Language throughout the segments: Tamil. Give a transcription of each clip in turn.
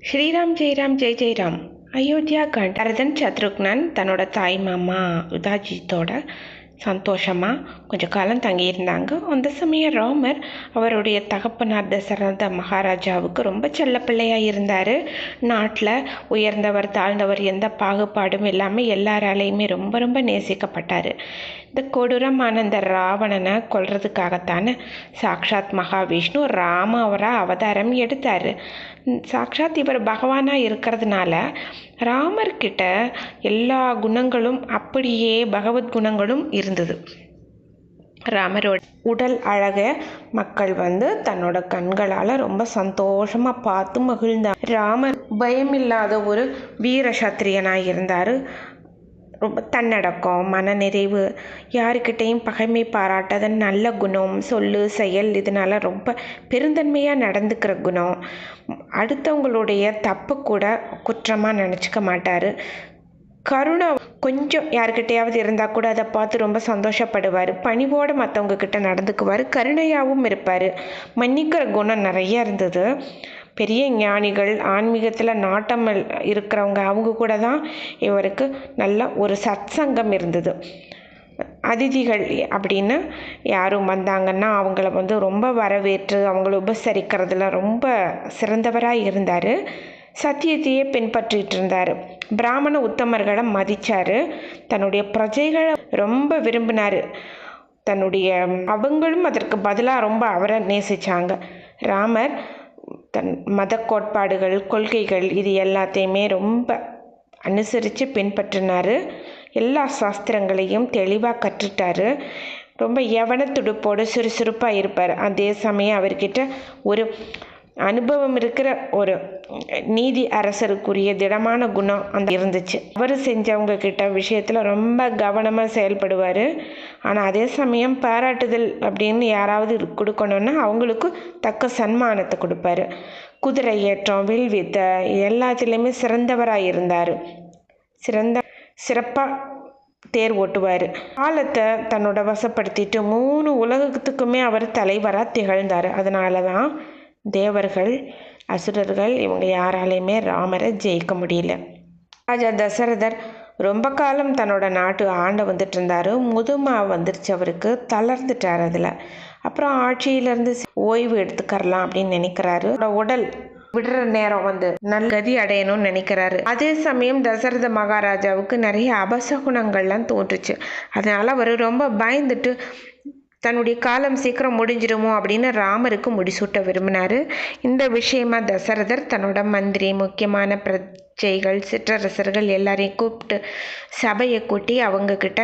ஸ்ரீராம் ஜெய் ராம் ஜெய் ஜெய் ராம். அயோத்தியா காண்ட். பரதன் சத்ருக்னன் தன்னோட தாய் மாமா யுதாஜித்தோட சந்தோஷமாக கொஞ்சம் காலம் தங்கியிருந்தாங்க. அந்த சமயம் ராமர் அவருடைய தகப்பனார் தசரத மகாராஜாவுக்கு ரொம்ப செல்ல பிள்ளையாக இருந்தார். நாட்டில் உயர்ந்தவர் தாழ்ந்தவர் எந்த பாகுபாடும் இல்லாமல் எல்லாராலையுமே ரொம்ப ரொம்ப நேசிக்கப்பட்டார். இந்த கொடூரமான இந்த ராவணனை கொல்றதுக்காகத்தானே சாக்ஷாத் மகாவிஷ்ணு ராமவராக அவதாரம் எடுத்தார். சாக்ஷாத் இவர் பகவானாக இருக்கிறதுனால ராமர்கிட்ட எல்லா குணங்களும் அப்படியே பகவத் குணங்களும் இருந்தது. ராமரோட உடல் அழக மக்கள் தன்னோட கண்களால் ரொம்ப சந்தோஷமாக பார்த்து மகிழ்ந்தார். ராமர் பயமில்லாத ஒரு வீர சத்திரியனாக இருந்தார். ரொம்ப தன்னடக்கம், மனநிறைவு, யாருக்கிட்டையும் பகைமை பாராட்டாத நல்ல குணம், சொல்லு செயல், இதனால் ரொம்ப பெருந்தன்மையாக நடந்துக்கிற குணம். அடுத்தவங்களுடைய தப்பு கூட குற்றமாக நினச்சிக்க மாட்டார். கருணை கொஞ்சம் யாருக்கிட்டையாவது இருந்தால் கூட அதை பார்த்து ரொம்ப சந்தோஷப்படுவார். பணிவோடு மற்றவங்க கிட்ட நடந்துக்குவார். கருணையாகவும் இருப்பார். மன்னிக்கிற குணம் நிறைய இருந்தது. பெரிய ஞானிகள், ஆன்மீகத்தில் நாட்டம் இருக்கிறவங்க, அவங்க கூட தான் இவருக்கு நல்ல ஒரு சத்சங்கம் இருந்தது. அதிதிகள் அப்படின்னு யாரும் வந்தாங்கன்னா அவங்கள ரொம்ப வரவேற்று அவங்கள உபசரிக்கிறதுல ரொம்ப சிறந்தவராக இருந்தார். சத்தியத்தையே பின்பற்றிட்டு இருந்தார். பிராமண உத்தமர்களை மதித்தார். தன்னுடைய பிரஜைகளை ரொம்ப விரும்பினார். அவங்களும் அதற்கு பதிலாக ரொம்ப அவரை நேசித்தாங்க. ராமர் தன் மத கோட்பாடுகள், கொள்கைகள் இது எல்லாத்தையுமே ரொம்ப அனுசரித்து பின்பற்றினார். எல்லா சாஸ்திரங்களையும் தெளிவாக கற்றுட்டார். ரொம்ப யவன துடுப்போடு சுறுசுறுப்பாக இருப்பார். அதே சமயம் அவர்கிட்ட ஒரு அனுபவம் இருக்கிற ஒரு நீதி அரசருக்குரிய திடமான குணம் இருந்துச்சு. அவர் செஞ்சவங்க கிட்ட விஷயத்தில் ரொம்ப கவனமாக செயல்படுவார். ஆனால் அதே சமயம் பாராட்டுதல் அப்படின்னு யாராவது கொடுக்கணுன்னா அவங்களுக்கு தக்க சன்மானத்தை கொடுப்பாரு. குதிரை ஏற்றம், வில்வித்தை எல்லாத்துலேயுமே சிறந்தவராக இருந்தார். சிறப்பாக தேர் ஓட்டுவார். காலத்தை தன்னோட வசப்படுத்திட்டு 3 உலகத்துக்குமே அவர் தலைவராக திகழ்ந்தார். அதனால தான் தேவர்கள், அசுரர்கள் இவங்க யாராலையுமே ராமரை ஜெயிக்க முடியல. ராஜா தசரதர் ரொம்ப காலம் தன்னோட நாட்டு ஆண்ட வந்துட்டு இருந்தார். முதுமை வந்துருச்சு, அவருக்கு தளர்ந்துட்டார். அதில் அப்புறம் ஆட்சியிலேருந்து ஓய்வு எடுத்துக்கரலாம் அப்படின்னு நினைக்கிறாரு. உடல் விடுற நேரம் நல்ல கதி அடையணும்னு நினைக்கிறாரு. அதே சமயம் தசரத மகாராஜாவுக்கு நிறைய அபசகுணங்கள்லாம் தோன்றுச்சு. அதனால அவர் ரொம்ப பயந்துட்டு தன்னுடைய காலம் சீக்கிரம் முடிஞ்சிடுமோ அப்படின்னு ராமருக்கு முடிசூட்ட விரும்பினார். இந்த விஷயமா தசரதர் தன்னோட மந்திரி, முக்கியமான பிரஜைகள், சிற்றரசர்கள் எல்லாரையும் கூப்பிட்டு சபையை கூட்டி அவங்கக்கிட்ட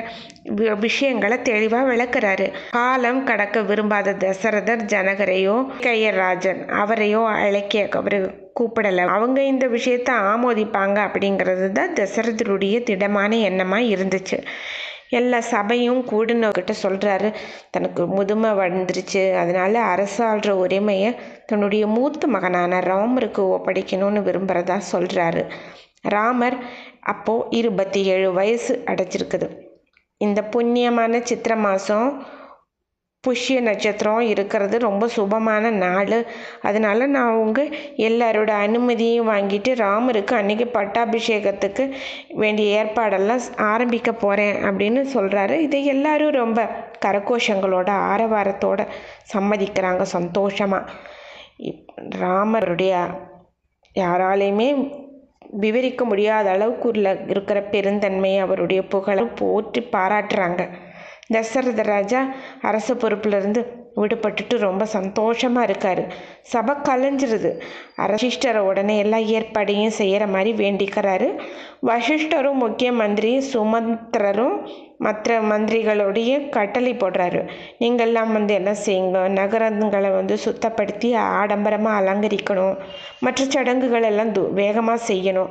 விஷயங்களை தெளிவாக விளக்குறாரு. காலம் கடக்க விரும்பாத தசரதர் ஜனகரையோ கையராஜன் அவரையோ அவர் கூப்பிடலை. அவங்க இந்த விஷயத்தை ஆமோதிப்பாங்க அப்படிங்கிறது தான் தசரதருடைய திடமான எண்ணமாக இருந்துச்சு. எல்லா சபையும் கூடுனவர்கிட்ட சொல்கிறாரு, தனக்கு முதுமை வந்துருச்சு, அதனால அரசாள்ற உரிமையை தன்னுடைய மூத்த மகனான ராமருக்கு ஒப்படைக்கணும்னு விரும்புகிறதா சொல்கிறாரு. ராமர் அப்போது 27 வயசு அடைச்சிருக்குது. இந்த புண்ணியமான சித்திரை மாதம் புஷ்ய நட்சத்திரம் இருக்கிறது ரொம்ப சுபமான நாள். அதனால் நான் எல்லாரோட அனுமதியும் வாங்கிட்டு ராமருக்கு அன்றைக்கி பட்டாபிஷேகத்துக்கு வேண்டிய ஏற்பாடெல்லாம் ஆரம்பிக்க போகிறேன் அப்படின்னு சொல்கிறாரு. இதை எல்லாரும் ரொம்ப கரகோஷங்களோட ஆரவாரத்தோடு சம்மதிக்கிறாங்க சந்தோஷமாக. ராமருடைய யாராலையுமே விவரிக்க முடியாத அளவுக்கு இருக்கிற பெருந்தன்மை, அவருடைய புகழை போற்றி பாராட்டுறாங்க. தசரத ராஜா அரச பொறுப்பிலிருந்து விடுபட்டுட்டு ரொம்ப சந்தோஷமாக இருக்கார். சபை கலைஞ்சிருது. வசிஷ்டரை உடனே எல்லா ஏற்பாடையும் செய்கிற மாதிரி வேண்டிக்கிறாரு. வசிஷ்டரும் முக்கிய மந்திரி சுமந்திரரும் மற்ற மந்திரிகளுடைய கட்டளை போடுறாரு. நீங்கள்லாம் எல்லாம் செய்யுங்க, நகரங்களை சுத்தப்படுத்தி ஆடம்பரமாக அலங்கரிக்கணும், மற்ற சடங்குகள் எல்லாம் வேகமாக செய்யணும்,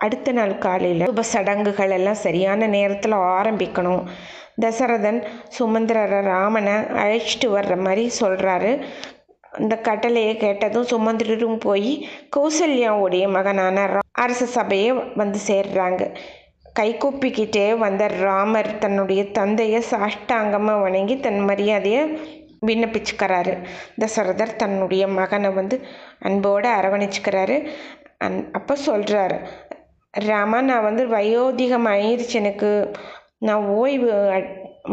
அடுத்த நாள் காலையில் சுப சடங்குகள் எல்லாம் சரியான நேரத்தில் ஆரம்பிக்கணும். தசரதன் சுமந்திரரை ராமனை அழைச்சிட்டு வர்ற மாதிரி சொல்கிறாரு. இந்த கட்டளையை கேட்டதும் சுமந்திரரும் போய் கௌசல்யாவுடைய மகனான அரச சபையை சேர்றாங்க. கைகூப்பிக்கிட்டே வந்த ராமர் தன்னுடைய தந்தையை சாஷ்டாங்கமாக வணங்கி தன் மரியாதையை விண்ணப்பிச்சுக்கிறாரு. தசரதர் தன்னுடைய மகனை அன்போடு அரவணைச்சிக்கிறாரு. அப்போ சொல்கிறாரு, ராமா நான் வந்து வயோதிகம் ஆயிடுச்சு, எனக்கு நான் ஓய்வு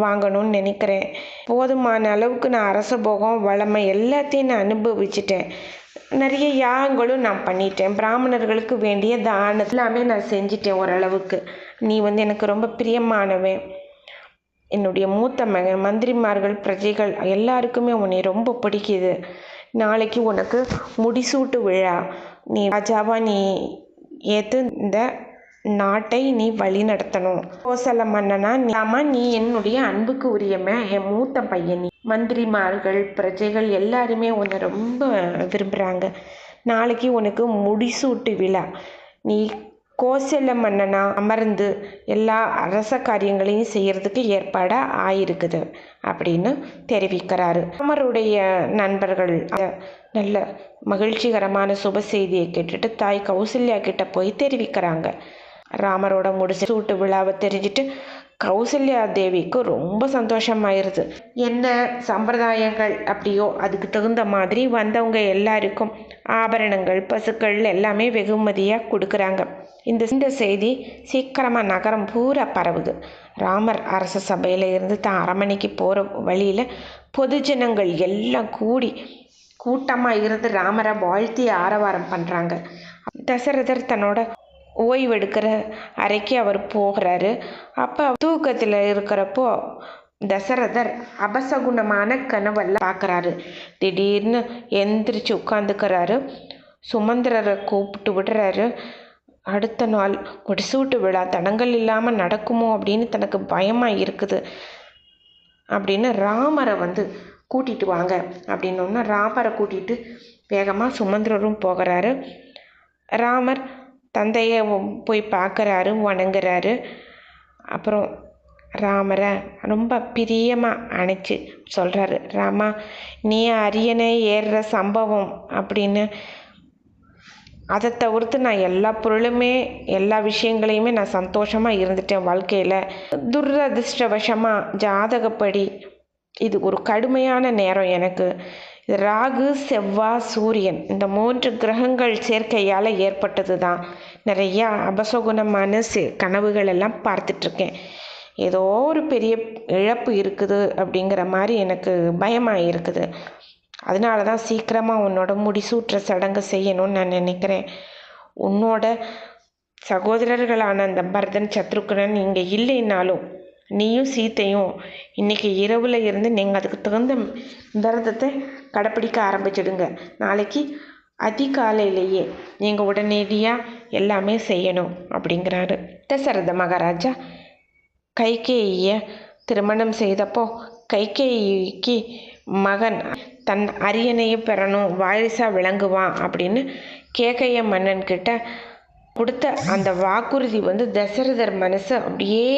வாங்கணும்னு நினைக்கிறேன். போதுமான அளவுக்கு நான் அரச போகம் வளமை எல்லாத்தையும் நான் அனுபவிச்சிட்டேன். நிறைய யாகங்களும் நான் பண்ணிட்டேன். பிராமணர்களுக்கு வேண்டிய தானம் எல்லாமே நான் செஞ்சிட்டேன் ஓரளவுக்கு. நீ வந்து எனக்கு ரொம்ப பிரியமானவன். என்னுடைய மூத்த மகன், மந்திரிமார்கள், பிரஜைகள் எல்லாருக்குமே உன்னை ரொம்ப பிடிக்குது. நாளைக்கு உனக்கு முடிசூட்டு விழா. நீ ராஜாவா நீ ஏற்று இந்த நாட்டை நீ வழி நடத்தணும். கோசல மன்னனா நீ என்னுடைய அன்புக்கு உரியவன், என் மூத்த பையன். நீ மந்திரிமார்கள், பிரஜைகள் எல்லாருமே உன்னை ரொம்ப விரும்புகிறாங்க. நாளைக்கு உனக்கு முடிசூட்டு விழா. நீ கோசல மன்னனா அமர்ந்து எல்லா அரச காரியங்களையும் செய்யறதுக்கு ஏற்பாடாக ஆயிருக்குது அப்படின்னு தெரிவிக்கிறாரு. ராமருடைய நண்பர்கள் நல்ல மகிழ்ச்சிகரமான சுப செய்தியை கேட்டுட்டு தாய் கௌசல்யா கிட்ட போய் தெரிவிக்கிறாங்க. ராமரோட முடிசூட்டு விழாவை தெரிஞ்சுட்டு கௌசல்யா தேவிக்கு ரொம்ப சந்தோஷமாயிருது. என்ன சம்பிரதாயங்கள் அப்படியோ அதுக்கு தகுந்த மாதிரி வந்தவங்க எல்லாருக்கும் ஆபரணங்கள், பசுக்கள் எல்லாமே வெகுமதியாக கொடுக்குறாங்க. இந்த செய்தி சீக்கிரமாக நகரம் பூரா பரவுது. ராமர் அரச சபையில் இருந்து தான் அரண்மனைக்கு போகிற வழியில் பொதுஜனங்கள் எல்லாம் கூட்டமாக இருந்து ராமரை வாழ்த்தி ஆரவாரம் பண்ணுறாங்க. தசரதர் தன்னோட ஓய்வெடுக்கிற அறைக்கு அவர் போகிறாரு. அப்போ தூக்கத்தில் இருக்கிறப்போ தசரதர் அபசகுணமான கனவெல்லாம் பார்க்குறாரு. திடீர்னு எந்திரிச்சு உட்காந்துக்கிறாரு. சுமந்திரரை கூப்பிட்டு விடுறாரு. அடுத்த நாள் முடிசூட்டு விழா தடங்கள் இல்லாமல் நடக்குமோ அப்படின்னு தனக்கு பயமாக இருக்குது அப்படின்னு ராமரை வந்து கூட்டிகிட்டு வாங்க அப்படின்னோன்னா ராமரை கூட்டிகிட்டு வேகமாக சுமந்திரரும் போகிறாரு. ராமர் தந்தையை போய் பார்க்குறாரு, வணங்குறாரு. அப்புறம் ராமரை ரொம்ப பிரியமாக அணைச்சி சொல்கிறாரு, ராமா நீ அரியணை ஏறுற சம்பவம் அப்படின்னு அதை தவிர்த்து நான் எல்லா பொருளுமே எல்லா விஷயங்களையுமே நான் சந்தோஷமாக இருந்துட்டேன் வாழ்க்கையில். துரதிர்ஷ்டவசமாக ஜாதகப்படி இது ஒரு கடுமையான நேரம் எனக்கு. ராகு, செவ்வாய், சூரியன் இந்த 3 கிரகங்கள் சேர்க்கையால் ஏற்பட்டது தான். நிறையா அபசகுணமான கனவுகள் எல்லாம் பார்த்துட்ருக்கேன். ஏதோ ஒரு பெரிய இழப்பு இருக்குது அப்படிங்கிற மாதிரி எனக்கு பயமாக இருக்குது. அதனால தான் சீக்கிரமாக உன்னோட முடிசூட்டுற சடங்கு செய்யணும்னு நான் நினைக்கிறேன். உன்னோட சகோதரர்களான அந்த பரதன், சத்ருக்கனன் இங்கே இல்லைன்னாலும் நீயும் சீத்தையும் இன்றைக்கி இரவில் இருந்து நீங்கள் அதுக்கு தகுந்த விரதத்தை கடைப்பிடிக்க ஆரம்பிச்சிடுங்க. நாளைக்கு அதிகாலையிலேயே நீங்கள் உடனடியாக எல்லாமே செய்யணும் அப்படிங்கிறாரு. தசரத மகாராஜா கைகேயியை திருமணம் செய்தப்போ கைகேயிக்கு மகன் தன் அரியணையை பெறணும், வாரிசாக விளங்குவான் அப்படின்னு கேகய மன்னன்கிட்ட கொடுத்த அந்த வாக்குறுதி வந்து தசரதர் மனசு அப்படியே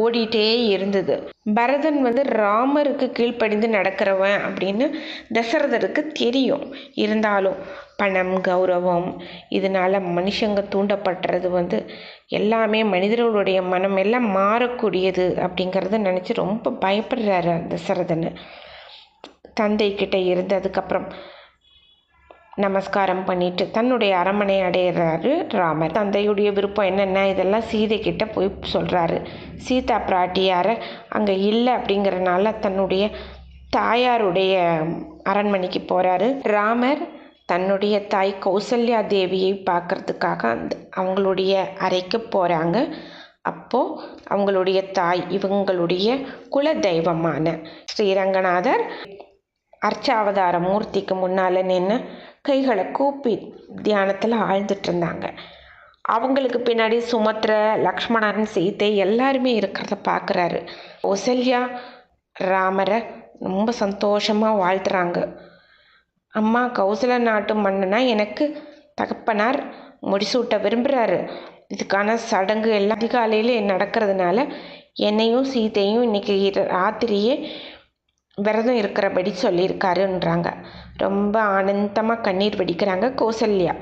ஓடிட்டே இருந்தது. பரதன் வந்து ராமருக்கு கீழ்ப்படிந்து நடக்கிறவன் அப்படின்னு தசரதருக்கு தெரியும். இருந்தாலும் பணம், கௌரவம் இதனால மனுஷங்க தூண்டப்படுறது வந்து எல்லாமே மனிதர்களுடைய மனம் எல்லாம் மாறக்கூடியது அப்படிங்கிறத நினச்சி ரொம்ப பயப்படுறாரு தசரதன். தந்தை கிட்ட இருந்து அதுக்கப்புறம் நமஸ்காரம் பண்ணிட்டு தன்னுடைய அரண்மனை அடையிறாரு ராமர். தந்தையுடைய விருப்பம் என்னென்ன இதெல்லாம் சீதை கிட்ட போய் சொல்கிறாரு. சீதா பிராட்டியாரை அங்கே இல்லை அப்படிங்கிறனால தன்னுடைய தாயாருடைய அரண்மனைக்கு போகிறாரு. ராமர் தன்னுடைய தாய் கௌசல்யா தேவியை பார்க்கறதுக்காக அவங்களுடைய அறைக்கு போகிறாங்க. அப்போது அவங்களுடைய தாய் இவங்களுடைய குல தெய்வமான ஸ்ரீரங்கநாதர் அர்ச்சாவதார மூர்த்திக்கு முன்னால் நின்று கைகளை கூப்பி தியானத்தில் ஆழ்ந்துட்டு இருந்தாங்க. அவங்களுக்கு பின்னாடி சுமத்ர, லக்ஷ்மணன், சீதை எல்லாருமே இருக்கிறத பார்க்குறாரு. கௌசல்யா ராமரை ரொம்ப சந்தோஷமாக வாழ்த்துறாங்க. அம்மா, கௌசல நாட்டு மன்னனா எனக்கு தகப்பனார் முடிசூட்ட விரும்புகிறாரு. இதுக்கான சடங்கு எல்லாம் அதிகாலையில் நடக்கிறதுனால என்னையும் சீதையும் இன்றைக்கி ராத்திரியே விரதம் இருக்கிறபடி சொல்லியிருக்காருன்றாங்க. ரொம்ப ஆனந்தமாக கண்ணீர் வடிக்கிறாங்க கௌசல்யா.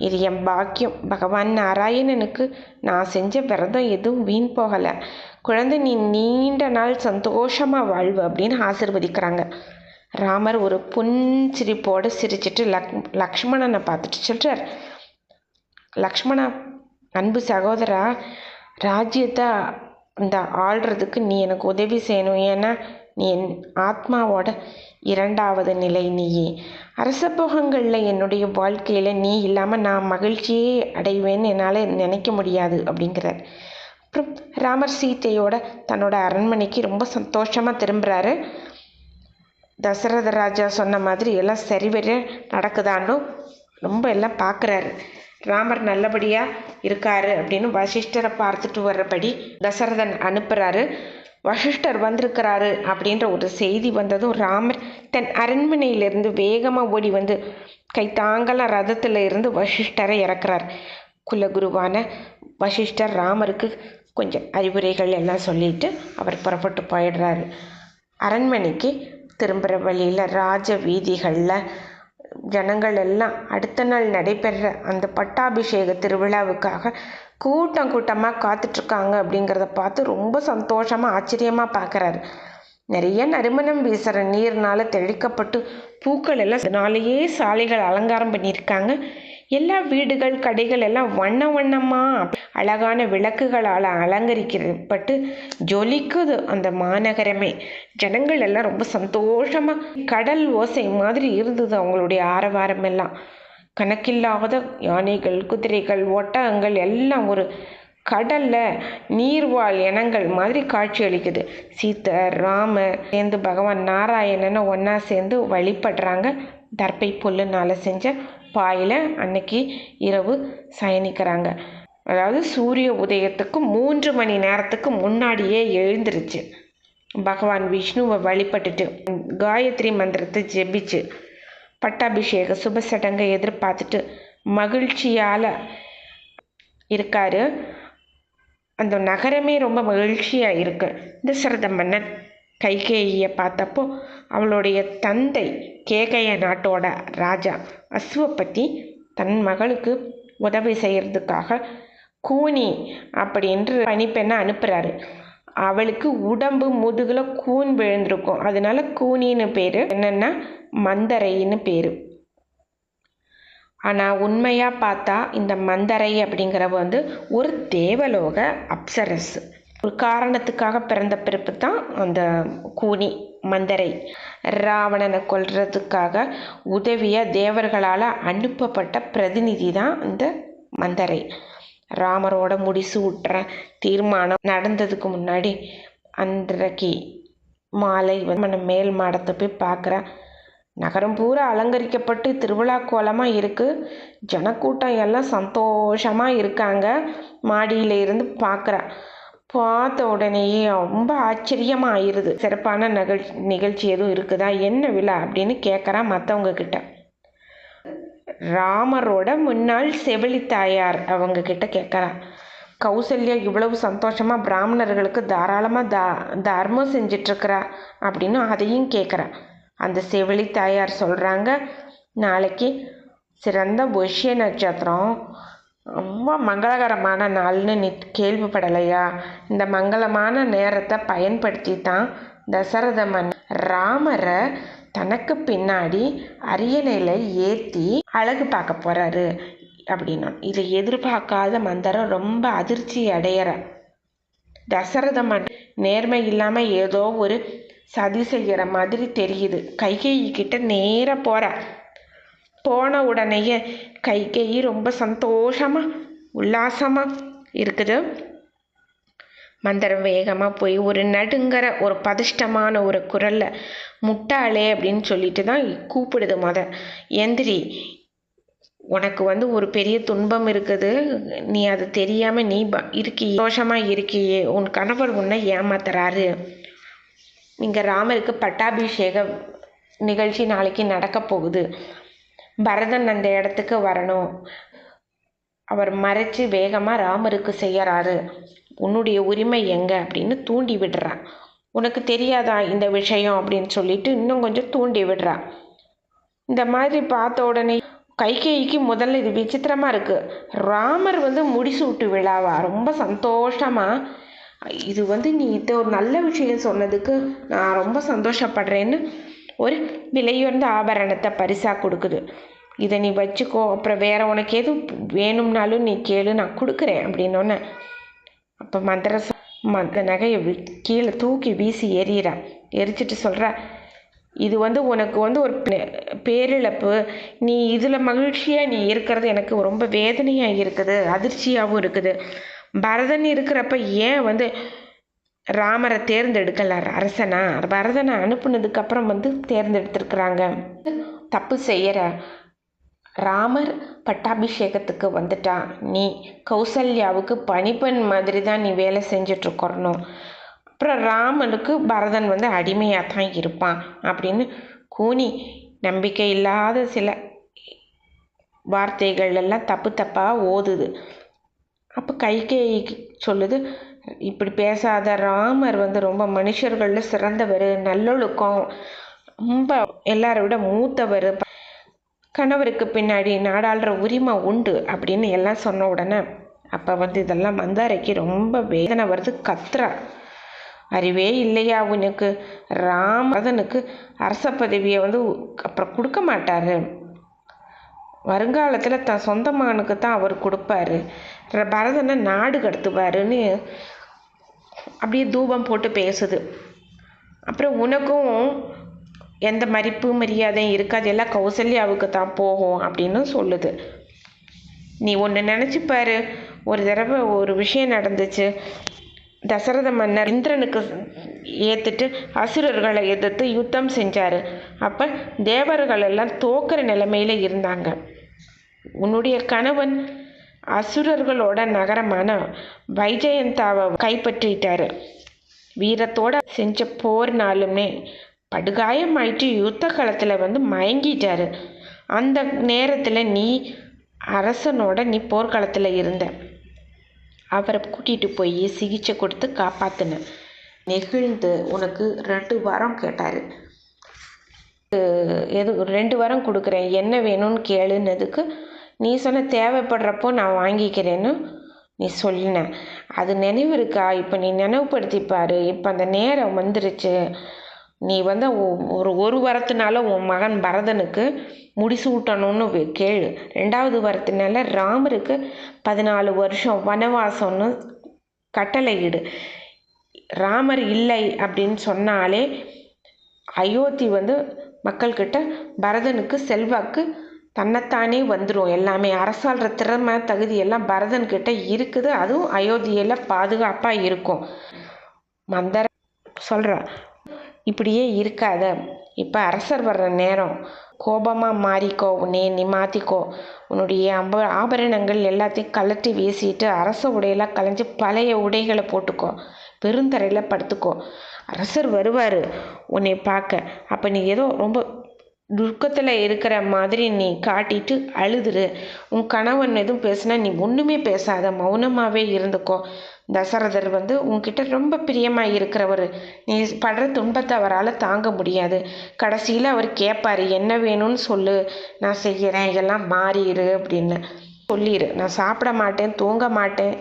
இது என் பாக்கியம். பகவான் நாராயணனுக்கு நான் செஞ்ச விரதம் எதுவும் வீண் போகலை. குழந்தை நீ நீண்ட நாள் சந்தோஷமாக வாழ்வு அப்படின்னு ஆசிர்வதிக்கிறாங்க. ராமர் ஒரு புன்சிரிப்போடு சிரிச்சிட்டு லக்ஷ்மணனை பார்த்துட்டு சொல்கிறார், லக்ஷ்மணா, அன்பு சகோதரா, ராஜ்யத்தை இந்த ஆள்றதுக்கு நீ எனக்கு உதவி செய்யணும். ஏன்னா நீ என் ஆத்மாவோட இரண்டாவது நிலை. நீயே அரச போகங்களில் என்னுடைய வாழ்க்கையில் நீ இல்லாமல் நான் மகிழ்ச்சியே அடைவேன்னு என்னால் நினைக்க முடியாது அப்படிங்கிறார். அப்புறம் ராமர் சீத்தையோட தன்னோட அரண்மனைக்கு ரொம்ப சந்தோஷமாக திரும்புகிறாரு. தசரத ராஜா சொன்ன மாதிரி எல்லாம் சரிவர நடக்குதான்னு ரொம்ப எல்லாம் பார்க்குறாரு. ராமர் நல்லபடியாக இருக்காரு அப்படின்னு வசிஷ்டரை பார்த்துட்டு வர்றபடி தசரதன் அனுப்புகிறாரு. வசிஷ்டர் வந்திருக்கிறாரு அப்படின்ற ஒரு செய்தி வந்ததும் ராமர் தன் அரண்மனையிலிருந்து வேகமாக ஓடி வந்து கைத்தாங்கலாம் ரதத்தில் இருந்து வசிஷ்டரை இறக்குறார். குலகுருவான வசிஷ்டர் ராமருக்கு கொஞ்சம் அறிவுரைகள் எல்லாம் சொல்லிட்டு அவர் புறப்பட்டு போயிடுறாரு. அரண்மனைக்கு திரும்புகிற வழியில் ராஜ வீதிகளில் ஜனங்கள் எல்லாம் அடுத்த நாள் நடைபெற அந்த பட்டாபிஷேக திருவிழாவுக்காக கூட்டம் கூட்டமாக காத்துட்ருக்காங்க. அப்படிங்கிறத பார்த்து ரொம்ப சந்தோஷமாக ஆச்சரியமாக பார்க்குறாரு. நிறைய நறுமணம் வீசுகிற நீர்னால் தெளிக்கப்பட்டு பூக்கள் எல்லாம் அதனாலேயே சாலைகள் அலங்காரம் பண்ணியிருக்காங்க. எல்லா வீடுகள் கடைகள் எல்லாம் வண்ண வண்ணமாக அழகான விளக்குகளால் அலங்கரிக்கப்பட்டு ஜொலிக்குது அந்த மாநகரமே. ஜனங்கள் எல்லாம் ரொம்ப சந்தோஷமாக கடல் ஓசை மாதிரி இருந்தது அவங்களுடைய ஆரவாரம் எல்லாம். கணக்கில்லாத யானைகள், குதிரைகள், ஒட்டகங்கள் எல்லாம் ஒரு கடலில் நீர்வாழ் இனங்கள் மாதிரி காட்சி அளிக்குது. சீத்தை, ராமர் சேர்ந்து பகவான் நாராயணனை ஒன்றா சேர்ந்து வழிபடுறாங்க. தர்பை புல்லுனால் செஞ்ச பாயில் அன்னைக்கு இரவு சயனிக்கிறாங்க. அதாவது சூரிய உதயத்துக்கு 3 மணி நேரத்துக்கு முன்னாடியே எழுந்திருச்சு பகவான் விஷ்ணுவை வழிபட்டுட்டு காயத்ரி மந்திரத்தை ஜெபிச்சு பட்டாபிஷேக சுபசடங்கை எதிர்பார்த்துட்டு மகிழ்ச்சியால் இருக்காரு. அந்த நகரமே ரொம்ப மகிழ்ச்சியாக இருக்கு. தசரத மன்னன் கைகேயியை பார்த்தப்போ அவளுடைய தந்தை கேகய நாட்டோட ராஜா அஸ்வபதி தன் மகளுக்கு உதவி செய்கிறதுக்காக கூனி அப்படின்ற பணிப்பெண்ணை அனுப்புகிறாரு. அவளுக்கு உடம்பு முதுகில் கூன் விழுந்திருக்கும். அதனால கூனின்னு பேர், என்னென்னா மந்தரைன்னு பேர். ஆனால் உண்மையாக பார்த்தா இந்த மந்தரை அப்படிங்கிறவ வந்து ஒரு தேவலோக அப்சரஸ். ஒரு காரணத்துக்காக பிறந்த பிறப்பு தான் அந்த கூனி மந்தரை. ராவணனை கொல்றதுக்காக உதவியாக தேவர்களால் அனுப்பப்பட்ட பிரதிநிதி தான் இந்த மந்தரை. ராமரோட முடிசூட்டுற தீர்மானம் நடந்ததுக்கு முன்னாடி அன்றைக்கு மாலை மேல் மாடத்தை போய் பார்க்குற. நகரம் பூரா அலங்கரிக்கப்பட்டு திருவிழா கோலமாக இருக்குது. ஜனக்கூட்டம் எல்லாம் சந்தோஷமாக இருக்காங்க. மாடியில் இருந்து பார்க்குறா. பார்த்த உடனேயே ரொம்ப ஆச்சரியமாக ஆயிடுது. சிறப்பான நிகழ்ச்சி எதுவும் இருக்குதா, என்ன விழா அப்படின்னு கேட்குறா மற்றவங்க கிட்ட. ராமரோட முன்னாள் செவிலி தாயார் அவங்க கிட்ட கேட்குறா. கௌசல்யா இவ்வளவு சந்தோஷமாக பிராமணர்களுக்கு தாராளமாக தர்மம் செஞ்சிட்ருக்கிறா அப்படின்னு அதையும் கேட்குறா. அந்த செவிலி தாயார் சொல்கிறாங்க, நாளைக்கு சிறந்த புஷ்ய நட்சத்திரம், ரொம்ப மங்களகரமான நாள்னு நீ கேள்விப்படலையா? இந்த மங்களமான நேரத்தை பயன்படுத்தி தான் தசரத மன்னன் ராமரை தனக்கு பின்னாடி அரியணையில் ஏற்றி அழகு பார்க்க போகிறாரு அப்படின்னா. இதை எதிர்பார்க்காத மந்தரம் ரொம்ப அதிர்ச்சி அடையிற. தசரத மன்னன் நேர்மை இல்லாமல் ஏதோ ஒரு சதி செய்கிற மாதிரி தெரியுது. கைகேயி கிட்ட நேராக போகிறா. போன உடனேயே கைகேயி ரொம்ப சந்தோஷமாக உல்லாசமாக இருக்குது. மந்திரம் வேகமாக போய் ஒரு நடுங்கிற ஒரு பதிஷ்டமான ஒரு குரலில் முட்டாளே அப்படின்னு சொல்லிட்டு தான் கூப்பிடுது. எந்திரி, உனக்கு வந்து ஒரு பெரிய துன்பம் இருக்குது, நீ அது தெரியாமல் நீ சந்தோஷமாக இருக்கியே, உன் கணவர் உன்னை ஏமாத்துறாரு. இங்கே ராமருக்கு பட்டாபிஷேக நிகழ்ச்சி நாளைக்கு நடக்க போகுது. பரதன் அந்த இடத்துக்கு வரணும். அவர் மறைச்சு வேகமாக ராமருக்கு செய்யறாரு. உன்னுடைய உரிமை எங்கே அப்படின்னு தூண்டி விடுறா. உனக்கு தெரியாதா இந்த விஷயம் அப்படின்னு சொல்லிட்டு இன்னும் கொஞ்சம் தூண்டி விடுறா. இந்த மாதிரி பார்த்த உடனே கைகேயிக்கு முதல்ல இது விசித்திரமாக இருக்குது. ராமர் வந்து முடிசூட்டு விழாவா, ரொம்ப சந்தோஷமாக, இது வந்து நீ இதை ஒரு நல்ல விஷயம் சொன்னதுக்கு நான் ரொம்ப சந்தோஷப்படுறேன்னு ஒரு விலையுயர்ந்த ஆபரணத்தை பரிசாக கொடுக்குது. இதை நீ வச்சுக்கோ, அப்புறம் வேற உனக்கு எது வேணும்னாலும் நீ கேளு, நான் கொடுக்குறேன் அப்படின்னோடனே அப்போ அந்த நகையை கீழே தூக்கி வீசி எறிகிறா. எரிச்சிட்டு சொல்கிறா, இது உனக்கு ஒரு பேரிழப்பு. நீ இதில் மகிழ்ச்சியாக நீ இருக்கிறது எனக்கு ரொம்ப வேதனையாக இருக்குது, அதிர்ச்சியாகவும் இருக்குது. பரதன் இருக்கிறப்ப ஏன் ராமரை தேர்ந்தெடுக்கல அரசனா? பரதனை அனுப்புனதுக்கப்புறம் தேர்ந்தெடுத்திருக்கிறாங்க. தப்பு செய்கிற ராமர் பட்டாபிஷேகத்துக்கு வந்துட்டா நீ கௌசல்யாவுக்கு பணிப்பெண் மாதிரி தான் நீ வேலை செஞ்சிட்ருக்கணும். அப்புறம் ராமனுக்கு பரதன் அடிமையாக தான் இருப்பான் அப்படின்னு கூனி நம்பிக்கை இல்லாத சில வார்த்தைகள் எல்லாம் தப்பு தப்பாக ஓதுது. அப்போ கைகேயி சொல்லுது, இப்படி பேசாத, ராமர் ரொம்ப மனுஷர்களில் சிறந்தவர், நல்லொழுக்கம், ரொம்ப எல்லாரை விட மூத்தவர், கணவருக்கு பின்னாடி நாடாளுற உரிமை உண்டு அப்படின்னு எல்லாம் சொன்ன உடனே அப்போ இதெல்லாம் மந்தாரைக்கு ரொம்ப வேதனை வருது. கத்துறா, அறிவே இல்லையா உனக்கு? ராமதனுக்கு அரச பதவியை அப்புறம் கொடுக்க மாட்டார், வருங்காலத்தில் தன் சொந்த மகனுக்கு தான் அவர் கொடுப்பாரு, பரதனை நாடு கடத்துவாருன்னு அப்படியே தூபம் போட்டு பேசுது. அப்புறம் உனக்கும் எந்த மதிப்பு மரியாதையும் இருக்காது, எல்லாம் கௌசல்யாவுக்கு தான் போகும் அப்படின்னு சொல்லுது. நீ ஒன்று நினச்சிப்பாரு, ஒரு தடவை ஒரு விஷயம் நடந்துச்சு. தசரத மன்னர் இந்திரனுக்கு ஏற்றுட்டு அசுரர்களை எதிர்த்து யுத்தம் செஞ்சார். அப்போ தேவர்கள் எல்லாம் தோக்கிற நிலைமையில் இருந்தாங்க. உன்னுடைய கணவன் அசுரர்களோட நகரமான வைஜெயந்தாவை கைப்பற்றிட்டாரு. வீரத்தோட செஞ்ச போர்னாலுமே படுகாயமாயிட்டு யுத்த களத்தில் மயங்கிட்டாரு. அந்த நேரத்தில் நீ அரசனோட நீ போர்க்களத்தில் இருந்த, அவரை கூட்டிகிட்டு போய் சிகிச்சை கொடுத்து காப்பாற்றின. நெகிழ்ந்து உனக்கு 2 வாரம் கேட்டார். 2 வாரம் கொடுக்குறேன், என்ன வேணும்னு கேளுன்னதுக்கு நீ சொன்ன தேவைப்படுறப்போ நான் வாங்கிக்கிறேன்னு நீ சொல்லின. அது நினைவு இருக்கா? இப்போ நீ நினைவுபடுத்திப்பாரு. இப்போ அந்த நேரம் வந்துருச்சு. நீ ஒரு வரத்தினால உன் மகன் பரதனுக்கு முடிசூட்டணும்னு கேளு. 2வது வரத்தினால ராமருக்கு 14 வருஷம் வனவாசம்னு கட்டளையிடு. ராமர் இல்லை அப்படின்னு சொன்னாலே அயோத்தி மக்கள்கிட்ட பரதனுக்கு செல்வாக்கு தன்னைத்தானே வந்துடும். எல்லாமே அரசாள்ற திறமை தகுதி எல்லாம் பரதன்கிட்ட இருக்குது. அதுவும் அயோத்தியில் பாதுகாப்பாக இருக்கும். மந்தர சொல்கிறா, இப்படியே இருக்காத, இப்போ அரசர் வர்ற நேரம், கோபமாக மாறிக்கோ, நீ மாற்றிக்கோ, உன்னுடைய ஆபரணங்கள் எல்லாத்தையும் கலட்டி வீசிட்டு அரச உடையெல்லாம் கலைஞ்சி பழைய உடைகளை போட்டுக்கோ, பெருந்தரையில் படுத்துக்கோ. அரசர் வருவார் உன்னை பார்க்க. அப்போ நீ ஏதோ ரொம்ப துர்க்கத்தில் இருக்கிற மாதிரி நீ காட்டிட்டு அழுதுரு. உன் கணவன் எதுவும் பேசுனா நீ ஒன்றுமே பேசாத, மௌனமாகவே இருந்துக்கோ. தசரதர் உன்கிட்ட ரொம்ப பிரியமாக இருக்கிறவர். நீ படுற துன்பத்தை அவரால் தாங்க முடியாது. கடைசியில் அவர் கேட்பார், என்ன வேணும்னு சொல்லு, நான் செய்கிறேன், எல்லாம் மாறிடு அப்படின்னு சொல்லிடு. நான் சாப்பிட மாட்டேன், தூங்க மாட்டேன்,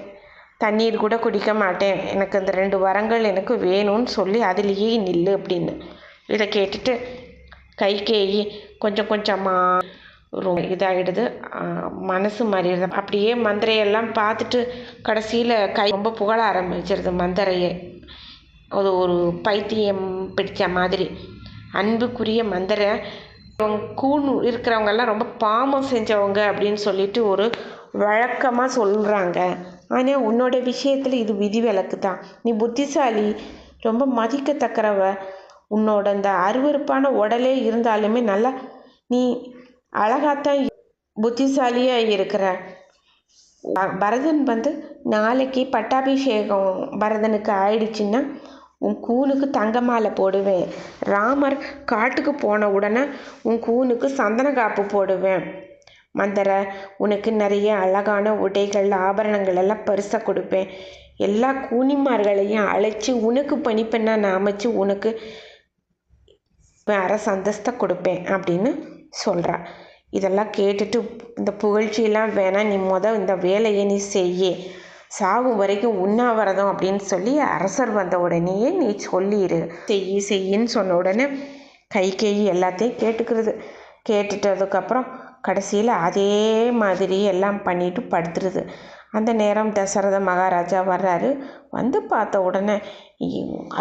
தண்ணீர் கூட குடிக்க மாட்டேன், எனக்கு இந்த 2 வரங்கள் எனக்கு வேணும்னு சொல்லி அதிலேயே நில்லு அப்படின்னு. இதை கேட்டுட்டு கைகேயி கொஞ்சம் கொஞ்சமாக இதாகிடுது, மனசு மாறிடுது. அப்படியே மந்திரையெல்லாம் பார்த்துட்டு கடைசியில் ரொம்ப புகழ ஆரம்பிச்சிருது மந்திரையே. அது ஒரு பைத்தியம் பிடிச்ச மாதிரி. அன்புக்குரிய மந்திரை, கூண் இருக்கிறவங்கெல்லாம் ரொம்ப பாவம் செஞ்சவங்க அப்படின்னு சொல்லிட்டு ஒரு வழக்கமாக சொல்கிறாங்க. ஆனால் உன்னோட விஷயத்தில் இது விதிவிலக்கு தான். நீ புத்திசாலி, ரொம்ப மதிக்கத்தக்கிறவ. உன்னோட இந்த அருவருப்பான உடலே இருந்தாலுமே நல்லா நீ அழகாத்தான் புத்திசாலியாக இருக்கிற. பரதன் நாளைக்கு பட்டாபிஷேகம் பரதனுக்கு ஆயிடுச்சுன்னா உன் கூனுக்கு தங்க மாலை போடுவேன். ராமர் காட்டுக்கு போன உடனே உன் கூனுக்கு சந்தன காப்பு போடுவேன். மந்திர உனக்கு நிறைய அழகான உடைகள் ஆபரணங்கள் எல்லாம் பரிசாக கொடுப்பேன். எல்லா கூனிமார்களையும் அழைச்சி உனக்கு பணிப்பெண்ணா நான் அமைச்சு உனக்கு அரசு அந்தஸ்தை கொடுப்பேன் அப்படின்னு சொல்கிறா. இதெல்லாம் கேட்டுட்டு இந்த புகழ்ச்சியெல்லாம் வேணாம், நீ இந்த வேலையை நீ செய்ய, சாகும் வரைக்கும் உண்ணாவிரதம் அப்படின்னு சொல்லி அரசர் வந்த உடனேயே நீ சொல்லிடு, செய்யின்னு சொன்ன உடனே கைகேயி எல்லாத்தையும் கேட்டுக்கிறது. கேட்டுட்டதுக்கப்புறம் கடைசியில் அதே மாதிரி எல்லாம் பண்ணிட்டு படுத்துருது. அந்த நேரம் தசரத மகாராஜா வர்றாரு. வந்து பார்த்த உடனே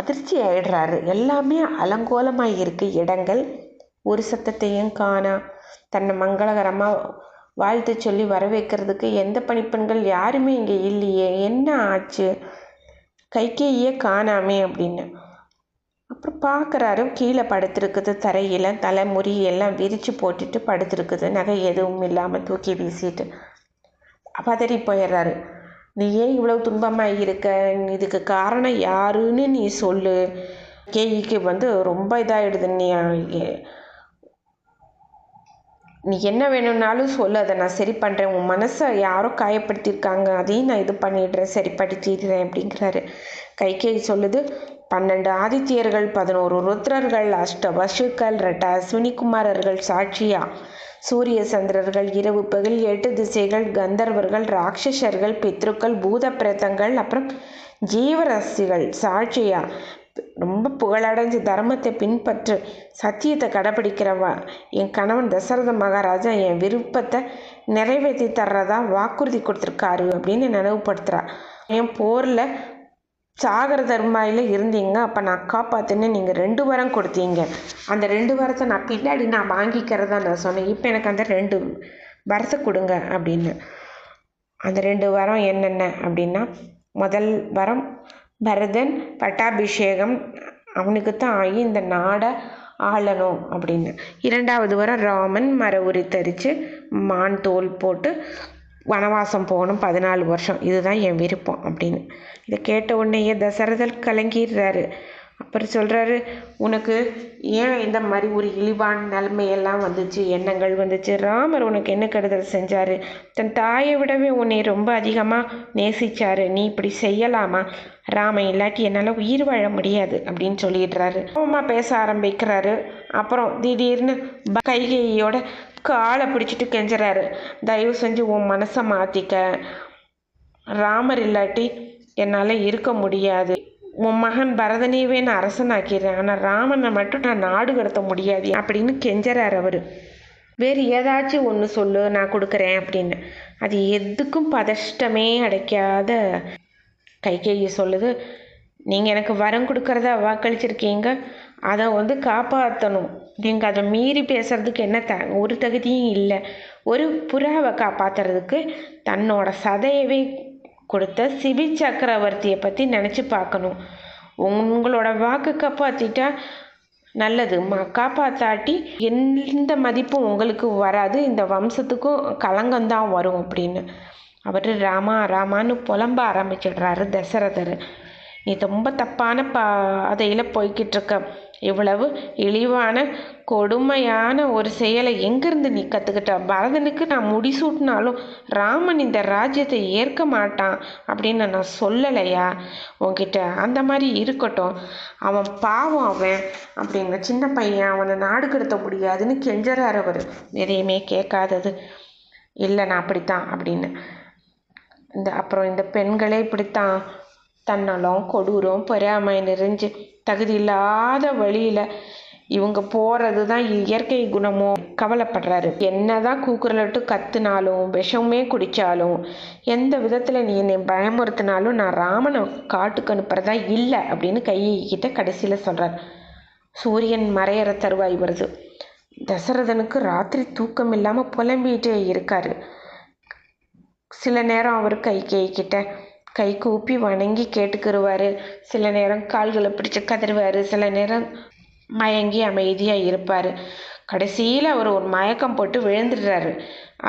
அதிர்ச்சி ஆயிடுறாரு. எல்லாமே அலங்கோலமாக இருக்குது இடங்கள். ஒரு சத்தத்தையும் காணா. தன்னை மங்களகரமாக வாழ்த்து சொல்லி வரவேற்கிறதுக்கு எந்த பணிப்பெண்கள் யாருமே இங்கே இல்லையே, என்ன ஆச்சு, கைகேயியே காணாமே அப்படின்னு. அப்புறம் பார்க்குறாரு, கீழே படுத்துருக்குது, தரையில் தலைமுறி எல்லாம் விரித்து போட்டுட்டு படுத்துருக்குது, நகை எதுவும் இல்லாமல் தூக்கி வீசிட்டு. பதறி போயிடுறாரு. நீ ஏன் இவ்வளோ துன்பமாக இருக்க, இதுக்கு காரணம் யாருன்னு நீ சொல்லு. கேய்க்கு ரொம்ப இதாகிடுது, நீ என்ன வேணும்னாலும் சொல்லு, அதை நான் சரி பண்ணுறேன். உன் மனசை யாரோ காயப்படுத்தியிருக்காங்க, அதையும் நான் இது பண்ணிடுறேன், சரிப்படுத்திடுறேன் அப்படிங்கிறாரு. கைகேயி சொல்லுது, 12 ஆதித்யர்கள், 11 ருத்ரர்கள், 8 வசுக்கள், 2 அஸ்வினிகுமாரர்கள் சாட்சியா, சூரிய சந்திரர்கள், இரவு பகல், 8 திசைகள், கந்தர்வர்கள், ராட்சசர்கள், பித்ருக்கள், பூத பிரேதங்கள், அப்புறம் ஜீவராசிகள் சாட்சியா, ரொம்ப புகழடைஞ்சு தர்மத்தை பின்பற்று, சத்தியத்தை கடைப்பிடிக்கிறவா என் கணவன் தசரத மகாராஜா என் விருப்பத்தை நிறைவேற்றி தர்றதா வாக்குறுதி கொடுத்துருக்காரு அப்படின்னு நினைவுபடுத்துகிறா. என் போரில் சாகர தர்மாயில் இருந்தீங்க, அப்போ நான் காப்பாற்றுன்னு நீங்கள் 2 வரம் கொடுத்தீங்க. அந்த 2 வரத்தை நான் பின்னாடி நான் வாங்கிக்கிறதா நான் சொன்னேன். இப்போ எனக்கு அந்த 2 வரத்தை கொடுங்க அப்படின்னு. அந்த 2 வரம் என்னென்ன அப்படின்னா, முதல் வரம் பரதன் பட்டாபிஷேகம், அவனுக்கு தான் ஆகி இந்த நாடை ஆளணும் அப்படின்னு. 2வது வரம் ராமன் மர உரி தரித்து மான் தோல் போட்டு வனவாசம் போகணும் 14 வருஷம், இதுதான் என் விருப்பம் அப்படின்னு. இதை கேட்ட உடனேயே தசரதர் கலங்கிடுறாரு. அப்புறம் சொல்கிறாரு, உனக்கு ஏன் இந்த மாதிரி ஒரு இழிவான நிலைமையெல்லாம் வந்துச்சு, எண்ணங்கள் வந்துச்சு? ராமர் உனக்கு என்ன கெடுதல் செஞ்சார்? தன் தாயை விடவே உன்னை ரொம்ப அதிகமாக நேசிச்சார், நீ இப்படி செய்யலாமா? ராமன் இல்லாட்டி என்னால் உயிர் வாழ முடியாது அப்படின்னு சொல்லிடுறாரு. அம்மா பேச ஆரம்பிக்கிறாரு. அப்புறம் திடீர்னு கைகேயியோட காலை பிடிச்சிட்டு கெஞ்சுறாரு, தயவு செஞ்சு உன் மனசை மாற்றிக்க, ராமர் இல்லாட்டி என்னால் இருக்க முடியாது, உன் மகன் பரதனையவே நான் அரசனாக்கிறேன், ஆனால் ராமனை மட்டும் நான் நாடு கடத்த முடியாது அப்படின்னு கெஞ்சறார் அவர். வேறு ஏதாச்சும் ஒன்று சொல்லு, நான் கொடுக்குறேன் அப்படின்னு. அது எதுக்கும் பதஷ்டமே அடைக்காத கைகேயி சொல்லுது, நீங்கள் எனக்கு வரம் கொடுக்கறத வாக்களிச்சிருக்கீங்க, அதை காப்பாற்றணும். நீங்கள் அதை மீறி பேசுறதுக்கு என்ன ஒரு தகுதியும் இல்லை. ஒரு புறாவை காப்பாற்றுறதுக்கு தன்னோட சதையவே கொடுத்த சிபி சக்கரவர்த்தியை பற்றி நினச்சி பார்க்கணும். உங்களோட வாக்கு காப்பாற்றிட்டா நல்லது, காப்பாற்றாட்டி எந்த மதிப்பும் உங்களுக்கு வராது, இந்த வம்சத்துக்கும் களங்கம்தான் வரும் அப்படின்னு. அவர் ராமா ராமான்னு புலம்ப ஆரம்பிச்சிடுறாரு தசரதர். நீ ரொம்ப தப்பான பாதையில் போய்கிட்டு இருக்க, இவ்வளவு இழிவான கொடுமையான ஒரு செயலை எங்கேருந்து நீ கற்றுக்கிட்ட? பரதனுக்கு நான் முடிசூட்டினாலும் ராமன் இந்த ராஜ்யத்தை ஏற்க மாட்டான் அப்படின்னு நான் சொல்லலையா உன்கிட்ட? அந்த மாதிரி இருக்கட்டும், அவன் பாவம் அவன் அப்படிங்க, சின்ன பையன், அவனை நாடு கடத்த முடியாதுன்னு கெஞ்சறார் அவர். எதையுமே கேட்காதது, இல்லை நான் அப்படித்தான் அப்படின்னு. அப்புறம் இந்த பெண்களே இப்படித்தான், தன்னலம் கொடூரம் பொறாமை நிறைஞ்சு தகுதி இல்லாத வழியில் இவங்க போகிறது தான் இயற்கை குணமோ கவலைப்படுறாரு. என்னதான் கூக்குரலிட்டு கத்துனாலும் விஷமே குடித்தாலும் எந்த விதத்தில் நீ என்னை பயமுறுத்தினாலும் நான் ராமனை காட்டுக்கு அனுப்புறதா இல்லை அப்படின்னு கைகிட்ட கடைசியில் சொல்கிறார். சூரியன் மறையிற தருவாய் வருது. தசரதனுக்கு ராத்திரி தூக்கம் இல்லாமல் புலம்பிகிட்டே இருக்காரு. சில நேரம் அவர் கைகிட்ட கை கூப்பி வணங்கி கேட்டுக்கிடுவார், சில நேரம் கால்களை பிடிச்சி கதறுவார், சில நேரம் மயங்கி அமைதியாக இருப்பார். கடைசியில் அவர் ஒரு மயக்கம் போட்டு விழுந்துடுறாரு.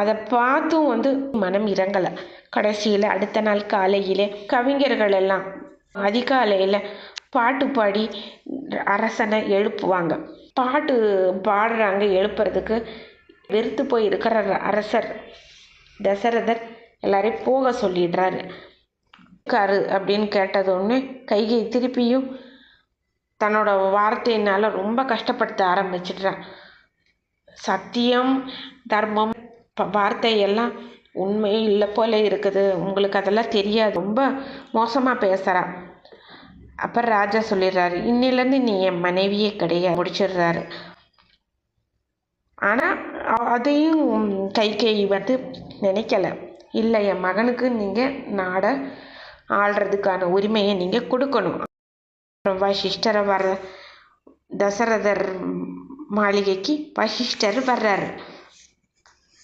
அதை பார்த்தும் மனம் இறங்கலை. கடைசியில் அடுத்த நாள் காலையிலே கவிஞர்கள் எல்லாம் அதிகாலையில் பாட்டு பாடி அரசனை எழுப்புவாங்க. பாட்டு பாடுறாங்க, எழுப்புறதுக்கு வெறுத்து போய் இருக்கிற அரசர் தசரதர் எல்லாரையும் போக சொல்லிடுறாரு. காரு அப்படின்னு கேட்டது ஒன்று கைகை திருப்பியும் தன்னோட வார்த்தையினால் ரொம்ப கஷ்டப்படுத்த ஆரம்பிச்சிடுறான். சத்தியம் தர்மம் வார்த்தையெல்லாம் உண்மையே இல்லை போல இருக்குது, உங்களுக்கு அதெல்லாம் தெரியாது, ரொம்ப மோசமாக பேசுகிறான். அப்புறம் ராஜா சொல்லிடுறாரு, இன்னிலேருந்து நீ என் மனைவியே கிடையாது முடிச்சிடுறாரு. ஆனால் அதையும் கைகேயி வந்து நினைக்கல. இல்லை, என் மகனுக்கு நீங்கள் நாடை ஆள்றதுக்கான உரிமையை நீங்கள் கொடுக்கணும். வசிஷ்டரை வர்ற தசரதர் மாளிகைக்கு வசிஷ்டர் வர்றாரு.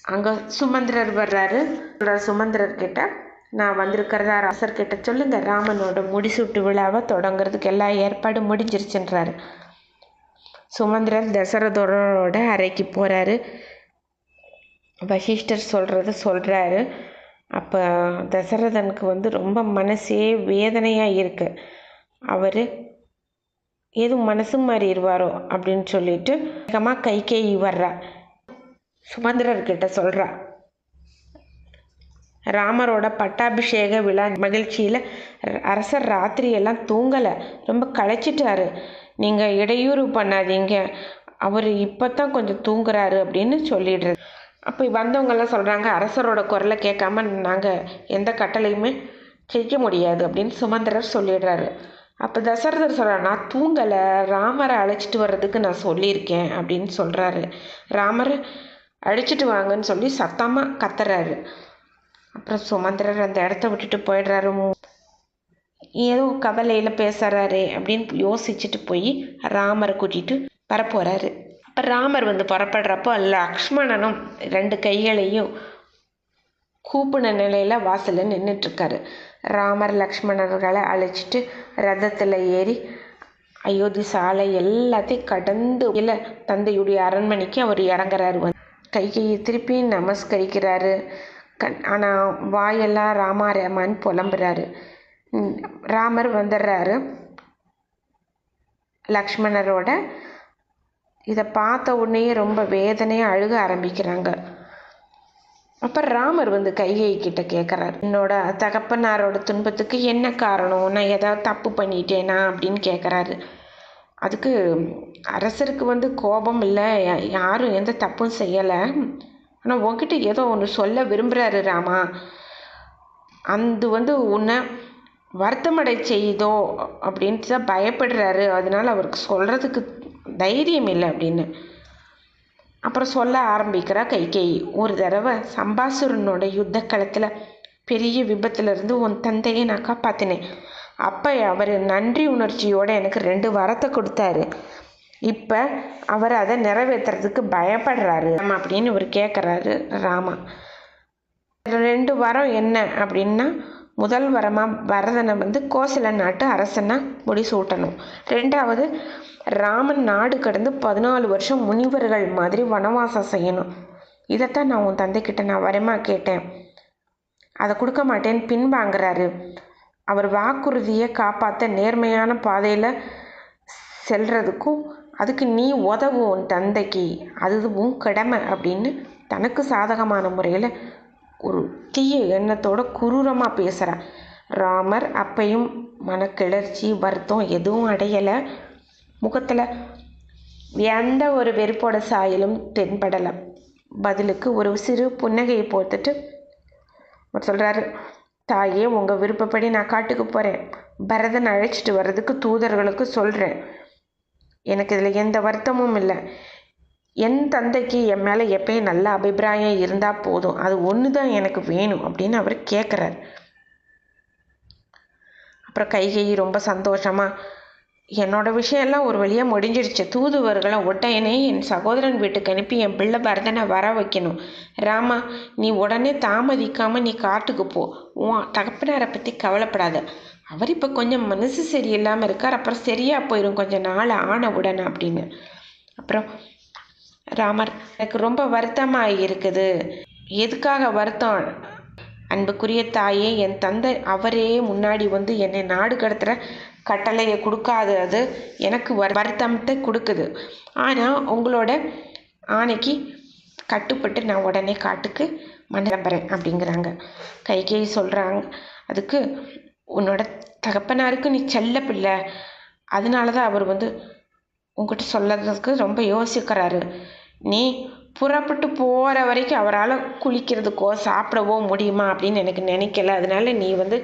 அங்கே சுமந்திரர் வர்றாரு. சுமந்திரர்கிட்ட நான் வந்திருக்கிறதா அரசர்கிட்ட சொல்லுங்க, ராமனோட முடிசூட்டு விழாவை தொடங்குறதுக்கு எல்லா ஏற்பாடும் முடிஞ்சிருச்சுன்றாரு. சுமந்திரர் தசரதரோட அறைக்கு போகிறாரு. வசிஷ்டர் சொல்கிறாரு. அப்போ தசரதனுக்கு வந்து ரொம்ப மனசே வேதனையாக இருக்கு. அவர் ஏதும் மனசு மாறிடுவாரோ அப்படின்னு சொல்லிட்டு வேகமாக கைகேயி வர்றா. சுமந்திரர்கிட்ட சொல்கிறா, ராமரோட பட்டாபிஷேக விழா மகிழ்ச்சியில் அரசர் ராத்திரியெல்லாம் தூங்கலை, ரொம்ப களைச்சிட்டாரு. நீங்கள் இடையூறு பண்ணாதீங்க, அவர் இப்போ தான் கொஞ்சம் தூங்குறாரு அப்படின்னு சொல்லிடுறது. அப்போ வந்தவங்கெல்லாம் சொல்கிறாங்க, அரசரோட குரலை கேட்காம நாங்கள் எந்த கட்டளையுமே செய்ய முடியாது அப்படின்னு சுமந்திரர் சொல்லிடுறாரு. அப்போ தசரதர் சொல்கிறார், நான் தூங்கலை, ராமரை அழைச்சிட்டு வர்றதுக்கு நான் சொல்லியிருக்கேன் அப்படின்னு சொல்கிறாரு. ராமரை அழைச்சிட்டு வாங்கன்னு சொல்லி சத்தமாக கத்துறாரு. அப்புறம் சுமந்திரர் அந்த இடத்த விட்டுட்டு போயிடுறாரு. ஏதோ கவலையில் பேசுகிறாரு அப்படின்னு யோசிச்சுட்டு போய் ராமரை கூட்டிகிட்டு வரப்போகிறாரு. அப்போ ராமர் வந்து புறப்படுறப்போ லக்ஷ்மணனும் 2 கைகளையும் கூப்பின நிலையில் வாசலில் நின்றுட்டுருக்காரு. ராமர் லக்ஷ்மணர்களை அழைச்சிட்டு ரதத்தில் ஏறி அயோத்தி சாலை எல்லாத்தையும் கடந்து இல்லை தந்தையுடைய அரண்மனைக்கு அவர் இறங்குறாரு. கைகையை திருப்பி நமஸ்கரிக்கிறாரு. ஆனால் வாயெல்லாம் ராமா ராமான்னு புலம்புறாரு. ராமர் வந்துடுறாரு லக்ஷ்மணரோட. இதை பார்த்த உடனே ரொம்ப வேதனையாக அழுக ஆரம்பிக்கிறாங்க. அப்போ ராமர் வந்து கைகேயி கிட்ட கேட்குறாரு, என்னோட தகப்பனாரோட துன்பத்துக்கு என்ன காரணம், நான் ஏதாவது தப்பு பண்ணிட்டேனா அப்படின்னு கேட்குறாரு. அதுக்கு அரசருக்கு வந்து கோபம் இல்லை, யாரும் எந்த தப்பும் செய்யலை, ஆனால் உன்கிட்ட ஏதோ ஒன்று சொல்ல விரும்புகிறாரு ராமா, அது வந்து உன்னை வருத்தமடை செய்தோ அப்படின்ட்டு தான் பயப்படுறாரு, அதனால அவருக்கு சொல்கிறதுக்கு தைரியம் இல்லை அப்படின்னு. அப்புறம் சொல்ல ஆரம்பிக்கிறா கைகேயி. ஒரு தடவை சம்பாசுரனோட யுத்த களத்தில் பெரிய விபத்துலேருந்து உன் தந்தையை நான் காப்பாற்றினேன். அப்போ அவர் நன்றி உணர்ச்சியோடு எனக்கு 2 வரத்தை கொடுத்தாரு. இப்போ அவர் அதை நிறைவேற்றுறதுக்கு பயப்படுறாரு அப்படின்னு இவர் கேட்குறாரு ராமா. 2 வரம் என்ன அப்படின்னா, முதல் வரமாக பரதனை வந்து கோசல நாட்டு அரசனாக முடிசூட்டணும். 2வது ராமன் நாடு கடந்து 14 வருஷம் முனிவர்கள் மாதிரி வனவாசம் செய்யணும். இதைத்தான் நான் உன் தந்தைக்கிட்ட நான் வரமா கேட்டேன், அதை கொடுக்க மாட்டேன்னு பின்வாங்குறாரு. அவர் வாக்குறுதியை காப்பாற்ற நேர்மையான பாதையில் செல்றதுக்கும் அதுக்கு நீ உதவும் உன் தந்தைக்கு, அது உன் கடமை அப்படின்னு தனக்கு சாதகமான முறையில் ஒரு தீய எண்ணத்தோட குரூரமாக பேசுகிறார். ராமர் அப்பையும் மனக்கிளர்ச்சி வருத்தம் எதுவும் அடையலை. முகத்தில் எந்த ஒரு வெறுப்போட சாயலும் தென்படலை. பதிலுக்கு ஒரு சிறு புன்னகையை போட்டுட்டு சொல்கிறாரு, தாயே, உங்கள் விருப்பப்படி நான் காட்டுக்கு போகிறேன், பரதனை அழைச்சிட்டு வர்றதுக்கு தூதர்களுக்கு சொல்கிறேன், எனக்கு இதில் எந்த வருத்தமும் இல்லை. என் தந்தைக்கு என் மேலே எப்பயும் நல்ல அபிப்பிராயம் இருந்தால் போதும், அது ஒன்று தான் எனக்கு வேணும் அப்படின்னு அவர் கேட்குறாரு. அப்புறம் கைகேயி ரொம்ப சந்தோஷமாக, என்னோடய விஷயம்லாம் ஒரு வழியாக முடிஞ்சிடுச்சு, தூதுவர்களை உடனே என் சகோதரன் வீட்டுக்கு அனுப்பி என் பிள்ளை பரதனை வர வைக்கணும். ராமா, நீ உடனே தாமதிக்காமல் நீ காட்டுக்கு போ, உன் தகப்பனாரை பற்றி கவலைப்படாத, அவர் இப்போ கொஞ்சம் மனசு சரியில்லாமல் இருக்கார், அப்புறம் சரியாக போயிடும் கொஞ்சம் நாள் ஆன உடனே அப்படின்னு. அப்புறம் ராமர், எனக்கு ரொம்ப வருத்தமாக இருக்குது. எதுக்காக வருத்தம்? அன்புக்குரிய தாயே, என் தந்தை அவரே முன்னாடி வந்து என்னை நாடு கடத்துகிற கட்டளையை கொடுக்காதது எனக்கு வருத்தத்தை கொடுக்குது. ஆனால் உங்களோட ஆணைக்கு கட்டுப்பட்டு நான் உடனே காட்டுக்கு கிளம்புறேன் அப்படிங்கிறாங்க. கைகேயி சொல்கிறாங்க, அதுக்கு உன்னோட தகப்பனாருக்கு நீ செல்ல பிள்ளை, அதனால தான் அவர் வந்து உங்ககிட்ட சொல்லறதுக்கு ரொம்ப யோசிக்கிறாரு. நீ புறப்பட்டு போகிற வரைக்கும் அவரால் குளிக்கிறதுக்கோ சாப்பிடவோ முடியுமா அப்படின்னு எனக்கு நினைக்கல, அதனால நீ வந்து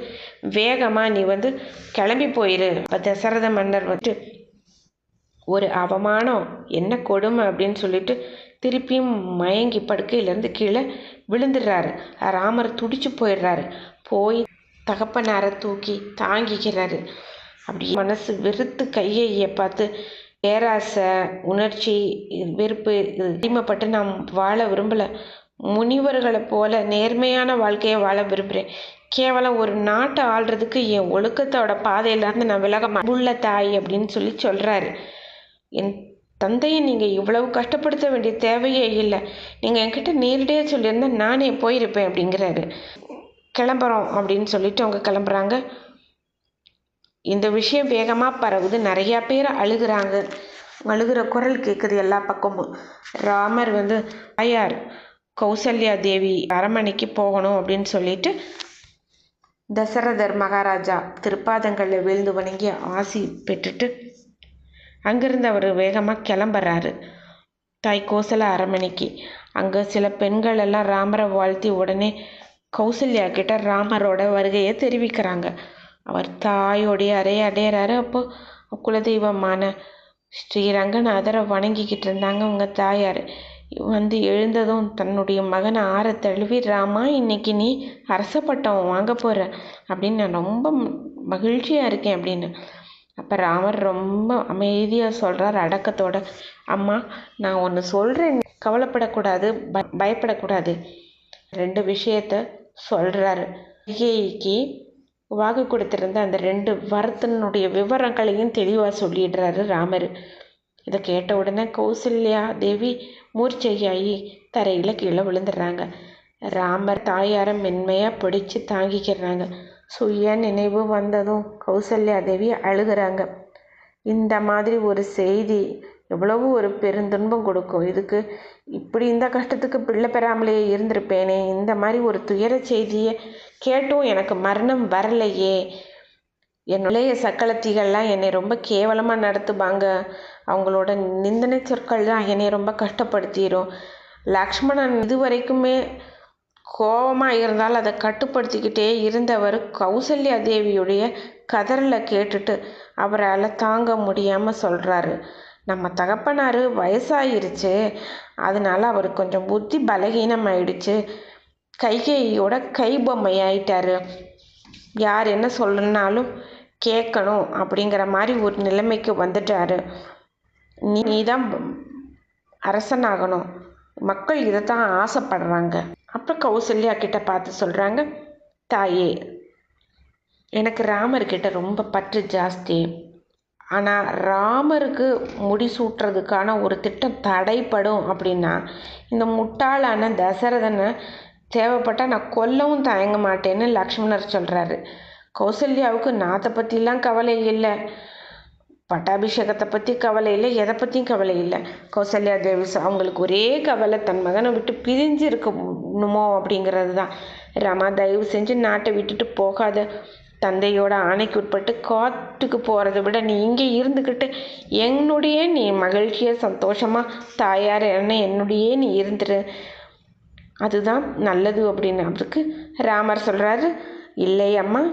வேகமாக நீ வந்து கிளம்பி போயிரு. இப்போ தசரத மன்னர் வந்து ஒரு அவமானம், என்ன கொடுமை அப்படின்னு சொல்லிட்டு திருப்பியும் மயங்கி படுக்கையிலேருந்து கீழே விழுந்துடுறாரு. ராமர் துடிச்சு போயிடுறாரு. போய் தகப்பனாரை தூக்கி தாங்கிக்கிறாரு. அப்படி மனசு வெறுத்து கையை பார்த்து பேராசை, உணர்ச்சி, வெறுப்பு அடிமைப்பட்டு நான் வாழ விரும்பலை. முனிவர்களை போல நேர்மையான வாழ்க்கையை வாழ விரும்புகிறேன். கேவலம் ஒரு நாட்டை ஆள்றதுக்கு என் ஒழுக்கத்தோட பாதையிலேருந்து நான் விலக உள்ள தாய் அப்படின்னு சொல்கிறாரு. என் தந்தையை நீங்கள் இவ்வளவு கஷ்டப்படுத்த வேண்டிய தேவையே இல்லை. நீங்கள் என்கிட்ட நேரடியாக சொல்லியிருந்தா நானே போயிருப்பேன் அப்படிங்கிறாரு. கிளம்புறோம் அப்படின்னு சொல்லிட்டு அவங்க கிளம்புறாங்க. இந்த விஷயம் வேகமாக பரவுது. நிறையா பேர் அழுகிறாங்க. அழுகிற குரல் கேட்குது எல்லா பக்கமும். ராமர் தாயார் கௌசல்யா தேவி அரண்மனைக்கு போகணும் அப்படின்னு சொல்லிட்டு தசரதர் மகாராஜா திருப்பாதங்களில் விழுந்து வணங்கி ஆசி பெற்றுட்டு அங்கிருந்து அவர் வேகமாக கிளம்புறாரு தாய் கோசல அரண்மனைக்கு. அங்கே சில பெண்கள் எல்லாம் ராமரை வாழ்த்தி உடனே கௌசல்யா கிட்ட ராமரோட வருகையை தெரிவிக்கிறாங்க. அவர் தாயோடைய அறையை அடையிறாரு. அப்போ குலதெய்வமான ஸ்ரீரங்கநாதரை வணங்கிக்கிட்டு இருந்தாங்க அவங்க தாயார். எழுந்ததும் தன்னுடைய மகனை ஆற தழுவி, ராமா இன்னைக்கு நீ அரச பட்டம் வாங்க போகிற அப்படின்னு நான் ரொம்ப மகிழ்ச்சியாக இருக்கேன் அப்படின்னு. அப்போ ராமர் ரொம்ப அமைதியாக சொல்கிறார் அடக்கத்தோட, அம்மா நான் ஒன்று சொல்கிறேன், கவலைப்படக்கூடாது, பயப்படக்கூடாது. 2 விஷயத்த சொல்கிறாரு. கைகேயிக்கு வாக்கு கொடுத்திருந்த அந்த 2 வரத்தினுடைய விவரங்களையும் தெளிவாக சொல்லிடுறாரு ராமர். இதை கேட்ட உடனே கௌசல்யா தேவி மூர்ச்சையாகி தரையில் கீழே விழுந்துடுறாங்க. ராமர் தாயாரை மென்மையாக பிடிச்சி தாங்கிக்கிறாங்க. சுய நினைவு வந்ததும் கௌசல்யா தேவி அழுகிறாங்க. இந்த மாதிரி ஒரு செய்தி எவ்வளவு ஒரு பெருந்துன்பம் கொடுக்கும். இதுக்கு இப்படி இந்த கஷ்டத்துக்கு பிள்ளை பெறாமலேயே இருந்திருப்பேனே, இந்த மாதிரி ஒரு துயர செய்தியை கேட்டும் எனக்கு மரணம் வரலையே, என்னுடைய சக்களத்திகள்லாம் என்னை ரொம்ப கேவலமாக நடத்துவாங்க, அவங்களோட நிந்தனை சொற்கள் தான் என்னை ரொம்ப கஷ்டப்படுத்திடும். லக்ஷ்மணன் இதுவரைக்குமே கோபமாக இருந்தால் அதை கட்டுப்படுத்திக்கிட்டே இருந்தவர் கௌசல்யா தேவியுடைய கதறலை கேட்டுட்டு அவரால் தாங்க முடியாமல் சொல்கிறாரு, நம்ம தகப்பனார் வயசாயிருச்சு, அதனால அவர் கொஞ்சம் புத்தி பலகீனமாயிடுச்சு, கைகேயோட கைபொம்மையாயிட்டாரு, யார் என்ன சொல்லணுன்னாலும் கேட்கணும் அப்படிங்கிற மாதிரி ஒரு நிலைமைக்கு வந்துட்டாரு. நீ தான் அரசனாகணும், மக்கள் இதை தான் ஆசைப்படுறாங்க. அப்புறம் கௌசல்யா கிட்ட பார்த்து சொல்கிறாங்க, தாயே எனக்கு ராமர்கிட்ட ரொம்ப பற்று ஜாஸ்தி. ஆனால் ராமருக்கு முடிசூட்டுறதுக்கான ஒரு திட்டம் தடைப்படும் அப்படின்னா இந்த முட்டாளான தசரதனை தேவைப்பட்டால் நான் கொல்லவும் தயங்க மாட்டேன்னு லக்ஷ்மணர் சொல்கிறாரு. கௌசல்யாவுக்கு நாத்தை பற்றிலாம் கவலை இல்லை, பட்டாபிஷேகத்தை பற்றி கவலை இல்லை, எதை பற்றியும் கவலை இல்லை. கௌசல்யா தேவி அவங்களுக்கு ஒரே கவலை தன் மகனை விட்டு பிரிஞ்சு இருக்கணுமோ அப்படிங்கிறது தான். ராமா தயவு செஞ்சு நாட்டை விட்டுட்டு போகாத, தந்தையோட ஆணைக்கு உட்பட்டு காட்டுக்கு போகிறத விட நீ இங்கே இருந்துக்கிட்டு என்னுடைய நீ மகிழ்ச்சியாக சந்தோஷமாக தாயார் என்னுடைய நீ இருந்துரு, அதுதான் நல்லது அப்படின்னு. அதுக்கு ராமர் சொல்கிறாரு, இல்லை அம்மா,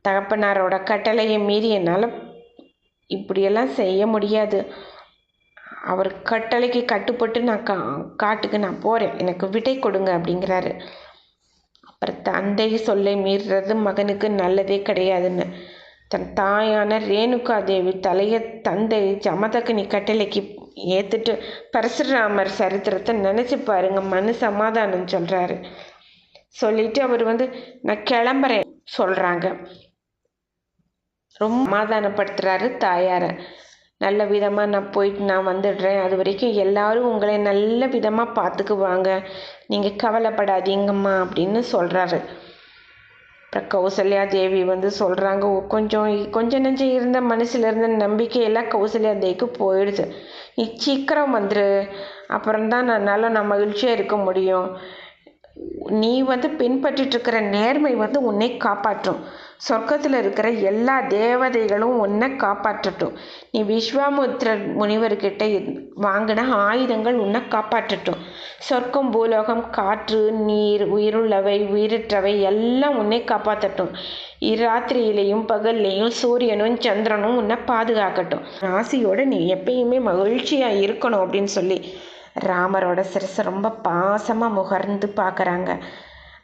தகப்பனாரோட கட்டளையை மீறி என்னால் இப்படியெல்லாம் செய்ய முடியாது, அவர் கட்டளைக்கு கட்டுப்பட்டு நான் காட்டுக்கு நான் போகிறேன், எனக்கு விடை கொடுங்க அப்படிங்கிறாரு. அப்புறம் தந்தை சொல்லை மீறுறது மகனுக்கு நல்லதே கிடையாதுன்னு தன் தாயான ரேணுகா தேவி தலையை தந்தை ஜமதக்னி கட்டளைக்கு ஏற்றுட்டு பரசுராமர் சரித்திரத்தை நினச்சி பாருங்க, மனு சமாதானம் சொல்கிறாரு. சொல்லிட்டு அவர் நான் கிளம்புறேன் சொல்கிறாங்க. ரொம்ப சமாதானப்படுத்துகிறாரு தாயாரை. நல்ல விதமாக நான் போயிட்டு நான் வந்துடுறேன், அது வரைக்கும் எல்லாரும் உங்களை நல்ல விதமாக பார்த்துக்குவாங்க, நீங்கள் கவலைப்படாதீங்கம்மா அப்படின்னு சொல்கிறாரு. அப்புறம் கௌசல்யா தேவி சொல்கிறாங்க, கொஞ்சம் நெஞ்சம் இருந்த மனசில் இருந்த நம்பிக்கையெல்லாம் கௌசல்யா தேவிக்கு போயிடுது. நீ சீக்கிரம் வந்துரு, அப்புறம்தான் நான் மகிழ்ச்சியாக இருக்க முடியும். நீ பின்பற்றிட்டு இருக்கிற நேர்மை உன்னை காப்பாற்றும், சொர்க்கத்தில் இருக்கிற எல்லா தேவதைகளும் உன்னை காப்பாற்றட்டும், நீ விஸ்வாமுத்திர முனிவர்கிட்ட வாங்கின ஆயுதங்கள் உன்னை காப்பாற்றட்டும், சொர்க்கம் பூலோகம் காற்று நீர் உயிருள்ளவை உயிரற்றவை எல்லாம் உன்னை காப்பாற்றட்டும், இராத்திரியிலையும் பகல்லையும் சூரியனும் சந்திரனும் உன்னை பாதுகாக்கட்டும், ஆசையோடு நீ எப்பயுமே மகிழ்ச்சியாக இருக்கணும் அப்படின்னு சொல்லி ராமரோட சிரசை ரொம்ப பாசமாக முகர்ந்து பார்க்குறாங்க.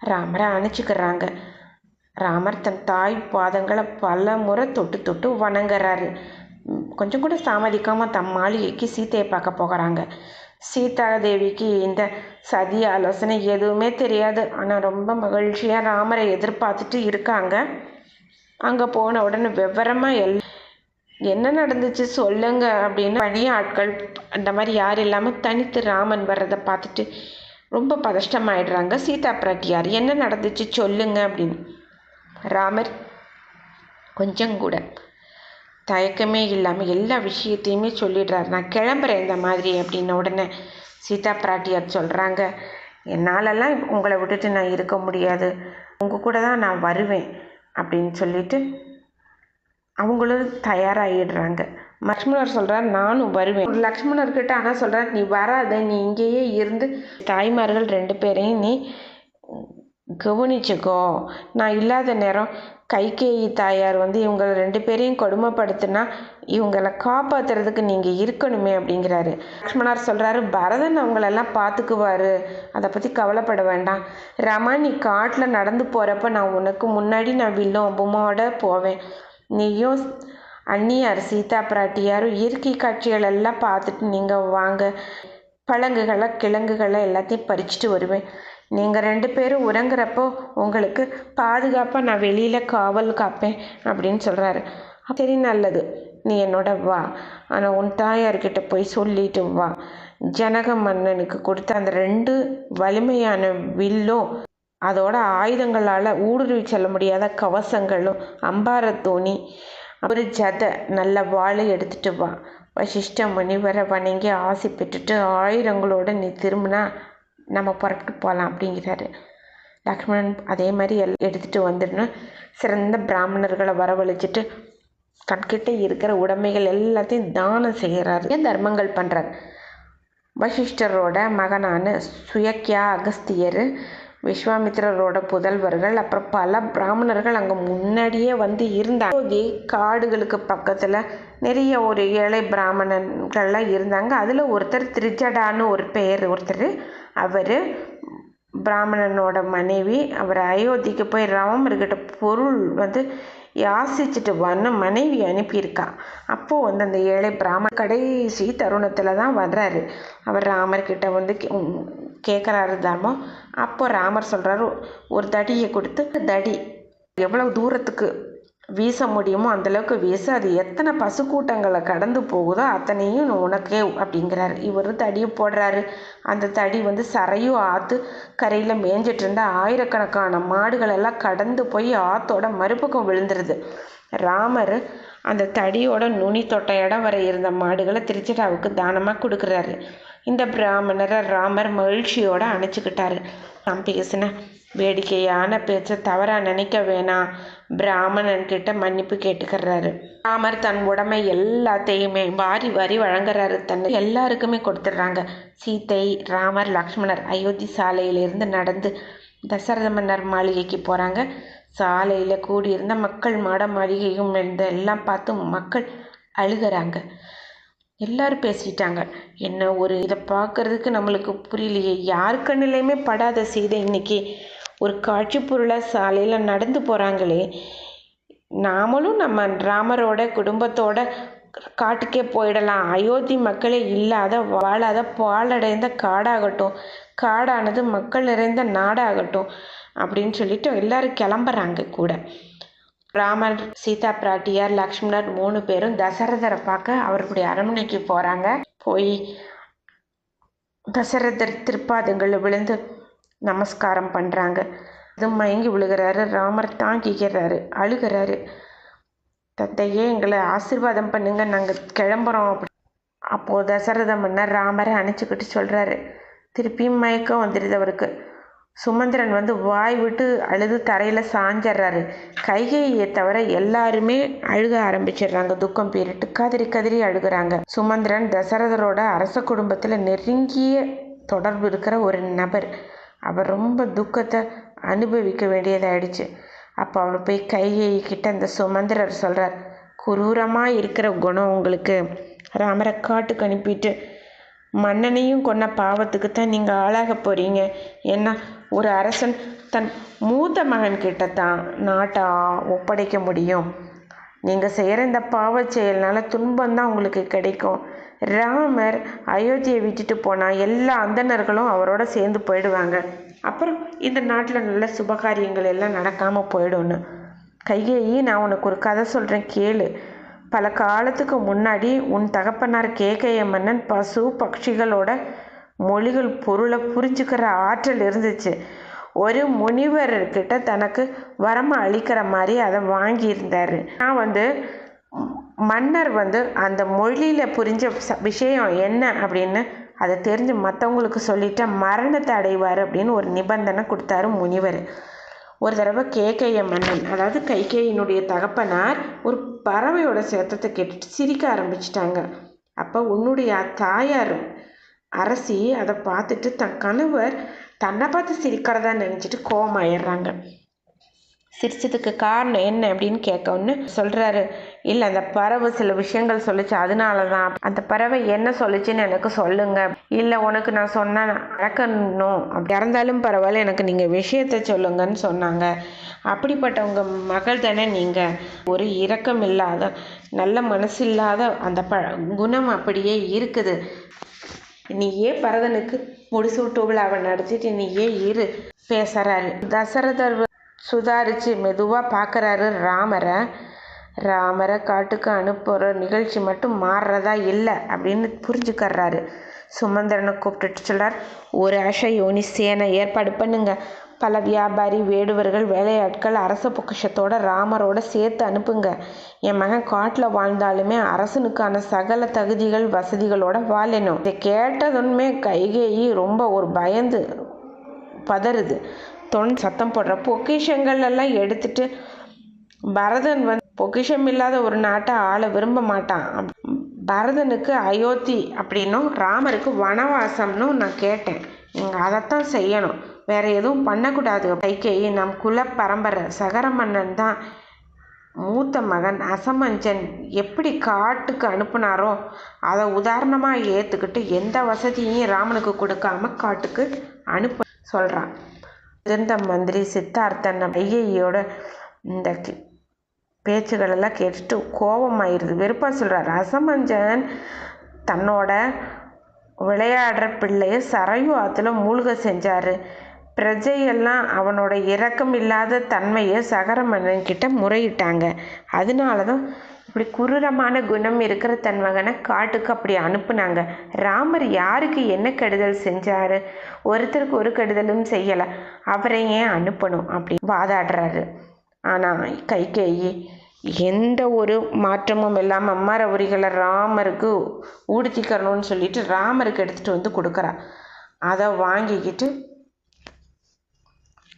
ராமரை அணைச்சிக்கிறாங்க. ராமர் தன் தாய் பாதங்களை பல முறை தொட்டு தொட்டு வணங்குறாரு. கொஞ்சம் கூட தாமதிக்காமல் தம் மாளிகைக்கு சீத்தையை பார்க்க போகிறாங்க. சீதா தேவிக்கு இந்த சதி ஆலோசனை எதுவுமே தெரியாது. ஆனால் ரொம்ப மகிழ்ச்சியாக ராமரை எதிர்பார்த்துட்டு இருக்காங்க. அங்கே போன உடனே விவரமாக என்ன நடந்துச்சு சொல்லுங்க அப்படின்னு பணிய ஆட்கள் அந்த மாதிரி யார் இல்லாமல் தனித்து ராமன் வர்றதை பார்த்துட்டு ரொம்ப பதஷ்டமாயிடுறாங்க. சீதா பிராட்டியார் என்ன நடந்துச்சு சொல்லுங்க அப்படின்னு. ராமர் கொஞ்சம் கூட தயக்கமே இல்லாமல் எல்லா விஷயத்தையுமே சொல்லிடுறாரு. நான் கிளம்புறேன் இந்த மாதிரி அப்படின்ன உடனே சீதா பிராட்டியார் சொல்கிறாங்க, என்னாலெல்லாம் உங்களை விட்டுட்டு நான் இருக்க முடியாது, உங்கள் கூட தான் நான் வருவேன் அப்படின்னு சொல்லிட்டு அவங்களும் தயாராகிடுறாங்க. லக்ஷ்மணர் சொல்கிறார் நானும் வருவேன். லக்ஷ்மணர்கிட்ட ஆனால் சொல்கிறார், நீ வராத, நீ இங்கேயே இருந்து தாய்மார்கள் 2 பேரையும் நீ கவனிச்சுக்கோ. நான் இல்லாத நேரம் கைகேயி தாயார் இவங்க 2 பேரையும் கொடுமைப்படுத்தினா இவங்களை காப்பாற்றுறதுக்கு நீங்கள் இருக்கணுமே அப்படிங்கிறாரு. லக்ஷ்மணர் சொல்கிறாரு, பரதன் அவங்களெல்லாம் பார்த்துக்குவார், அதை பற்றி கவலைப்பட வேண்டாம். ரமா, நீ காட்டில் நடந்து போகிறப்ப நான் உனக்கு முன்னாடி நான் வில்லும் அம்புமோட போவேன். நீயும் அண்ணியார் சீதா பிராட்டியாரும் இயற்கை காட்சிகள் எல்லாம் பார்த்துட்டு நீங்கள் வாங்க. பழங்குகளை கிழங்குகளை எல்லாத்தையும் பறிச்சுட்டு வருவேன். நீங்கள் 2 பேரும் உறங்குறப்போ உங்களுக்கு பாதுகாப்பாக நான் வெளியில் காவல் காப்பேன் அப்படின்னு சொல்கிறாரு. சரி, நல்லது, நீ என்னோட வா, ஆனால் உன் தாயார்கிட்ட போய் சொல்லிட்டு வா. ஜனக மன்னனுக்கு கொடுத்த அந்த 2 வலிமையான வில்லும் அதோட ஆயுதங்களால் ஊடுருவி செல்ல முடியாத கவசங்களும் அம்பார தோணி ஒரு ஜதை நல்ல வாழை எடுத்துகிட்டு வா. வசிஷ்ட முனிவரை வணங்கி ஆசை பெற்றுட்டு ஆயுதங்களோடு நீ திரும்பினா நம்ம புறப்பட்டு போகலாம் அப்படிங்கிறாரு. லக்ஷ்மணன் அதே மாதிரி எடுத்துகிட்டு வந்துடணும். சிறந்த பிராமணர்களை வரவழைச்சிட்டு தன்கிட்ட இருக்கிற உடைமைகள் எல்லாத்தையும் தானம் செய்கிறாரு, தர்மங்கள் பண்ணுறாரு. வசிஷ்டரோட மகனான சுயக்கியா, அகஸ்தியர், விஸ்வாமித்திரரோட புதல்வர்கள், அப்புறம் பல பிராமணர்கள் அங்கே முன்னாடியே இருந்தாங்க. காடுகளுக்கு பக்கத்தில் நிறைய ஒரு ஏழை பிராமணர்கள்லாம் இருந்தாங்க. அதில் ஒருத்தர் திரிஜடான்னு ஒரு பெயர் ஒருத்தர். அவர் பிராமணனோட மனைவி. அவர் அயோத்திக்கு போய் ராமர்கிட்ட பொருள் யாசிச்சுட்டு வந்து மனைவி அனுப்பியிருக்கா. அப்போது அந்த ஏழை பிராமணன் கடைசி தருணத்தில் தான் வர்றாரு. அவர் ராமர்கிட்ட கேட்குறாரு தர்மம். அப்போ ராமர் சொல்கிறாரு, ஒரு தடியை கொடுத்து, தடி எவ்வளோ தூரத்துக்கு வீச முடியுமோ அந்தளவுக்கு வீச, அது எத்தனை பசுக்கூட்டங்களை கடந்து போகுதோ அத்தனையும் உனக்கே அப்படிங்கிறாரு. இவர் தடியை போடுறாரு. அந்த தடி சரையும் ஆற்று கரையில் மேய்ஞ்சிட்டு இருந்த ஆயிரக்கணக்கான மாடுகள் எல்லாம் கடந்து போய் ஆற்றோட மறுபக்கம் விழுந்துருது. ராமர் அந்த தடியோட நுனி தொட்ட இடம் வரை இருந்த மாடுகளை திருச்சிராவுக்கு தானமாக கொடுக்குறாரு. இந்த பிராமணரை ராமர் மகிழ்ச்சியோடு அணைச்சிக்கிட்டாரு. நான் பேசின வேடிக்கையான பேச்சை தவறாக நினைக்க வேணாம், பிராமணன்கிட்ட மன்னிப்பு கேட்டுக்கிறாரு. ராமர் தன் உடமை எல்லாத்தையுமே வாரி வாரி வழங்குறாரு. தன்னை எல்லாருக்குமே கொடுத்துட்றாங்க. சீத்தை, ராமர், லக்ஷ்மணர் அயோத்தி சாலையிலிருந்து நடந்து தசரத மன்னர் மாளிகைக்கு போகிறாங்க. சாலையில் கூடியிருந்த மக்கள் மாட மாளிகையும் எல்லாம் பார்த்து மக்கள் அழுகிறாங்க. எல்லாரும் பேசிட்டாங்க. என்ன ஒரு இதை பார்க்கறதுக்கு நம்மளுக்கு புரியலையே, யார் கண்ணிலையுமே படாத சீதை இன்னைக்கு ஒரு காட்சி பொருளாக சாலையில் நடந்து போகிறாங்களே, நாமளும் நம்ம ராமரோட குடும்பத்தோட காட்டுக்கே போயிடலாம். அயோத்தி மக்களே இல்லாத வாழாத பாலடைந்த காடாகட்டும், காடானது மக்கள் நிறைந்த நாடாகட்டும் அப்படின்னு சொல்லிட்டு எல்லாரும் கிளம்புறாங்க கூட. ராமர், சீதா பிராட்டியார், லக்ஷ்மணர் 3 பேரும் தசரதரை பார்க்க அவருடைய அரண்மனைக்கு போகிறாங்க. போய் தசரதர் திருப்பாதங்களில் விழுந்து நமஸ்காரம் பண்ணுறாங்க. அது மயங்கி விழுகிறாரு. ராமர் தாங்கிக்கிறாரு, அழுகிறாரு. தந்தையே, எங்களை ஆசீர்வாதம் பண்ணுங்க, நாங்கள் கிளம்புறோம் அப்படி. அப்போது தசரத மன்னர் ராமரை அணைச்சிக்கிட்டு சொல்கிறாரு. திருப்பியும் மயக்கம் வந்துடுது அவருக்கு. சுமந்திரன் வாய் விட்டு அழுது தரையில் சாஞ்சிட்றாரு. கைகையை தவிர எல்லாருமே அழுக ஆரம்பிச்சிடுறாங்க. துக்கம் பீரிட்டு கதறி கதறி அழுகிறாங்க. சுமந்திரன் தசரதரோட அரச குடும்பத்தில் நெருங்கிய தொடர்பு இருக்கிற ஒரு நபர். அவர் ரொம்ப துக்கத்தை அனுபவிக்க வேண்டியதாயிடுச்சு. அப்போ அவர் போய் கைகையை கிட்ட அந்த சுமந்திரர் சொல்கிறார், குரூரமாக இருக்கிற குணம் உங்களுக்கு, ராமரை காட்டுக்கு அனுப்பிட்டு மன்னனையும் கொன்ன பாவத்துக்கு தான் நீங்கள் ஆளாக போகிறீங்க. ஏன்னா ஒரு அரசன் தன் மூத்த மகன்கிட்ட தான் நாட்டை ஒப்படைக்க முடியும். நீங்கள் செய்கிற இந்த பாவ செயல்னால துன்பம்தான் உங்களுக்கு கிடைக்கும். ராமர் அயோத்தியை விட்டுட்டு போனால் எல்லா அந்தணர்களும் அவரோட சேர்ந்து போயிடுவாங்க. அப்புறம் இந்த நாட்டில் நல்ல சுபகாரியங்கள் எல்லாம் நடக்காமல் போயிடும்னு. கைகேயி, நான் உனக்கு ஒரு கதை சொல்கிறேன் கேளு. பல காலத்துக்கு முன்னாடி உன் தகப்பனார் கேகய மன்னன் பசு பட்சிகளோட மொழிகள் பொருளை புரிஞ்சுக்கிற ஆற்றல் இருந்துச்சு. ஒரு முனிவர்கிட்ட தனக்கு வரமை அளிக்கிற மாதிரி அதை வாங்கியிருந்தார். நான் மன்னர் அந்த மொழியில் புரிஞ்ச விஷயம் என்ன அப்படின்னு அதை தெரிஞ்சு மற்றவங்களுக்கு சொல்லிட்டு மரணத்தை அடைவார் அப்படின்னு ஒரு நிபந்தனை கொடுத்தாரு முனிவர். ஒரு தடவை கேகய மன்னன், அதாவது கைகேயினுடைய தகப்பனார், ஒரு பறவையோட சத்தத்தை கேட்டுட்டு சிரிக்க ஆரம்பிச்சிட்டாங்க. அப்போ உன்னுடைய தாயார் அரசி அதை பார்த்துட்டு தன் கணவர் தன்னை பார்த்து சிரிக்கிறதா நினச்சிட்டு கோவமாயிடுறாங்க. சிரிச்சதுக்கு காரணம் என்ன அப்படின்னு கேட்கன்னு சொல்கிறாரு. இல்லை, அந்த பறவை சில விஷயங்கள் சொல்லிச்சு, அதனால தான். அந்த பறவை என்ன சொல்லிச்சுன்னு எனக்கு சொல்லுங்க. இல்லை, உனக்கு நான் சொன்னேன் நடக்கணும், அப்படி இறந்தாலும் பரவாயில்ல, எனக்கு நீங்கள் விஷயத்த சொல்லுங்கன்னு சொன்னாங்க. அப்படிப்பட்ட உங்கள் மகள் தானே நீங்கள். ஒரு இரக்கம் இல்லாத, நல்ல மனசு இல்லாத அந்த குணம் அப்படியே இருக்குது. நீயே பரதனுக்கு முடிசூட்டு விழாவை நடத்திட்டு நீயே இரு பேசுறாரு. தசரதர் சுதாரித்து மெதுவாக பார்க்குறாரு ராமரை காட்டுக்கு அனுப்புகிற நிகழ்ச்சி மட்டும் மாறுறதா இல்லை அப்படின்னு புரிஞ்சுக்கறாரு. சுமந்திரனை கூப்பிட்டுட்டு சொல்கிறார், ஒரு யோனி சேனை ஏற்பாடு பண்ணுங்க. பல வியாபாரி, வேடுவர்கள், வேலையாட்கள், அரச பொக்கிஷத்தோட ராமரோட சேர்த்து அனுப்புங்க. என் மகன் காட்டில் வாழ்ந்தாலுமே அரசனுக்கான சகல தகுதிகள் வசதிகளோட வாழணும். இதை கேட்டதுமே கைகேயி ரொம்ப ஒரு பயந்து பதறுது. சத்தம் போடுற பொக்கிஷங்கள் எல்லாம் எடுத்துட்டு பரதன் பொக்கிஷம் இல்லாத ஒரு நாட்டை ஆள விரும்ப மாட்டான். பரதனுக்கு அயோத்தி அப்படின்னும் ராமருக்கு வனவாசம்னு நான் கேட்டேன். நீங்கள் அதைத்தான் செய்யணும், வேற எதுவும் பண்ணக்கூடாது. கைகேயி நம் குல பரம்பரை சகர மன்னன் தான் மூத்த மகன் அசமஞ்சன் எப்படி காட்டுக்கு அனுப்புனாரோ அதை உதாரணமாக ஏற்றுக்கிட்டு எந்த வசதியும் ராமனுக்கு கொடுக்காம காட்டுக்கு அனுப்ப சொல்கிறான். இருந்த மந்திரி சித்தார்த்தன் ஐயோட இந்த பேச்சுகளெல்லாம் கேட்டுட்டு கோபமாயிருது, வெறுப்பாக சொல்கிறார். அசமஞ்சன் தன்னோட விளையாடுற பிள்ளைய சரையு ஆற்றுல மூழ்க செஞ்சார். பிரஜையெல்லாம் அவனோட இரக்கம் இல்லாத தன்மையை சகர மன்னன்கிட்ட முறையிட்டாங்க. அதனால தான் இப்படி குரூரமான குணம் இருக்கிற தன் மகனை காட்டுக்கு அப்படி அனுப்புனாங்க. ராமர் யாருக்கு என்ன கெடுதல் செஞ்சார்? ஒருத்தருக்கு ஒரு கெடுதலும் செய்யலை, அவரை ஏன் அனுப்பணும் அப்படி வாதாடுறாரு. ஆனால் கைகேயி எந்த ஒரு மாற்றமும் இல்லாமல் மரவுரிகளை ராமருக்கு ஊடுத்திக்கணும்னு சொல்லிட்டு ராமருக்கு எடுத்துகிட்டு கொடுக்குறா. அதை வாங்கிக்கிட்டு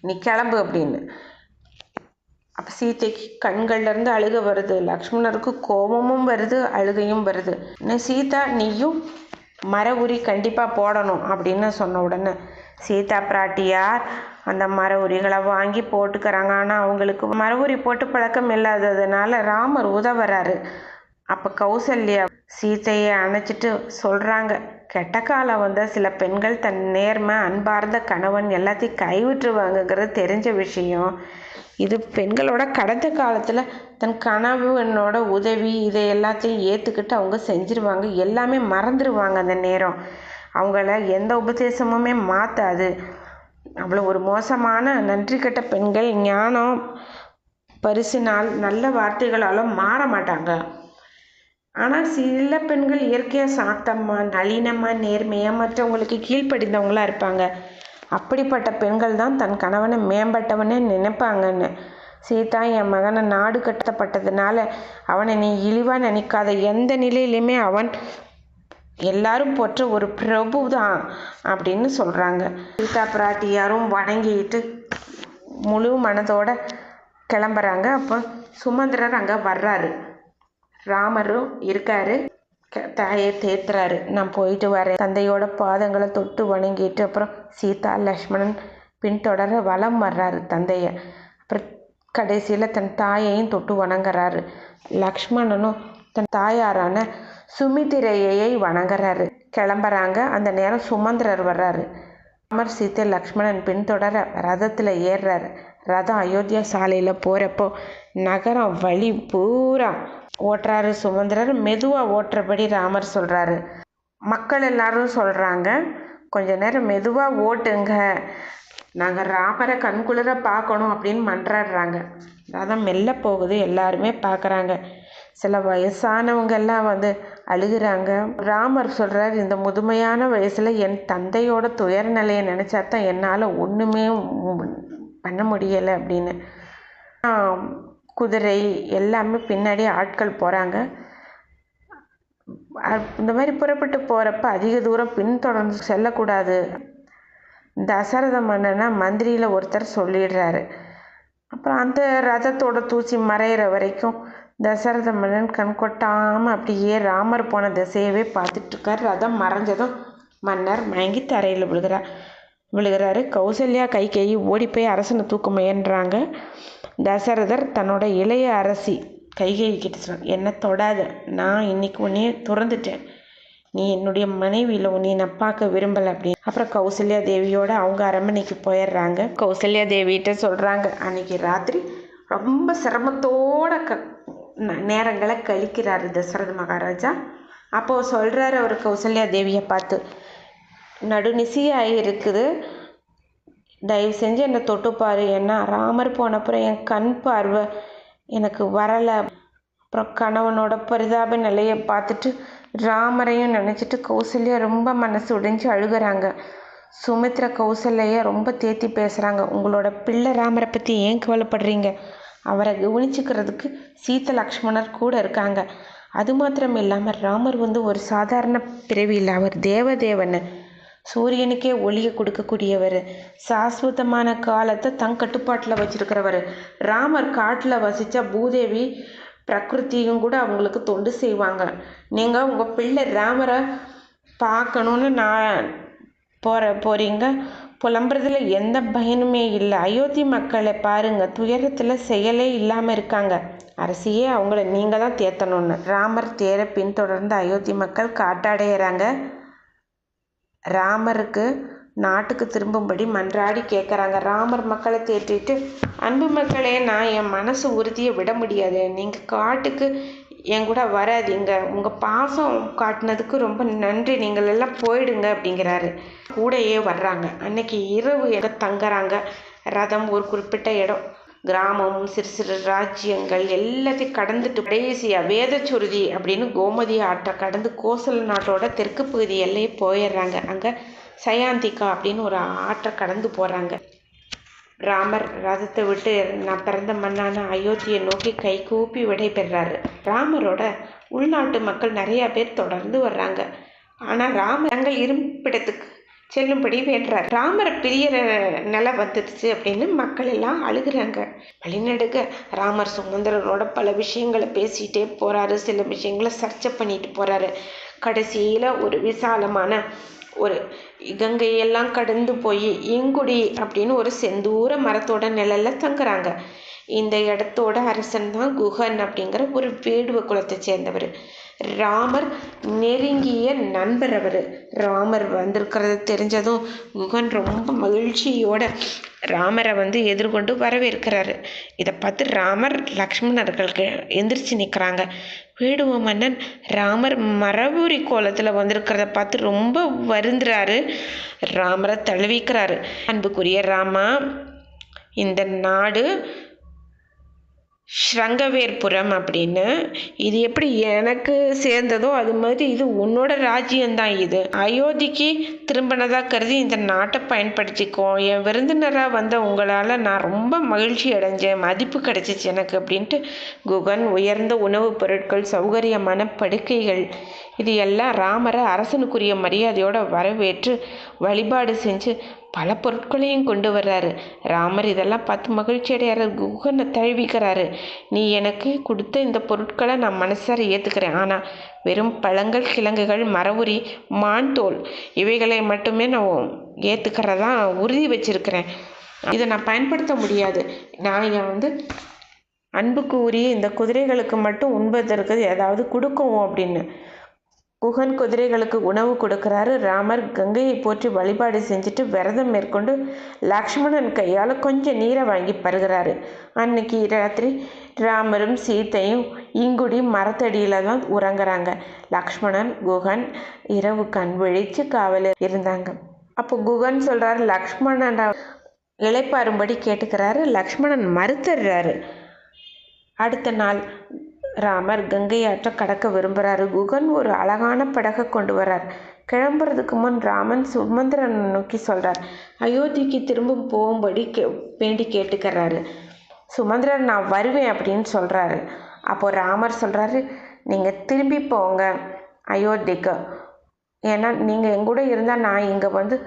நீ கிளம்பு அப்படின்னு. அப்போ சீதைக்கு கண்கள்லேருந்து அழுக வருது, லக்ஷ்மணருக்கு கோபமும் வருது, அழுகையும் வருது. இன்னும் சீதா நீயும் மர உரி கண்டிப்பாக போடணும் அப்படின்னு சொன்ன உடனே சீதா பிராட்டியார் அந்த மர உரிகளை வாங்கி போட்டுக்கிறாங்க. ஆனால் அவங்களுக்கு மர உரி போட்டு பழக்கம் இல்லாததுனால ராமர் உதவுறாரு. அப்போ கௌசல்யா சீதையை அணைச்சிட்டு சொல்கிறாங்க, கெட்ட காலம் வந்தால் சில பெண்கள் தன் நேர்மை, அன்பார்ந்த கணவன் எல்லாத்தையும் கைவிட்டுருவாங்கங்கிறது தெரிஞ்ச விஷயம். இது பெண்களோட கடந்த காலத்தில் தன் கணவனோட உதவி இதை எல்லாத்தையும் ஏற்றுக்கிட்டு அவங்க செஞ்சிருவாங்க, எல்லாமே மறந்துடுவாங்க. அந்த நேரம் அவங்கள எந்த உபதேசமுமே மாற்றாது. அவ்வளோ ஒரு மோசமான நன்றி கெட்ட பெண்கள் ஞானம் பரிசினால் நல்ல வார்த்தைகளாலும் மாற மாட்டாங்க. ஆனால் சில பெண்கள் இயற்கையாக சாத்தமாக, நளினமாக, நேர்மையாக, மற்றவங்களுக்கு கீழ்ப்படிந்தவங்களாக இருப்பாங்க. அப்படிப்பட்ட பெண்கள் தான் தன் கணவனை மேம்பட்டவனே நினைப்பாங்கன்னு. சீதா, என் மகனை நாடு கட்டப்பட்டதுனால அவனை நீ இழிவாக நினைக்காத, எந்த நிலையிலுமே அவன் எல்லாரும் போற்ற ஒரு பிரபு தான் அப்படின்னு சொல்கிறாங்க. சீதா பிராட்டியாரும் வணங்கிட்டு முழு மனதோட கிளம்புறாங்க. அப்போ சுமந்திரர் அங்கே வர்றாரு. ராமரும் இருக்காரு, தாயை தேத்துறாரு. நான் போயிட்டு வரேன். தந்தையோட பாதங்களை தொட்டு வணங்கிட்டு அப்புறம் சீதா லக்ஷ்மணன் பின்தொடர வலம் வர்றாரு தந்தையை. அப்புறம் கடைசியில் தன் தாயையும் தொட்டு வணங்குறாரு. லக்ஷ்மணனும் தன் தாயாரான சுமித்திரையை வணங்குறாரு. கிளம்புறாங்க. அந்த நேரம் சுமந்திரர் வர்றாரு. ராமர், சீதை, லக்ஷ்மணன் பின்தொடர ரதத்தில் ஏறுறாரு. ரதம் அயோத்தியா சாலையில் போகிறப்போ நகரம் வழி பூரா ஓட்டுறாரு சுமந்திரர். மெதுவாக ஓட்டுறபடி ராமர் சொல்கிறாரு. மக்கள் எல்லாரும் சொல்கிறாங்க, கொஞ்ச நேரம் மெதுவாக ஓட்டுங்க, நாங்கள் ராமரை கண்குளிர பார்க்கணும் அப்படின்னு மன்றாடுறாங்க. ரதம் மெல்ல போகுது. எல்லாருமே பார்க்குறாங்க. சில வயசானவங்க எல்லாம் வந்து அழுகிறாங்க. ராமர் சொல்கிறார், இந்த முதுமையான வயசில் என் தந்தையோட துயர நிலையை நினச்சா தான் என்னால் ஒன்றுமே பண்ண முடியலை அப்படின்னு. குதிரை எல்லாமே பின்னாடி ஆட்கள் போகிறாங்க. இந்த மாதிரி புறப்பட்டு போகிறப்ப அதிக தூரம் பின்தொடர்ந்து செல்லக்கூடாது. தசரத மன்னனா மந்திரியில் ஒருத்தர் சொல்லிடுறாரு. அப்புறம் அந்த ரதத்தோட தூசி மறையிற வரைக்கும் தசரத மன்னன் கண் கொட்டாமல் அப்படியே ராமர் போன திசையவே பார்த்துட்ருக்கார். ரதம் மறைஞ்சதும் மன்னர் மயங்கி தரையில் விழுகிறாரு. கௌசல்யா கைகேயி ஓடி போய் அரசனை தூக்க முயன்றாங்க. தசரதர் தன்னோட இளைய அரசி கைகேயி கிட்ட சொன்னார், என்னை தொடாத, நான் இன்னைக்கு உன்னையே துறந்துட்டேன், நீ என்னுடைய மனைவியில் உன்னை நான் பார்க்க விரும்பலை அப்படின்னு. அப்புறம் கௌசல்யா தேவியோட அவங்க அரண்மனைக்கு போயிடுறாங்க. கௌசல்யா தேவிகிட்ட சொல்கிறாங்க, அன்னைக்கு ராத்திரி ரொம்ப சிரமத்தோட நேரங்களை கழிக்கிறாரு தசரத மகாராஜா. அப்போது சொல்கிறாரு அவர் கௌசல்யா தேவியை பார்த்து, நடுநிசியாக இருக்குது, தயவு செஞ்சு என்னை தொட்டுப்பாரு, ஏன்னா ராமர் போனப்புறம் என் கண் பார்வை எனக்கு வரலை. அப்புறம் கணவனோட பரிதாப நிலையை பார்த்துட்டு ராமரையும் நினச்சிட்டு கௌசல்யா ரொம்ப மனசு உடைஞ்சு அழுகிறாங்க. சுமித்ரா கௌசல்யா ரொம்ப தேத்தி பேசுகிறாங்க. உங்களோட பிள்ளை ராமரை பற்றி ஏன் கவலைப்படுறீங்க? அவரை கவனிச்சுக்கிறதுக்கு சீதை லக்ஷ்மணர் கூட இருக்காங்க. அது மாத்திரம் இல்லாமல் ராமர் வந்து ஒரு சாதாரண பிறவி இல்லை, அவர் தேவதேவன், சூரியனுக்கே ஒளியை கொடுக்கக்கூடியவர், சாஸ்வதமான காலத்தை தன் கட்டுப்பாட்டில் வச்சிருக்கிறவர். ராமர் காட்டில் வசித்தா பூதேவி பிரகிருத்தியும் கூட அவங்களுக்கு தொண்டு செய்வாங்க. நீங்கள் உங்கள் பிள்ளை ராமரை பார்க்கணுன்னு நான் போகிறீங்க, புலம்புறதுல எந்த பயனுமே இல்லை. அயோத்தி மக்களை பாருங்க, துயரத்தில் செயலே இல்லாமல் இருக்காங்க. அரசியே அவங்கள நீங்கள் தான் தேத்தணும்னு. ராமர் தேரை பின்தொடர்ந்து அயோத்தி மக்கள் காட்டடைகிறாங்க. ராமருக்கு நாட்டுக்கு திரும்பும்படி மன்றாடி கேட்குறாங்க. ராமர் மக்களை தேற்றிட்டு, அன்பு மக்களே, நான் என் மனசு உறுதியை விட முடியாது, நீங்கள் காட்டுக்கு என் கூட வராதிங்க, உங்கள் பாசம் காட்டினதுக்கு ரொம்ப நன்றி, நீங்கள் எல்லாம் போயிடுங்க அப்படிங்கிறாரு. கூடையே வர்றாங்க. அன்னைக்கு இரவு எங்கே தங்குறாங்க. ரதம் ஒரு குறிப்பிட்ட இடம், கிராமம், சிறு சிறு ராஜ்யங்கள் எல்லாத்தையும் கடந்துட்டு கடைசியாக வேதச்சுருதி அப்படின்னு கோமதி ஆற்றை கடந்து கோசல நாட்டோட தெற்கு பகுதி எல்லையே போயிடுறாங்க. அங்கே சயாந்திகா அப்படின்னு ஒரு ஆற்றை கடந்து போகிறாங்க. ராமர் ரதத்தை விட்டு நான் பிறந்த மண்ணான அயோத்தியை நோக்கி கை கூப்பி விடைபெறாரு. ராமரோட உள்நாட்டு மக்கள் நிறையா பேர் தொடர்ந்து வர்றாங்க. ஆனால் ராமர் தங்கள் இருப்பிடத்துக்கு செல்லும்படி வேண்டுறார். ராமரை பிரியற நிலை வந்துடுச்சு அப்படின்னு மக்கள் எல்லாம் அழுகிறாங்க. வழிநடுக ராமர் சுமந்திரனோட பல விஷயங்களை பேசிகிட்டே போகிறாரு. சில விஷயங்களை சர்ச்சை பண்ணிட்டு போகிறாரு. கடைசியில் ஒரு விசாலமான ஒரு கங்கையெல்லாம் கடந்து போய் இங்குடி அப்படின்னு ஒரு செந்தூர மரத்தோட நிழலில் தங்குறாங்க. இந்த இடத்தோட அரசன் தான் குஹன் அப்படிங்கிற ஒரு வேடுவ குலத்தை சேர்ந்தவர். ராமர் நெருங்கிய நண்பர். அவர் ராமர் வந்திருக்கிறது தெரிஞ்சதும் குஹன் ரொம்ப மகிழ்ச்சியோட ராமரை வந்து எதிர்கொண்டு வரவேற்கிறாரு. இதை பார்த்து ராமர் லக்ஷ்மணர்களுக்கு எந்திரிச்சு நிற்கிறாங்க. வேடுவ மன்னன் ராமர் மரபுரி கோலத்தில் வந்திருக்கிறத பார்த்து ரொம்ப வருந்துறாரு. ராமரை தழுவிக்கிறாரு. அன்புக்குரிய ராமா, இந்த நாடு ஸ்ரங்கவேர்புரம் அப்படின்னு, இது எப்படி எனக்கு சேர்ந்ததோ அது மாதிரி இது உன்னோட ராஜ்யம்தான். இது அயோத்திக்கு திரும்பினதா கருதி இந்த நாட்டை பயன்படுத்திக்கோ. என் விருந்தினராக வந்த உங்களால் நான் ரொம்ப மகிழ்ச்சி அடைஞ்சேன், மதிப்பு கிடைச்சிச்சு எனக்கு அப்படின்ட்டு குகன் உயர்ந்த உணவுப் பொருட்கள், சௌகரியமான படுக்கைகள், இது எல்லாம் ராமரை அரசனுக்குரிய மரியாதையோடு வரவேற்று வழிபாடு செஞ்சு பல பொருட்களையும் கொண்டு வர்றாரு. ராமர் இதெல்லாம் பார்த்து மகிழ்ச்சி அடையாரு. குகனை தழுவிக்கிறாரு. நீ எனக்கு கொடுத்த இந்த பொருட்களை நான் மனசார ஏற்றுக்கிறேன், ஆனால் வெறும் பழங்கள், கிழங்குகள், மரவுரி, மான் தோல் இவைகளை மட்டுமே நான் ஏற்றுக்கிறதான் உறுதி வச்சிருக்கிறேன். இதை நான் பயன்படுத்த முடியாது. நான் வந்து அன்புக்கு உரிய இந்த குதிரைகளுக்கு மட்டும் உண்பதற்கு ஏதாவது கொடுக்கவும் அப்படின்னு குகன் குதிரைகளுக்கு உணவு கொடுக்குறாரு. ராமர் கங்கையை போற்றி வழிபாடு செஞ்சுட்டு விரதம் மேற்கொண்டு லக்ஷ்மணன் கையால் கொஞ்சம் நீரை வாங்கி பருகிறாரு. அன்னைக்கு ராத்திரி ராமரும் சீத்தையும் இங்குடி மரத்தடியில் தான் உறங்குறாங்க. லக்ஷ்மணன் குகன் இரவு கண் விழிச்சு காவலில் இருந்தாங்க. அப்போ குகன் சொல்கிறாரு, லக்ஷ்மணன் இளைப்பாரும்படி கேட்டுக்கிறாரு. லக்ஷ்மணன் மறுத்துடுறாரு. அடுத்த நாள் ராமர் கங்கை ஆற்ற கடக்க விரும்புகிறாரு. குகன் ஒரு அழகான படகை கொண்டு வர்றார். கிளம்புறதுக்கு முன் ராமன் சுமந்திரனை நோக்கி சொல்கிறார், அயோத்திக்கு திரும்ப போகும்படி வேண்டி கேட்டுக்கிறாரு. சுமந்திரன் நான் வருவேன் அப்படின்னு சொல்கிறாரு. அப்போது ராமர் சொல்கிறாரு, நீங்கள் திரும்பி போங்க அயோத்திக்கு. ஏன்னா நீங்கள் எங்கூட இருந்தால் நான் இங்கே வந்து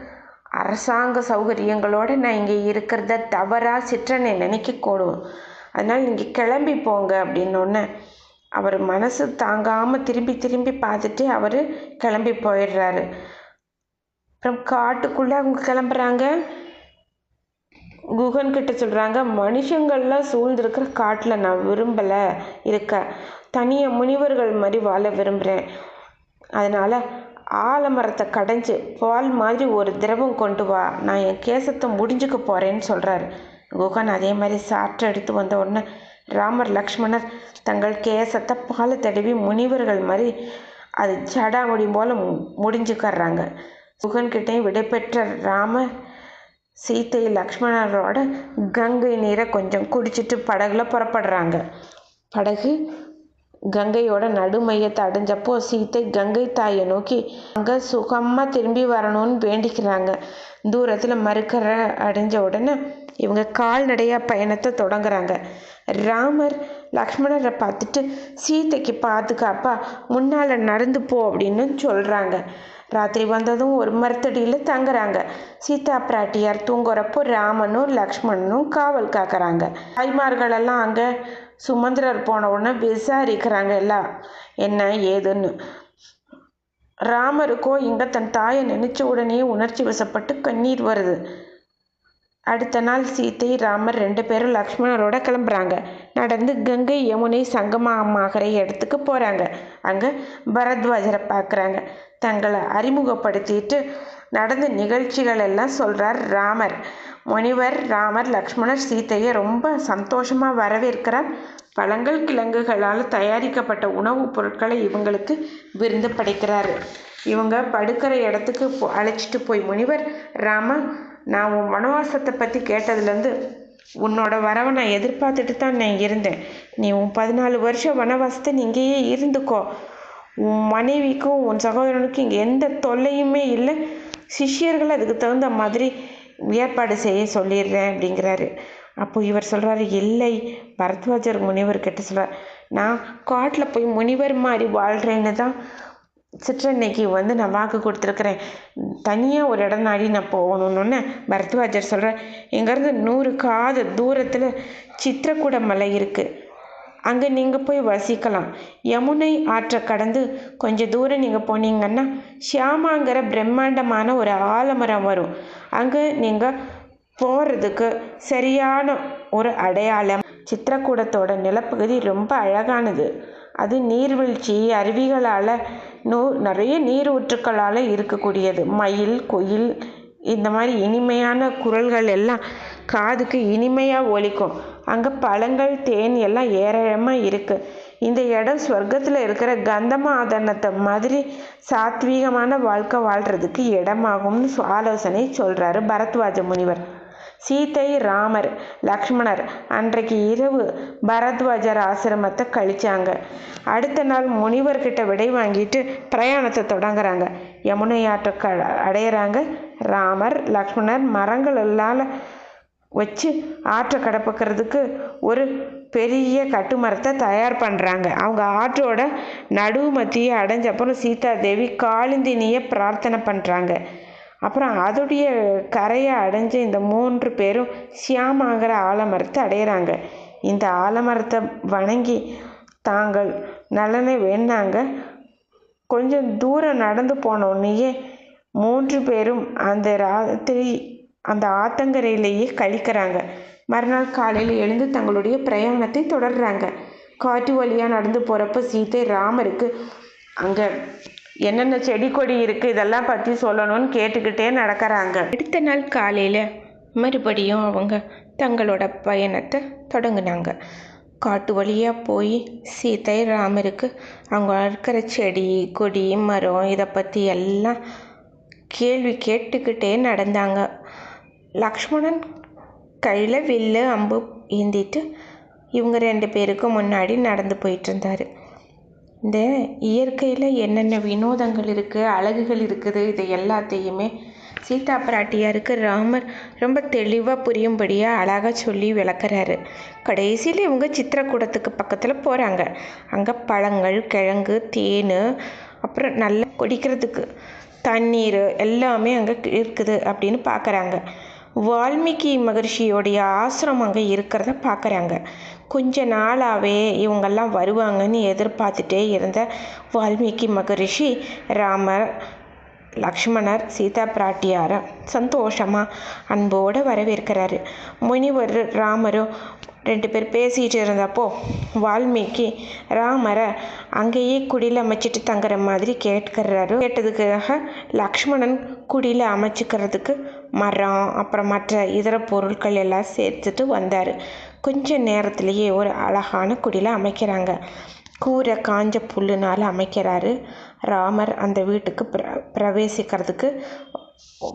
அரசாங்க சௌகரியங்களோடு நான் இங்கே இருக்கிறத தவறாக சிற்றனை நினைக்கக்கூடும். அதனால் நீங்கள் கிளம்பி போங்க அப்படின்னோடனே அவர் மனசு தாங்காமல் திரும்பி திரும்பி பார்த்துட்டு அவர் கிளம்பி போயிடுறாரு. அப்புறம் காட்டுக்குள்ளே அவங்க கிளம்புறாங்க. குகன்கிட்ட சொல்கிறாங்க, மனுஷங்கள்லாம் சூழ்ந்திருக்கிற காட்டில் நான் விரும்பலை இருக்க, தனியாக முனிவர்கள் மாதிரி வாழ விரும்புகிறேன். அதனால் ஆலமரத்தை கடைஞ்சி பால் மாதிரி ஒரு திரவம் கொண்டு வா, நான் என் கேசத்தை முடிஞ்சுக்க போகிறேன்னு சொல்கிறாரு. குகன் அதே மாதிரி சாற்றை எடுத்து வந்த உடனே ராமர் லக்ஷ்மணர் தங்கள் கேசத்தை பாலை தடவி முனிவர்கள் மாதிரி அது ஜடாமுடி போல் முடிஞ்சுக்கறாங்க. குகன்கிட்டையும் விடைபெற்ற ராமர் சீத்தை லக்ஷ்மணரோட கங்கை நீரை கொஞ்சம் குடிச்சிட்டு படகுல புறப்படுறாங்க. படகு கங்கையோட நடுமையத்தை அடைஞ்சப்போ சீத்தை கங்கை தாயை நோக்கி அங்கே சுகமாக திரும்பி வரணும்னு வேண்டிக்கிறாங்க. தூரத்தில் மறுக்கரை அடைஞ்ச உடனே இவங்க கால்நடையாக பயணத்தை தொடங்குறாங்க. ராமர் லக்ஷ்மணரை பார்த்துட்டு சீத்தைக்கு பாதுகாப்பா முன்னால் நடந்து போ அப்படின்னு சொல்கிறாங்க. ராத்திரி வந்ததும் ஒரு மரத்தடியில் தங்குறாங்க. சீதா பிராட்டியார் தூங்குறப்போ ராமனும் லக்ஷ்மணனும் காவல் காக்குறாங்க. தாய்மார்களெல்லாம் அங்கே சுமந்திரர் போன உடனே விசாரிக்கிறாங்க எல்லாம் என்ன ஏதுன்னு. ராமருக்கோ இங்கே தன் தாயை நினைச்ச உடனே உணர்ச்சி வசப்பட்டு கண்ணீர் வருது. அடுத்த நாள் சீத்தை ராமர் 2 பேரும் லக்ஷ்மணரோட கிளம்புறாங்க. நடந்து கங்கை யமுனை சங்கமாகிற இடத்துக்கு போகிறாங்க. அங்கே பரத்வாஜரை பார்க்குறாங்க. தங்களை அறிமுகப்படுத்திட்டு நடந்த நிகழ்ச்சிகள் எல்லாம் சொல்கிறார் ராமர். முனிவர் ராமர் லக்ஷ்மணர் சீத்தையை ரொம்ப சந்தோஷமாக வரவேற்கிறார். பழங்கள் கிழங்குகளால் தயாரிக்கப்பட்ட உணவுப் பொருட்களை இவங்களுக்கு விருந்து படைக்கிறாரு. இவங்க படுக்கிற இடத்துக்கு அழைச்சிட்டு போய் முனிவர், ராம, நான் உன் வனவாசத்தை பற்றி கேட்டதுலேருந்து உன்னோட வரவை நான் எதிர்பார்த்துட்டு தான் நான் இருந்தேன். நீ உன் 14 வருஷம் வனவாசத்தை நீ இங்கேயே இருந்துக்கோ. உன் மனைவிக்கும் உன் சகோதரனுக்கும் இங்கே எந்த தொல்லையுமே இல்லை. சிஷ்யர்கள் அதுக்கு தகுந்த மாதிரி ஏற்பாடு செய்ய சொல்லிடுறேன் அப்படிங்கிறாரு. அப்போது இவர் சொல்கிறாரு, இல்லை, பரத்வாஜர் முனிவர்கிட்ட சொல்கிறார், நான் காட்டில் போய் முனிவர் மாதிரி வாழ்கிறேன்னு தான் சிற்றன்னைக்கு வந்து நான் வாக்கு கொடுத்துருக்குறேன். தனியாக ஒரு இடம் நாடி நான் போகணுன்னு பரத்வாஜர் சொல்கிறேன். இங்கேருந்து 100 காத தூரத்தில் சித்திரக்கூட மலை இருக்குது. அங்கே நீங்கள் போய் வசிக்கலாம். யமுனை ஆற்றை கடந்து கொஞ்சம் தூரம் நீங்கள் போனீங்கன்னா ஷியாமாங்கிற பிரம்மாண்டமான ஒரு ஆலமரம் வரும். அங்கே நீங்கள் போகிறதுக்கு சரியான ஒரு அடையாளம். சித்திரக்கூடத்தோட நிலப்பகுதி ரொம்ப அழகானது. அது நீர்வீழ்ச்சி அருவிகளால் நிறைய நீரூற்றுக்களால் இருக்கக்கூடியது. மயில், குயில் இந்த மாதிரி இனிமையான குரல்கள் எல்லாம் காதுக்கு இனிமையாக ஒலிக்கும். அங்கே பழங்கள், தேன் எல்லாம் ஏராளமாக இருக்குது. இந்த இடம் சொர்க்கத்தில் இருக்கிற கந்தமாதனத்தை மாதிரி சாத்வீகமான வாழ்க்கை வாழ்கிறதுக்கு இடமாகும்னு ஆலோசனை சொல்கிறாரு பரத்வாஜ முனிவர். சீத்தை, ராமர், லக்ஷ்மணர் அன்றைக்கு இரவு பரத்வாஜர் ஆசிரமத்தை கழிச்சாங்க. அடுத்த நாள் முனிவர்கிட்ட விடை வாங்கிட்டு பிரயாணத்தை தொடங்குறாங்க. யமுனை ஆற்றை அடையிறாங்க. ராமர் லக்ஷ்மணர் மரங்கள் எல்லாம் வச்சு ஆற்றை கடப்புக்கிறதுக்கு ஒரு பெரிய கட்டுமரத்தை தயார் பண்ணுறாங்க. அவங்க ஆற்றோட நடுவு மத்தியை அடைஞ்சப்பறம் சீதா தேவி காளிந்தினியை பிரார்த்தனை பண்ணுறாங்க. அப்புறம் அதோடைய கரையை அடைஞ்ச இந்த 3 பேரும் ஷியாமாங்கிற ஆலமரத்தை அடையிறாங்க. இந்த ஆலமரத்தை வணங்கி தாங்கள் நலனை வேண்டாங்க. கொஞ்சம் தூரம் நடந்து போனோடனேயே 3 பேரும் அந்த ராத்திரி அந்த ஆத்தங்கரையிலேயே கழிக்கிறாங்க. மறுநாள் காலையில் எழுந்து தங்களுடைய பிரயாணத்தை தொடர்றாங்க. காட்டு வழியாக நடந்து போகிறப்ப சீதை ராமருக்கு அங்கே என்னென்ன செடி கொடி இருக்குது இதெல்லாம் பற்றி சொல்லணும்னு கேட்டுக்கிட்டே நடக்கிறாங்க. அடுத்த நாள் காலையில் மறுபடியும் அவங்க தங்களோட பயணத்தை தொடங்கினாங்க. காட்டு வழியாக போய் சீதை ராமருக்கு அவங்க இருக்கிற செடி கொடி மரம் இதை பற்றி எல்லாம் கேள்வி கேட்டுக்கிட்டே நடந்தாங்க. லக்ஷ்மணன் கையில் வில்லு அம்பு ஏந்திட்டு இவங்க 2 பேருக்கும் முன்னாடி நடந்து போயிட்டு இருந்தார். இந்த இயற்கையில் என்னென்ன வினோதங்கள் இருக்குது, அழகுகள் இருக்குது, இது எல்லாத்தையுமே சீதா பிராட்டியாருக்கு ராமர் ரொம்ப தெளிவாக புரியும்படியாக அழகாக சொல்லி விளக்குறாரு. கடைசியில் இவங்க சித்திரக்கூடத்துக்கு பக்கத்தில் போகிறாங்க. அங்கே பழங்கள், கிழங்கு, தேன், அப்புறம் நல்லா குடிக்கிறதுக்கு தண்ணீர் எல்லாமே அங்கே இருக்குது அப்படின்னு பார்க்குறாங்க. வால்மீகி மகர்ஷியோடைய ஆசிரமம் அங்கே இருக்கிறத பார்க்குறாங்க. கொஞ்ச நாளாகவே இவங்கெல்லாம் வருவாங்கன்னு எதிர்பார்த்துட்டே இருந்த வால்மீகி மகரிஷி ராமர், லக்ஷ்மணர், சீதா பிராட்டியாரை சந்தோஷமாக அன்போடு வரவேற்கிறாரு. முனிவர் ராமரும் 2 பேர் பேசிகிட்டு இருந்தப்போ வால்மீகி ராமரை அங்கேயே குடியில் அமைச்சிட்டு தங்குற மாதிரி கேட்டதுக்காக லக்ஷ்மணன் குடியில் அமைச்சிக்கிறதுக்கு மரம் அப்புறம் மற்ற இதர பொருட்கள் எல்லாம் சேர்த்துட்டு வந்தார். கொஞ்ச நேரத்திலேயே ஒரு அழகான குடியில் அமைக்கிறாங்க. கூரை காஞ்ச புல்லுனால் அமைக்கிறாரு. ராமர் அந்த வீட்டுக்கு பிரவேசிக்கிறதுக்கு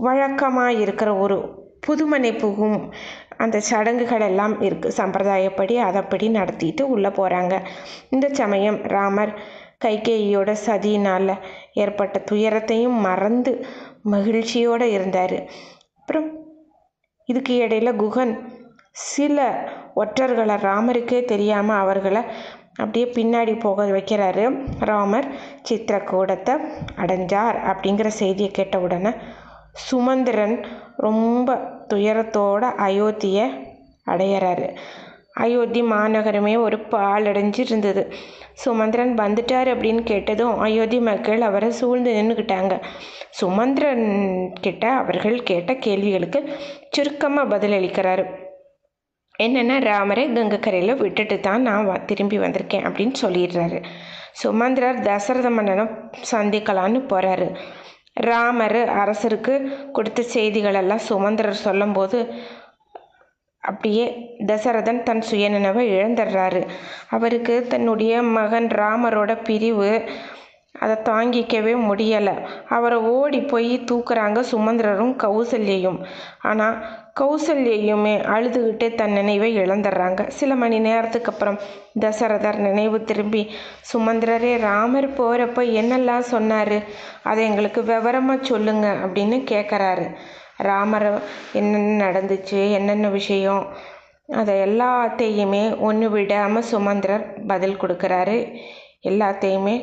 வழக்கமாக இருக்கிற ஒரு புதுமனை புகும் அந்த சடங்குகள் எல்லாம் இருக்குது. சம்பிரதாயப்படி அதைப்படி நடத்திட்டு உள்ளே போகிறாங்க. இந்த சமயம் ராமர் கைகேயியோட சதியினால் ஏற்பட்ட துயரத்தையும் மறந்து மகிழ்ச்சியோடு இருந்தார். அப்புறம் இதுக்கு இடையில குகன் சில ஒற்றர்களை ராமருக்கே தெரியாமல் அவர்களை அப்படியே பின்னாடி போக வைக்கிறாரு. ராமர் சித்திரக்கூடத்தை அடைஞ்சார் அப்படிங்கிற செய்தியை கேட்ட உடனே சுமந்திரன் ரொம்ப துயரத்தோடு அயோத்தியை அடையிறாரு. அயோத்தி மாநகரமே ஒரு பாலடைஞ்சு இருந்தது. சுமந்திரன் வந்துட்டார் அப்படின்னு கேட்டதும் அயோத்தி மக்கள் அவரை சூழ்ந்து நின்றுக்கிட்டாங்க. சுமந்திரன் கிட்ட அவர்கள் கேட்ட கேள்விகளுக்கு சுருக்கமாக பதிலளிக்கிறாரு. என்னென்னா, ராமரை கங்கைக்கரையில் விட்டுட்டு தான் நான் திரும்பி வந்திருக்கேன் அப்படின்னு சொல்லிடுறாரு. சுமந்திரர் தசரத மன்னனை சந்திக்கலான்னு போகிறாரு. ராமர் அரசருக்கு கொடுத்த செய்திகளெல்லாம் சுமந்திரர் சொல்லும்போது அப்படியே தசரதன் தன் சுயநினைவை இழந்துடுறாரு. அவருக்கு தன்னுடைய மகன் ராமரோட பிரிவு அதை தாங்கிக்கவே முடியலை. அவரை ஓடி போய் தூக்குறாங்க சுமந்திரரும் கௌசல்யையும். ஆனால் கௌசல்யையுமே அழுதுகிட்டே தன் நினைவை இழந்துடுறாங்க. சில மணி நேரத்துக்கு அப்புறம் தசரதர் நினைவு திரும்பி, சுமந்திரரே, ராமர் போகிறப்ப என்னெல்லாம் சொன்னார், அதை எங்களுக்கு விவரமாக சொல்லுங்க அப்படின்னு கேட்குறாரு. ராமர் என்னென்ன நடந்துச்சு, என்னென்ன விஷயம், அதை எல்லாத்தையுமே ஒன்று விடாமல் சுமந்திரர் பதில் கொடுக்குறாரு. எல்லாத்தையுமே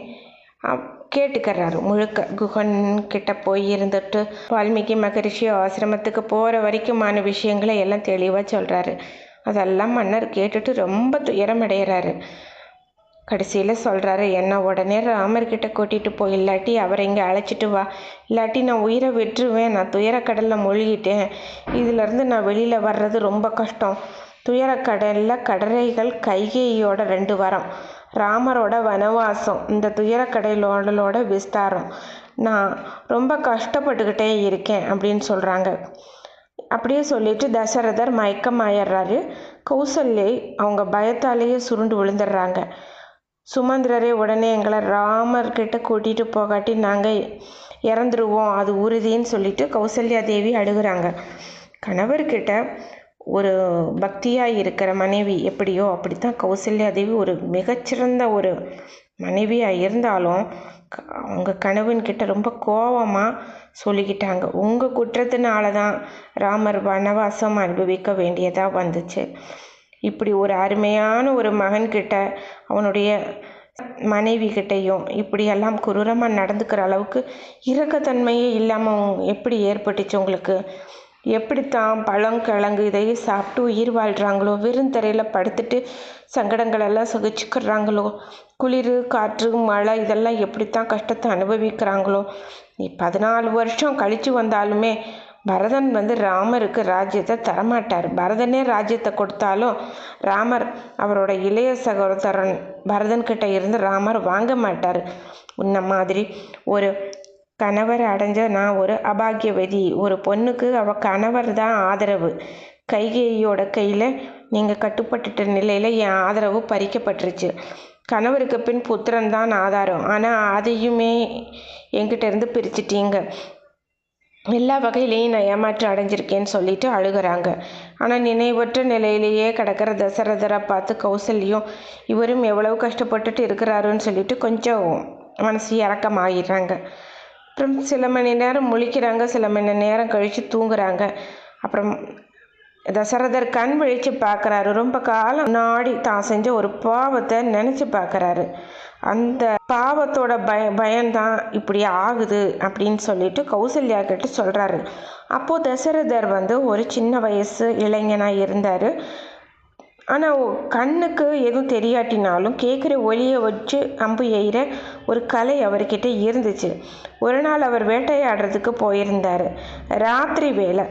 கேட்டுக்கிறாரு முழுக்க. குகன் கிட்ட போய் இருந்துட்டு வால்மீகி மகரிஷி ஆசிரமத்துக்கு போகிற வரைக்குமான விஷயங்களை எல்லாம் தெளிவாக சொல்கிறாரு. அதெல்லாம் மன்னர் கேட்டுட்டு ரொம்ப துயரமடைகிறாரு. கடைசியில் சொல்கிறாரு, என்ன உடனே ராமர்கிட்ட கூட்டிகிட்டு போய், இல்லாட்டி அவரை இங்கே அழைச்சிட்டு வா, இல்லாட்டி நான் உயிரை விட்டுருவேன், நான் துயரக்கடலில் மூழ்கிட்டேன், இதிலேருந்து நான் வெளியில் வர்றது ரொம்ப கஷ்டம். துயரக்கடலில் கடலைகள் கைகேயியோட 2 வரம், ராமரோட வனவாசம், இந்த துயரக்கடலோட விஸ்தாரம், நான் ரொம்ப கஷ்டப்பட்டுக்கிட்டே இருக்கேன் அப்படின்னு சொல்கிறாங்க. அப்படியே சொல்லிட்டு தசரதர் மயக்கமாயிடுறாரு. கௌசல்யை அவங்க பயத்தாலேயே சுருண்டு விழுந்துடுறாங்க. சுமந்திரரே, உடனே எங்களை ராமர்கிட்ட கூட்டிகிட்டு போகாட்டி நாங்கள் இறந்துருவோம், அது உறுதின்னு சொல்லிட்டு கௌசல்யா தேவி அழுகுறாங்க. கணவர்கிட்ட ஒரு பக்தியாக இருக்கிற மனைவி எப்படியோ அப்படித்தான் கௌசல்யா தேவி ஒரு மிகச்சிறந்த ஒரு மனைவியாக இருந்தாலும் அவங்க கணவன்கிட்ட ரொம்ப கோபமாக சொல்லிக்கிட்டாங்க. உங்கள் குற்றத்தினால தான் ராமர் வனவாசம் அனுபவிக்க வேண்டியதாக வந்துச்சு. இப்படி ஒரு அருமையான ஒரு மகன்கிட்ட அவனுடைய மனைவி கிட்டையும் இப்படியெல்லாம் குரூரமாக நடந்துக்கிற அளவுக்கு இரக்கத்தன்மையே இல்லாமல் எப்படி ஏற்பட்டுச்சு உங்களுக்கு? எப்படித்தான் பழங்கிழங்கு இதையே சாப்பிட்டு உயிர் வாழ்கிறாங்களோ, வெறுந்தரையில் படுத்துட்டு சங்கடங்களெல்லாம் சகிச்சுக்கிறாங்களோ, குளிர் காற்று மழை இதெல்லாம் எப்படித்தான் கஷ்டத்தை அனுபவிக்கிறாங்களோ, 14 வருஷம் கழித்து வந்தாலுமே பரதன் ராமருக்கு ராஜ்யத்தை தரமாட்டார். பரதனே ராஜ்யத்தை கொடுத்தாலும் ராமர் அவரோட இளைய சகோதரன் பரதன்கிட்ட இருந்து ராமர் வாங்க மாட்டார். உன்ன மாதிரி ஒரு கணவர் அடைஞ்ச நான் ஒரு அபாகியவதி. ஒரு பொண்ணுக்கு அவள் கணவர் தான் ஆதரவு. கைகேயியோட கையில் நீங்கள் கட்டுப்பட்டுட்ட நிலையில் என் ஆதரவு பறிக்கப்பட்டுருச்சு. கணவருக்கு பின் புத்திரன் தான் ஆதாரம். ஆனால் அதையுமே என்கிட்ட இருந்து பிரிச்சிட்டீங்க. எல்லா வகையிலையும் நான் ஏமாற்றம் அடைஞ்சிருக்கேன்னு சொல்லிட்டு அழுகிறாங்க. ஆனால் நினைவற்ற நிலையிலேயே கிடக்கிற தசரதரை பார்த்து கௌசல்யும் இவரும் எவ்வளவு கஷ்டப்பட்டுட்டு இருக்கிறாருன்னு சொல்லிட்டு கொஞ்சம் மனசு இறக்கமாகிடுறாங்க. அப்புறம் சில மணி நேரம் முழிக்கிறாங்க, சில மணி நேரம் கழித்து தூங்குறாங்க. அப்புறம் தசரதர் கண் விழித்து பார்க்குறாரு. ரொம்ப காலம் முன்னாடி தான் செஞ்ச ஒரு பாவத்தை நினச்சி பார்க்குறாரு. அந்த பாவத்தோட பயம்தான் இப்படி ஆகுது அப்படின்னு சொல்லிட்டு கௌசல்யா கிட்ட சொல்கிறாரு. அப்போது தசரதர் ஒரு சின்ன வயசு இளைஞனாக இருந்தார். ஆனால் கண்ணுக்கு எதுவும் தெரியாட்டினாலும் கேட்குற ஒளியை வச்சு அம்பு எய்கிற ஒரு கலை அவர்கிட்ட இருந்துச்சு. ஒரு நாள் அவர் வேட்டையாடுறதுக்கு போயிருந்தார். ராத்திரி வேலை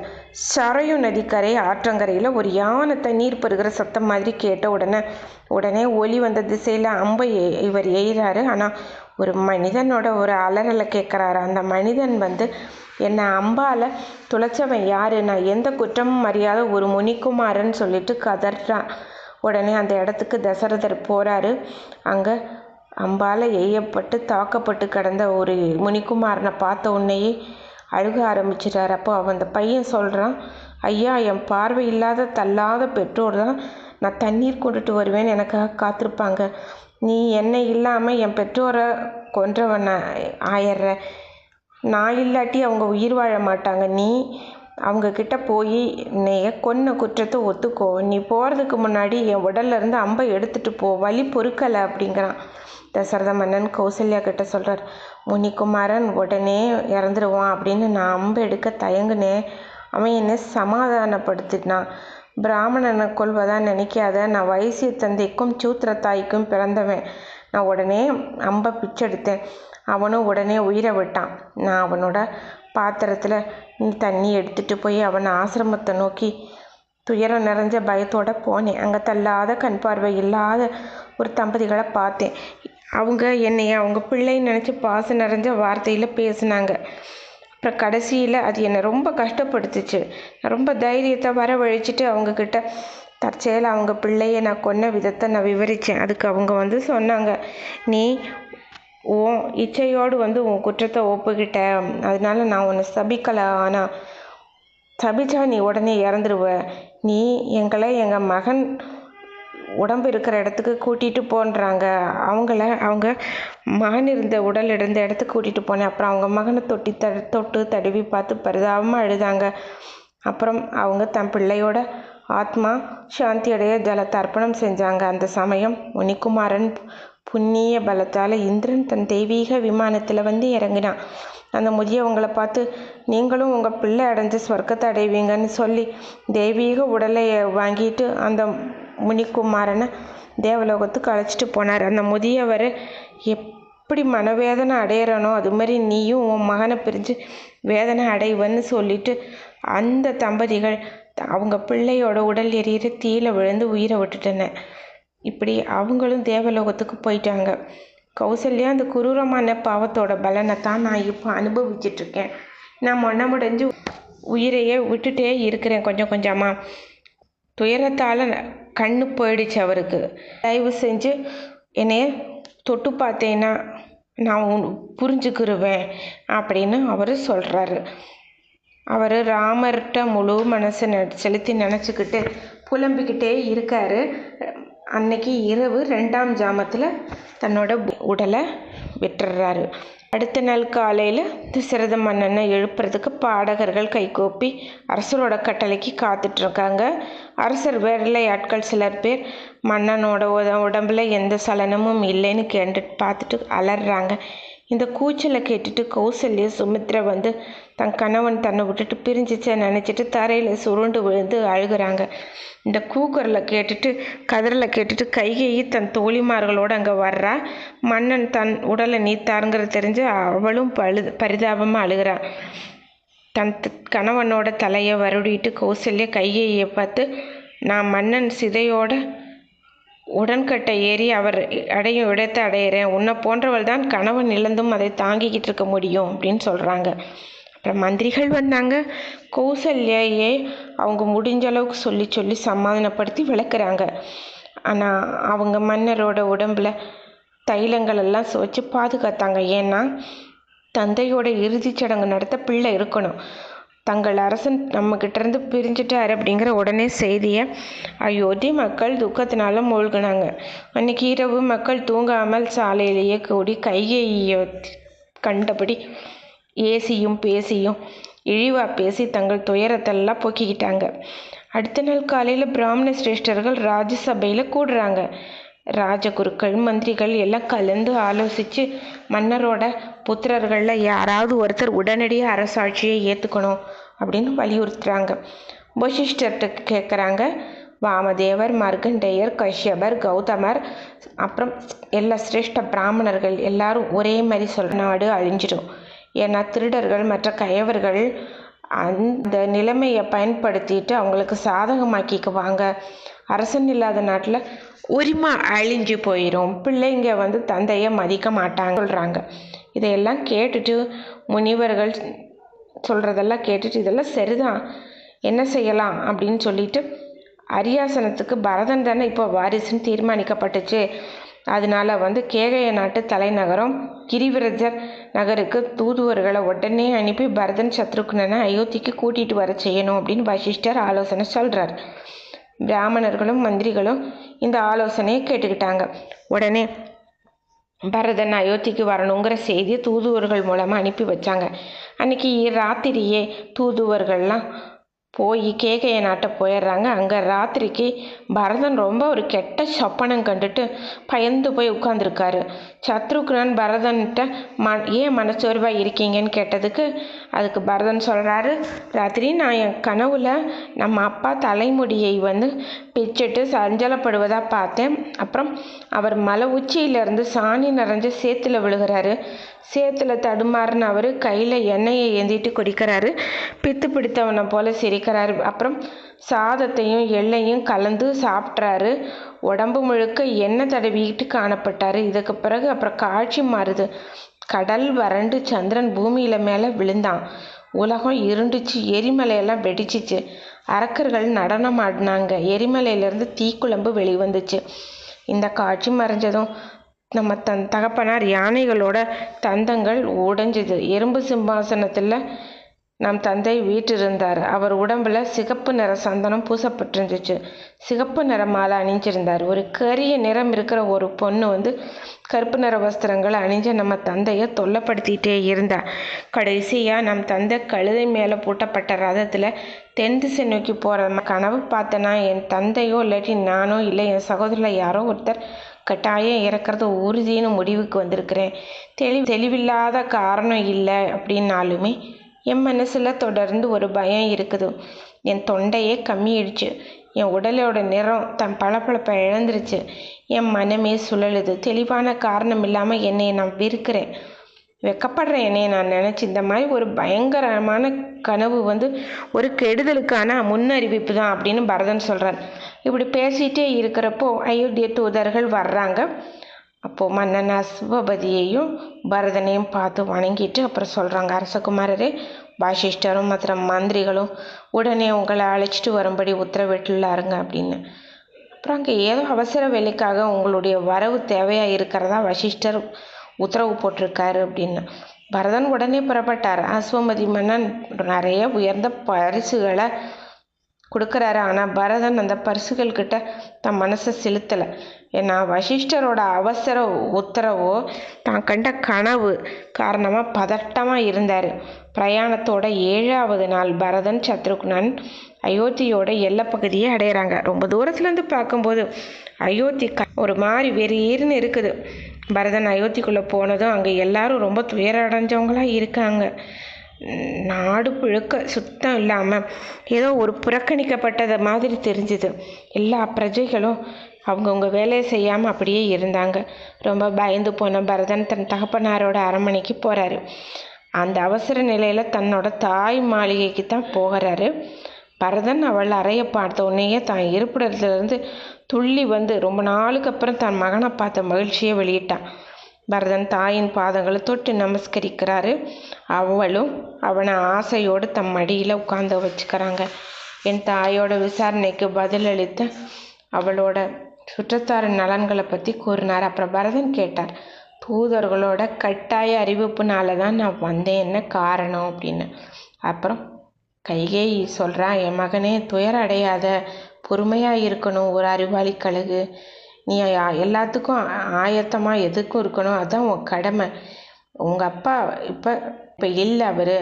சரையு நதிக்கரை ஆற்றங்கரையில் ஒரு யானை தண்ணீர் பெறுகிற சத்தம் மாதிரி கேட்ட உடனே ஒலி வந்த திசையில் அம்பை இவர் எய்கிறாரு. ஆனால் ஒரு மனிதனோட ஒரு அலறலை கேட்குறாரு. அந்த மனிதன் என்னை அம்பால் துளைச்சவன் யார்? நான் எந்த குற்றமும் அறியாத ஒரு முனிக்குமாரன் சொல்லிட்டு கதறான். உடனே அந்த இடத்துக்கு தசரதர் போகிறாரு. அங்கே அம்பால் எய்யப்பட்டு தாக்கப்பட்டு கிடந்த ஒரு முனிக்குமாரனை பார்த்த உடனேயே அழுக ஆரம்பிச்சிட்டார். அப்போ அந்த பையன் சொல்கிறான், ஐயா, என் பார்வை இல்லாத தள்ளாத பெற்றோர் தான் நான் தண்ணீர் கொண்டுட்டு வருவேன் எனக்காக காத்திருப்பாங்க. நீ என்னை இல்லாமல் என் பெற்றோரை கொன்றவன் ஆயிடுற. நான் இல்லாட்டி அவங்க உயிர் வாழ மாட்டாங்க. நீ அவங்கக்கிட்ட போய் என்னைய கொன்ன குற்றத்தை ஒத்துக்கோ. நீ போகிறதுக்கு முன்னாடி என் உடல்லேருந்து அம்பை எடுத்துகிட்டு போ, வலி பொறுக்கலை அப்படிங்கிறான். தசரத மன்னன் கௌசல்யா கிட்ட சொல்கிறார், முனிக்குமாரன் உடனே இறந்துருவான் அப்படின்னு நான் அம்பை எடுக்க தயங்குனேன். அவன் என்னை சமாதானப்படுத்தினான். பிராமணனை கொள்வதாக நினைக்காத, நான் வைசிய தந்தைக்கும் சூத்திர தாய்க்கும் பிறந்தவன். நான் உடனே அம்பை பிச்செடுத்தேன். அவனும் உடனே உயிரை விட்டான். நான் அவனோட பாத்திரத்தில் தண்ணி எடுத்துகிட்டு போய் அவனை ஆசிரமத்தை நோக்கி துயரம் நிறைஞ்ச பயத்தோடு போனேன். அங்கே தள்ளாத கண் பார்வை இல்லாத ஒரு தம்பதிகளை பார்த்தேன். அவங்க என்னைய அவங்க பிள்ளைன்னு நினச்சி பாசம் நிறைஞ்ச வார்த்தையில் பேசினாங்க. அப்புறம் கடைசியில் அது என்னை ரொம்ப கஷ்டப்படுத்துச்சு. நான் ரொம்ப தைரியத்தை வரவழைச்சிட்டு அவங்கக்கிட்ட தற்செயல் அவங்க பிள்ளையை நான் கொன்ன விதத்தை நான் விவரித்தேன். அதுக்கு அவங்க சொன்னாங்க, நீ உன் இச்சையோடு உன் குற்றத்தை ஒப்புக்கிட்ட, அதனால நான் உன்னை சபிக்கலை. ஆனால் சபிச்சா நீ உடனே இறந்துருவ. நீ எங்களை எங்கள் மகன் உடம்பு இருக்கிற இடத்துக்கு கூட்டிகிட்டு போன்றாங்க. அவங்க மகன் இருந்த உடல் இருந்த இடத்துக்கு கூட்டிகிட்டு போனேன். அப்புறம் அவங்க மகனை தொட்டு தடவி பார்த்து பரிதாபமாக அழுதாங்க. அப்புறம் அவங்க தன் பிள்ளையோட ஆத்மா சாந்தி அடைய ஜலத்தை அர்ப்பணம் செஞ்சாங்க. அந்த சமயம் முனிக்குமாரன் புண்ணிய பலத்தால் இந்திரன் தன் தெய்வீக விமானத்தில் இறங்கினான். அந்த முதியவங்களை பார்த்து, நீங்களும் உங்கள் பிள்ளை அடைஞ்சு சொர்க்கத்தை அடைவீங்கன்னு சொல்லி தெய்வீக உடலை வாங்கிட்டு அந்த முனிக்குமாரனை தேவலோகத்துக்கு அழைச்சிட்டு போனார். அந்த முதியவர் எப்படி மனவேதனை அடையிறானோ அது மாதிரி நீயும் உன் மகனை பிரிஞ்சு வேதனை அடைவன்னு சொல்லிட்டு அந்த தம்பதிகள் அவங்க பிள்ளையோட உடல் எரியிற தீயில விழுந்து உயிரை விட்டுட்டன. இப்படி அவங்களும் தேவலோகத்துக்கு போயிட்டாங்க. கௌசல்யா அந்த குரூரமான பாவத்தோட பலனை தான் நான் இப்போ அனுபவிச்சிட்ருக்கேன். நான் மனமுடைஞ்சு உயிரையே விட்டுட்டே இருக்கிறேன். கொஞ்சம் கொஞ்சமாக துயரத்தால் கண்ணு போயிடுச்சு அவருக்கு. தயவு செஞ்சு என்னைய தொட்டு பார்த்தேன்னா நான் புரிஞ்சுக்கிருவேன் அப்படின்னு அவர் சொல்கிறாரு. அவர் ராமர்கிட்ட முழு மனசை செலுத்தி நினச்சிக்கிட்டு புலம்பிக்கிட்டே இருக்கார். அன்னைக்கு இரவு 2ஆம் ஜாமத்தில் தன்னோட உடலை விட்டுறாரு. அடுத்த நாள் காலையில் தசரத மன்னனை எழுப்புறதுக்கு பாடகர்கள் கைகோப்பி அரசரோட கட்டளைக்கு காத்துட்ருக்காங்க. அரசர் வேலையாட்கள் சிலர் பேர் மன்னனோட உடம்புல எந்த சலனமும் இல்லைன்னு கேட்டுட்டு பார்த்துட்டு அலறாங்க. இந்த கூச்சலை கேட்டுட்டு கௌசல்யா சுமித்ரா தன் கணவன் தன்னை விட்டுட்டு பிரிஞ்சிச்ச நினச்சிட்டு தரையில் சுருண்டு விழுந்து அழுகிறாங்க. இந்த கூக்குரலை கேட்டுட்டு கதறலை கேட்டுட்டு கைகேயி தன் தோழிமார்களோடு அங்கே வர்றா. மன்னன் தன் உடலை நீத்தாருங்கிறது தெரிஞ்சு அவளும் பரிதாபமாக அழுகிறான். கணவனோட தலையை வருடிட்டு கௌசல்யா கைகையை பார்த்து, நான் மன்னன் சிதையோட உடன்கட்டை ஏறி அவர் அடையும் இடத்தை அடையிறேன், உன்னை போன்றவள் தான் கணவன் இழந்தும் அதை தாங்கிக்கிட்டு இருக்க முடியும் அப்படின்னு சொல்கிறாங்க. அப்புறம் மந்திரிகள் வந்தாங்க. கௌசல்யாயே அவங்க முடிஞ்ச அளவுக்கு சொல்லி சொல்லி சமாதானப்படுத்தி விளக்குறாங்க. ஆனால் அவங்க மன்னரோட உடம்புல தைலங்கள் எல்லாம் சுவைச்சு பாதுகாத்தாங்க. ஏன்னா தந்தையோட இறுதிச் சடங்கு நடத்த பிள்ளை இருக்கணும். தங்கள் அரசன் நம்மக்கிட்டேருந்து பிரிஞ்சிட்டார் அப்படிங்கிற உடனே செய்தியை அயோத்தி மக்கள் துக்கத்தினால மூழ்கினாங்க. அன்றைக்கி இரவு மக்கள் தூங்காமல் சாலையிலேயே கூடி கைகையை கண்டபடி ஏசியும் பேசியும் இழிவாக பேசி தங்கள் துயரத்தெல்லாம் போக்கிக்கிட்டாங்க. அடுத்த நாள் காலையில் பிராமண சிரேஷ்டர்கள் ராஜ்யசபையில் கூடுறாங்க. ராஜகுருக்கள் மந்திரிகள் எல்லாம் கலந்து ஆலோசித்து மன்னரோட புத்திரர்களில் யாராவது ஒருத்தர் உடனடியாக அரசாட்சியை ஏற்றுக்கணும் அப்படின்னு வலியுறுத்துகிறாங்க. வசிஷ்டர்கிட்ட கேட்குறாங்க. வாமதேவர், மார்க்கண்டேயர், கஷ்யபர், கௌதமர், அப்புறம் எல்லா சிரேஷ்ட பிராமணர்கள் எல்லாரும் ஒரே மாதிரி சொல்கிற நாடு அழிஞ்சிடும். ஏன்னா திருடர்கள் மற்ற கயவர்கள் அந்த நிலைமையை பயன்படுத்திட்டு அவங்களுக்கு சாதகமாக்கிக்குவாங்க. அரசன் இல்லாத நாட்டில் உரிமை அழிஞ்சு போயிடும். பிள்ளைங்க தந்தையை மதிக்க மாட்டாங்க சொல்கிறாங்க. இதையெல்லாம் கேட்டுட்டு முனிவர்கள் சொல்கிறதெல்லாம் கேட்டுட்டு இதெல்லாம் சரிதான், என்ன செய்யலாம் அப்படின்னு சொல்லிட்டு அரியாசனத்துக்கு பரதன் தானே இப்போ வாரிசுன்னு தீர்மானிக்கப்பட்டுச்சு. அதனால கேகய நாட்டு தலைநகரம் கிரிவிரஜர் நகருக்கு தூதுவர்களை உடனே அனுப்பி பரதன் சத்ருக்னனை அயோத்திக்கு கூட்டிகிட்டு வர செய்யணும் அப்படின்னு வசிஷ்டர் ஆலோசனை சொல்கிறார். பிராமணர்களும் மந்திரிகளும் இந்த ஆலோசனையை கேட்டுக்கிட்டாங்க. உடனே பரதன் அயோத்திக்கு வரணுங்கிற செய்தியை தூதுவர்கள் மூலமாக அனுப்பி வச்சாங்க. அன்றைக்கி ராத்திரியே தூதுவர்கள்லாம் போய் கேகய நாட்டை போயிடுறாங்க. அங்கே ராத்திரிக்கு பரதன் ரொம்ப ஒரு கெட்ட சொப்பனம் கண்டுட்டு பயந்து போய் உட்காந்துருக்காரு. சத்ருக்னன் பரதன்கிட்ட ஏன் மனச்சோர்வாக இருக்கீங்கன்னு கேட்டதுக்கு அதுக்கு பரதன் சொல்கிறாரு, ராத்திரி நான் என் கனவுல நம்ம அப்பா தலைமுடியை பிச்சுட்டு சஞ்சலப்படுவதாக பார்த்தேன். அப்புறம் அவர் மலை உச்சியிலேருந்து சாணி நிறைஞ்ச சேத்துல விழுகிறாரு. சேத்துல தடுமாறுன்னு அவர் கையில் எண்ணெயை ஏந்திட்டு குடிக்கிறாரு. பித்து பிடித்தவனை போல சிரிக்கிறாரு. அப்புறம் சாதத்தையும் எள்ளையும் கலந்து சாப்பிட்றாரு. உடம்பு முழுக்க எண்ணெய் தடவிக்கிட்டு காணப்பட்டார். இதுக்கு பிறகு அப்புறம் காட்சி மாறுது. கடல் வறண்டு சந்திரன் பூமியில் மேலே விழுந்தான். உலகம் இருண்டுச்சு. எரிமலையெல்லாம் வெடிச்சிச்சு. அரக்கர்கள் நடனம் ஆடினாங்க. எரிமலையிலேருந்து தீக்குழம்பு வெளிவந்துச்சு. இந்த காட்சி மறைஞ்சதும் நம்ம தகப்பனார் யானைகளோட தந்தங்கள் உடைஞ்சிது. எறும்பு சிம்மாசனத்தில் நம் தந்தை வீற்றிருந்தார். அவர் உடம்புல சிகப்பு நிற சந்தனம் பூசப்பட்டிருந்துச்சு. சிகப்பு நிற மாலை அணிஞ்சிருந்தார். ஒரு கரிய நிறம் இருக்கிற ஒரு பொண்ணு கருப்பு நிற வஸ்திரங்களை அணிஞ்ச நம்ம தந்தையை தொல்லைப்படுத்திகிட்டே இருந்தார். கடைசியாக நம் தந்தை கழுதை மேலே பூட்டப்பட்ட ரதத்தில் தென் திசை நோக்கி போகிற கனவு பார்த்தேன்னா என் தந்தையோ இல்லாட்டி நானோ இல்லை என் சகோதரில் யாரோ ஒருத்தர் கட்டாயம் இறக்கிறது உறுதின்னு முடிவுக்கு வந்திருக்கிறேன். தெளிவில்லாத காரணம் இல்லை அப்படின்னாலுமே என் மனசில் தொடர்ந்து ஒரு பயம் இருக்குது. என் தொண்டையே கம்மியிடுச்சு. என் உடலோட நிறம் தன் பளபளப்பை இழந்துருச்சு. என் மனமே சுழலுது. தெளிவான காரணம் இல்லாமல் என்னை நான் வெறுக்கிறேன், வெக்கப்படுறேன். என்னை நான் நினச்சி இந்த மாதிரி ஒரு பயங்கரமான கனவு ஒரு கெடுதலுக்கான முன்னறிவிப்பு தான் அப்படின்னு பரதன் சொல்கிறார். இப்படி பேசிகிட்டே இருக்கிறப்போ அயோத்திய தூதர்கள் வர்றாங்க. அப்போது மன்னன் அஸ்வபதியையும் பரதனையும் பார்த்து வணங்கிட்டு அப்புறம் சொல்கிறாங்க, அரசகுமாரரே, வாசிஷ்டரும் மற்ற மந்திரிகளும் உடனே உங்களை அழைச்சிட்டு வரும்படி உத்தரவிட்டுள்ளாருங்க அப்படின்னு. அப்புறம் அங்கே ஏதோ அவசர வேலைக்காக உங்களுடைய வரவு தேவையாக இருக்கிறதா வசிஷ்டர் உத்தரவு போட்டிருக்காரு அப்படின்னு. பரதன் உடனே புறப்பட்டார். அஸ்வமதி மன்னன் நிறைய உயர்ந்த பரிசுகளை கொடுக்குறாரு. ஆனால் பரதன் அந்த பரிசுகள்கிட்ட தன் மனசை செலுத்தலை. ஏன்னா வசிஷ்டரோட அவசர உத்தரவோ தான் கண்ட கனவு காரணமாக பதட்டமாக இருந்தார். பிரயாணத்தோட 7வது நாள் பரதன் சத்ருக்னன் அயோத்தியோட எல்லைப்பகுதியை அடையிறாங்க. ரொம்ப தூரத்துலேருந்து பார்க்கும்போது அயோத்தி ஒரு மாதிரி வெறியேறுன்னு இருக்குது. பரதன் அயோத்திக்குள்ளே போனதும் அங்கே எல்லாரும் ரொம்ப துயரடைஞ்சவங்களாக இருக்காங்க. நாடு புழுக்க சுத்தம் இல்லாமல் ஏதோ ஒரு புறக்கணிக்கப்பட்டது மாதிரி தெரிஞ்சுது. எல்லா பிரஜைகளும் அவங்கவுங்க வேலையை செய்யாமல் அப்படியே இருந்தாங்க. ரொம்ப பயந்து போன பரதன் தன் தகப்பனாரோட அரண்மனைக்கு போகிறாரு. அந்த அவசர நிலையில் தன்னோட தாய் மாளிகைக்கு தான் போகிறாரு. பரதன் அவள் அறையை பார்த்த உடனேயே தான் இருப்பிடத்துலேருந்து துள்ளி வந்து ரொம்ப நாளுக்கு அப்புறம் தன் மகனை பார்த்த மகிழ்ச்சியை வெளியிட்டான். பரதன் தாயின் பாதங்களை தொட்டு நமஸ்கரிக்கிறாரு. அவளும் அவனை ஆசையோடு தம் மடியில் உட்கார்ந்து வச்சுக்கிறாங்க. என் தாயோட விசாரணைக்கு பதிலளித்த அவளோட சுற்றத்தார் நலன்களை பற்றி கூறினார். அப்புறம் பரதன் கேட்டார், தூதர்களோட கட்டாய அறிவிப்புனால தான் நான் வந்தேன், என்ன காரணம் அப்படின்னு. அப்புறம் கைகேயி சொல்கிறா, என் மகனே துயர அடையாத, பொறுமையாக இருக்கணும், ஒரு அறிவாளி கழுகு, நீ எல்லாத்துக்கும் ஆயத்தமாக எதுக்கும் இருக்கணும், அதுதான் உன் கடமை. உங்கள் அப்பா இப்போ இல்லை, அவர்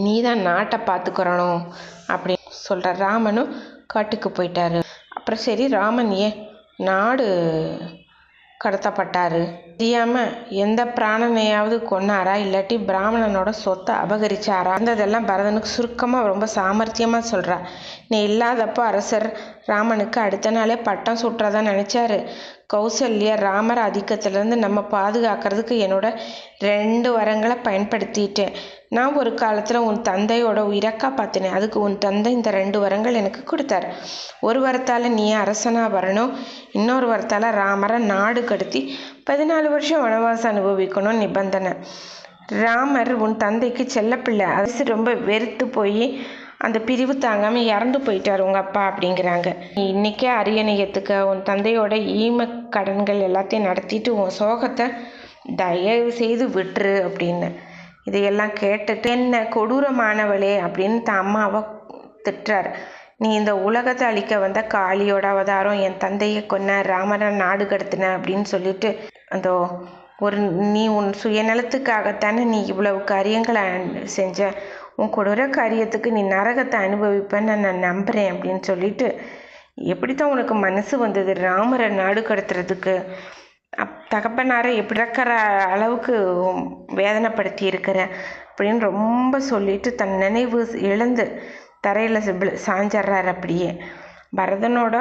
நீ தான் நாட்டை பார்த்துக்கிறணும் அப்படின்னு சொல்கிற. ராமனும் காட்டுக்கு போயிட்டாரு. அப்புறம் சரி, ராமன் ஏன் நாடு கடத்தப்பட்டார், தெரியாமல் எந்த பிராணனையாவது கொன்னாரா, இல்லாட்டி பிராமணனோட சொத்தை அபகரிச்சாரா, அதெல்லாம் பரதனுக்கு சுருக்கமாக ரொம்ப சாமர்த்தியமாக சொல்கிறா. நீ இல்லாதப்போ அரசர் ராமனுக்கு அடுத்த நாளே பட்டம் சுட்டுறதான் நினச்சாரு. கௌசல்யா ராமர் ஆதிக்கத்திலேருந்து நம்ம பாதுகாக்கிறதுக்கு என்னோட 2 வரங்களை பயன்படுத்திட்டேன். நான் ஒரு காலத்தில் உன் தந்தையோட உயிரை காப்பாற்றினேன். அதுக்கு உன் தந்தை இந்த 2 வரங்கள் எனக்கு கொடுத்தார். ஒரு வரத்தால் நீ அரசனாக வரணும், இன்னொரு வரத்தால் ராமரை நாடு கடத்தி 14 வருஷம் வனவாசம் அனுபவிக்கணும் நிபந்தனை. ராமர் உன் தந்தைக்கு செல்லப்பிள்ளை, அரசு ரொம்ப வெறுத்து போய் அந்த பிரிவு தாங்காமல் இறந்து போயிட்டார் உங்கள் அப்பா அப்படிங்கிறாங்க. நீ இன்றைக்கே அரியணையத்துக்கு உன் தந்தையோட ஈம கடன்கள் எல்லாத்தையும் நடத்திட்டு உன் சோகத்தை தயவு செய்து விட்டுரு அப்படின்னு. இதையெல்லாம் கேட்டுட்டு, என்ன கொடூரமானவளே அப்படின்னு தான் அம்மாவை திட்டுறார். நீ இந்த உலகத்தை அழிக்க வந்த காளியோட அவதாரம், என் தந்தையை கொன்ன, ராமரை நாடு கடத்தின அப்படின்னு சொல்லிட்டு அந்த நீ உன் சுயநலத்துக்காகத்தானே நீ இவ்வளவு காரியங்களை செஞ்ச, உன் கொடூர காரியத்துக்கு நீ நரகத்தை அனுபவிப்பேன்னு நான் நம்புகிறேன் அப்படின்னு சொல்லிட்டு, எப்படித்தான் உனக்கு மனசு வந்தது ராமரை நாடு கடத்துறதுக்கு, தகப்பனாரை எப்படி இருக்கிற அளவுக்கு வேதனைப்படுத்தி இருக்கிற அப்படின்னு ரொம்ப சொல்லிட்டு தன் நினைவு இழந்து தரையில் சாஞ்சிட்றாரு. அப்படியே பரதனோட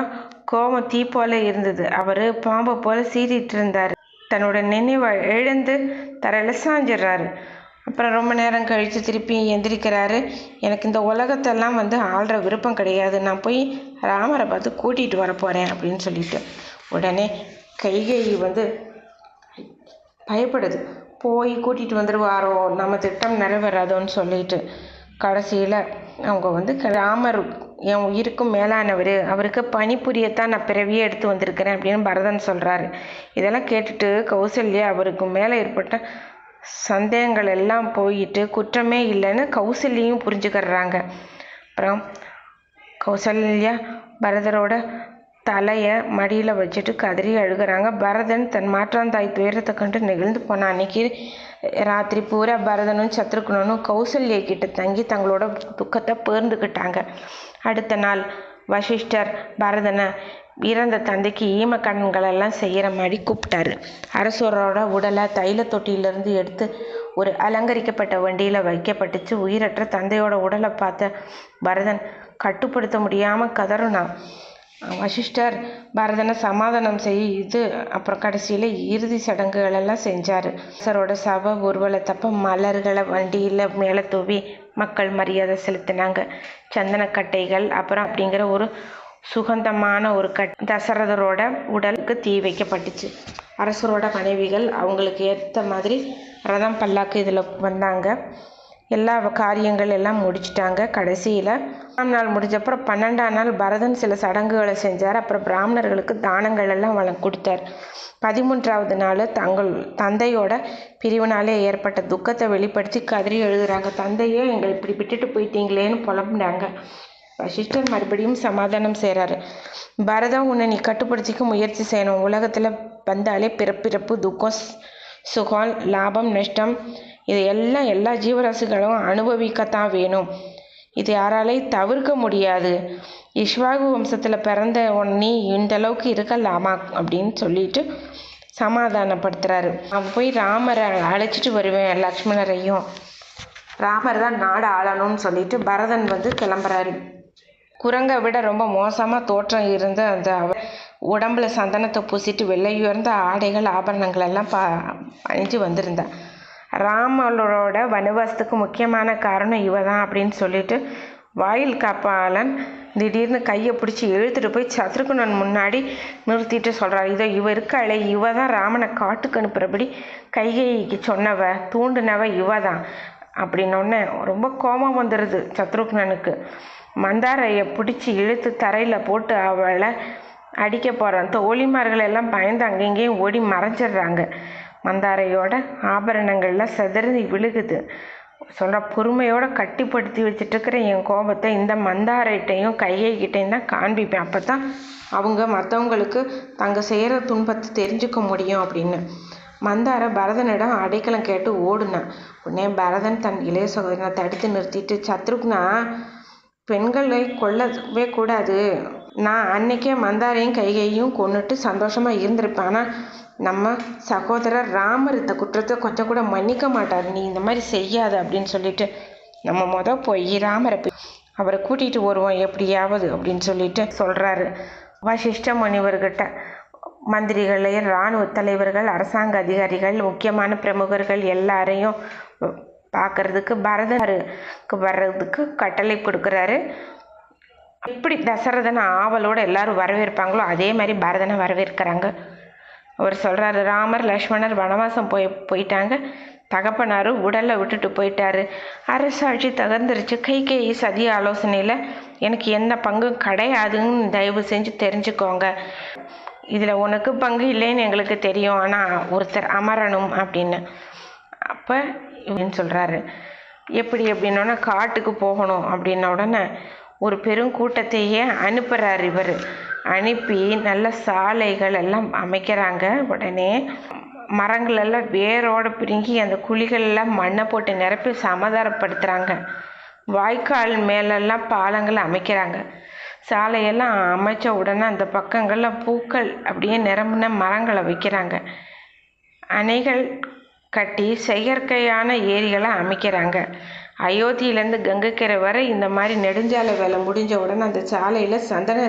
கோபம் தீ போல இருந்தது. அவர் பாம்பை போல சீறிட்டு இருந்தார். தன்னோட நினைவை இழந்து தரையில் சாஞ்சிட்றாரு. அப்புறம் ரொம்ப நேரம் கழித்து திருப்பி எந்திரிக்கிறாரு. எனக்கு இந்த உலகத்தெல்லாம் ஆள்ற விருப்பம் கிடையாது, நான் போய் ராமரை பார்த்து கூட்டிகிட்டு வர போகிறேன் அப்படின்னு சொல்லிட்டு, உடனே கைகேயி பயப்படுது. போய் கூட்டிகிட்டு வந்துடுவாரோ, நம்ம திட்டம் நிறைவேறாதோன்னு சொல்லிட்டு கடைசியில் அவங்க ராமர் என் உயிருக்கும் மேலானவர், அவருக்கு பணிபுரியத்தான் நான் பிறவியே எடுத்து வந்திருக்கிறேன் அப்படின்னு பரதன் சொல்கிறாரு. இதெல்லாம் கேட்டுட்டு கௌசல்யா அவருக்கு மேலே ஏற்பட்ட சந்தேகங்கள் எல்லாம் போயிட்டு குற்றமே இல்லைன்னு கௌசல்யையும் புரிஞ்சுக்கிறாங்க. அப்புறம் கௌசல்யா பரதரோட தலையை மடியில் வச்சுட்டு கதறி அழுகிறாங்க. பரதன் தன் மாற்றாந்தாய் துயரத்தை கண்டு நெகிழ்ந்து போனான். அன்னைக்கு ராத்திரி பூரா பரதனும் சத்ருக்னனும் கௌசல்யா கிட்ட தங்கி தங்களோட துக்கத்தை பகிர்ந்துக்கிட்டாங்க. அடுத்த நாள் வசிஷ்டர் பரதனை இறந்த தந்தைக்கு ஈமக்கடன்களெல்லாம் செய்கிற மாதிரி கூப்பிட்டாரு. அரசரோட உடலை தைல தொட்டியிலிருந்து எடுத்து ஒரு அலங்கரிக்கப்பட்ட வண்டியில் வைக்கப்பட்டுச்சு. உயிரற்ற தந்தையோட உடலை பார்த்த பரதன் கட்டுப்படுத்த முடியாமல் கதறுனான். வசிஷ்டர் பரதனை சமாதானம் செய்து அப்புறம் கடைசியில் இறுதி சடங்குகளெல்லாம் செஞ்சார். அரசரோட சப ஊர்வலத்தப்ப மலர்களை வண்டியில் மேலே தூவி மக்கள் மரியாதை செலுத்தினாங்க. சந்தனக்கட்டைகள் அப்புறம் அப்படிங்கிற ஒரு சுகந்தமான ஒரு தசரதரோட உடலுக்கு தீ வைக்கப்பட்டுச்சு. அரசரோட மனைவிகள் அவங்களுக்கு ஏற்ற மாதிரி ரதம் பல்லாக்கு இதில் வந்தாங்க. எல்லா காரியங்கள் எல்லாம் முடிச்சிட்டாங்க. கடைசியில் 1ஆம் நாள் முடிஞ்சப்பறம் 12ஆம் நாள் பரதன் சில சடங்குகளை செஞ்சார். அப்புறம் பிராமணர்களுக்கு தானங்கள் எல்லாம் கொடுத்தார். 13ஆவது நாள் தந்தையோட பிரிவினாலே ஏற்பட்ட துக்கத்தை வெளிப்படுத்தி கதறி எழுதுறாங்க. தந்தையே எங்களை இப்படி விட்டுட்டு போயிட்டீங்களேன்னு புலம்புனாங்க. வசிஷ்டர் மறுபடியும் சமாதானம் செய்கிறாரு. பரதம், உன்னை நீ கட்டுப்படுத்திக்க முயற்சி செய்யணும். உலகத்தில் வந்தாலே பிறப்பிறப்பு, துக்கம், சுகம், லாபம், நஷ்டம், இது எல்லாம் எல்லா ஜீவராசிகளும் அனுபவிக்கத்தான் வேணும். இது யாராலையும் தவிர்க்க முடியாது. இஷ்வாகு வம்சத்தில் பிறந்த நீ இந்த அளவுக்கு இருக்கலாமா அப்படின்னு சொல்லிட்டு சமாதானப்படுத்துகிறாரு. அவன் போய் ராமரை அழைச்சிட்டு வருவேன், லக்ஷ்மணரையும். ராமர் தான் நாடு ஆளணும்னு சொல்லிட்டு பரதன் கிளம்புறாரு. குரங்கை விட ரொம்ப மோசமாக தோற்றம் இருந்த அந்த உடம்புல சந்தனத்தை பூசிட்டு வெள்ளையுயர்ந்த ஆடைகள் ஆபரணங்கள் எல்லாம் அணிஞ்சு வந்திருந்தா. ராமரோட வனவாசத்துக்கு முக்கியமான காரணம் இவ தான் அப்படின்னு சொல்லிட்டு வாயில் காப்பாளன் திடீர்னு கையை பிடிச்சி இழுத்துட்டு போய் சத்ருகுணன் முன்னாடி நிறுத்திட்டு சொல்கிறார், இதோ இவ இருக்காளே, இவ தான் ராமனை காட்டுக்கு அனுப்புகிறபடி கைகைக்கு சொன்னவ தூண்டுனவ இவ தான் அப்படின்னொன்னே ரொம்ப கோபம் வந்துடுது சத்ருகுணனுக்கு. மந்தாரையை பிடிச்சி இழுத்து தரையில் போட்டு அவளை அடிக்க போகிறான். தோழிமார்கள் எல்லாம் பயந்து அங்கேயும் ஓடி மறைஞ்சிடுறாங்க. மந்தாரையோட ஆபரணங்கள்லாம் சிதறி விழுகுது. சொல்கிற பொறுமையோடு கட்டிப்படுத்தி வச்சுட்டுருக்கிற என் கோபத்தை இந்த மந்தாரைட்டையும் கைகைக்கிட்டையும் தான் காண்பிப்பேன். அப்போ தான் அவங்க மற்றவங்களுக்கு தங்க செய்கிற துன்பத்தை தெரிஞ்சுக்க முடியும் அப்படின்னு. மந்தாரை பரதனிடம் அடைக்கலம் கேட்டு ஓடுனான். உடனே பரதன் தன் இளைய சகோதரனை தடுத்து நிறுத்திட்டு, சத்ருக்னா, பெண்களை கொல்லவே கூடாது. நான் அன்னைக்கே மந்தாரையும் கைகையும் கொண்டுட்டு சந்தோஷமாக இருந்திருப்பேன். ஆனால் நம்ம சகோதரர் ராமர் இந்த குற்றத்தை கொஞ்சம் கூட மன்னிக்க மாட்டார். நீ இந்த மாதிரி செய்யாது அப்படின்னு சொல்லிட்டு நம்ம போய் ராமரை அவரை கூட்டிகிட்டு வருவோம் எப்படியாவது அப்படின்னு சொல்லிட்டு சொல்கிறாரு. வசிஷ்ட முனிவர்கிட்ட மந்திரிகளையும் இராணுவ தலைவர்கள், அரசாங்க அதிகாரிகள், முக்கியமான பிரமுகர்கள் எல்லாரையும் பார்க்கறதுக்கு பரதருக்கு வர்றதுக்கு கட்டளை கொடுக்குறாரு. எப்படி தசரதனை ஆவலோடு எல்லாரும் வரவேற்பாங்களோ அதே மாதிரி பரதனை வரவேற்கிறாங்க. அவர் சொல்கிறாரு, ராமர் லக்ஷ்மணர் வனவாசம் போயிட்டாங்க. தகப்பனார் உடலை விட்டுட்டு போயிட்டாரு. அரசாட்சி தகர்ந்துருச்சு. கைகேயி சதி ஆலோசனையில் எனக்கு எந்த பங்கும் கிடையாதுன்னு தயவு செஞ்சு தெரிஞ்சுக்கோங்க. இதில் உனக்கு பங்கு இல்லைன்னு எங்களுக்கு தெரியும், ஆனால் ஒருத்தர் அமரணும் அப்படின்னு. அப்போ இப்படின்னு சொல்கிறாரு. எப்படி அப்படின்னோடனே காட்டுக்கு போகணும் அப்படின்ன உடனே ஒரு பெருங்கூட்டத்தையே அனுப்புகிறார் இவர். அனுப்பி நல்ல சாலைகள் எல்லாம் அமைக்கிறாங்க. உடனே மரங்களெல்லாம் வேரோடு பிடுங்கி அந்த குழிகளெல்லாம் மண்ணை போட்டு நிரப்பி சமாதானப்படுத்துகிறாங்க. வாய்க்கால் மேலெல்லாம் பாலங்கள் அமைக்கிறாங்க. சாலையெல்லாம் அமைச்ச உடனே அந்த பக்கங்களில் பூக்கள் அப்படியே நிரம்பின மரங்களை வைக்கிறாங்க. அணைகள் கட்டி செயற்கையான ஏரிகளை அமைக்கிறாங்க. அயோத்தியிலேருந்து கங்கைக்கரை வரை இந்த மாதிரி நெடுஞ்சாலை வேலை முடிஞ்ச உடனே அந்த சாலையில் சந்தன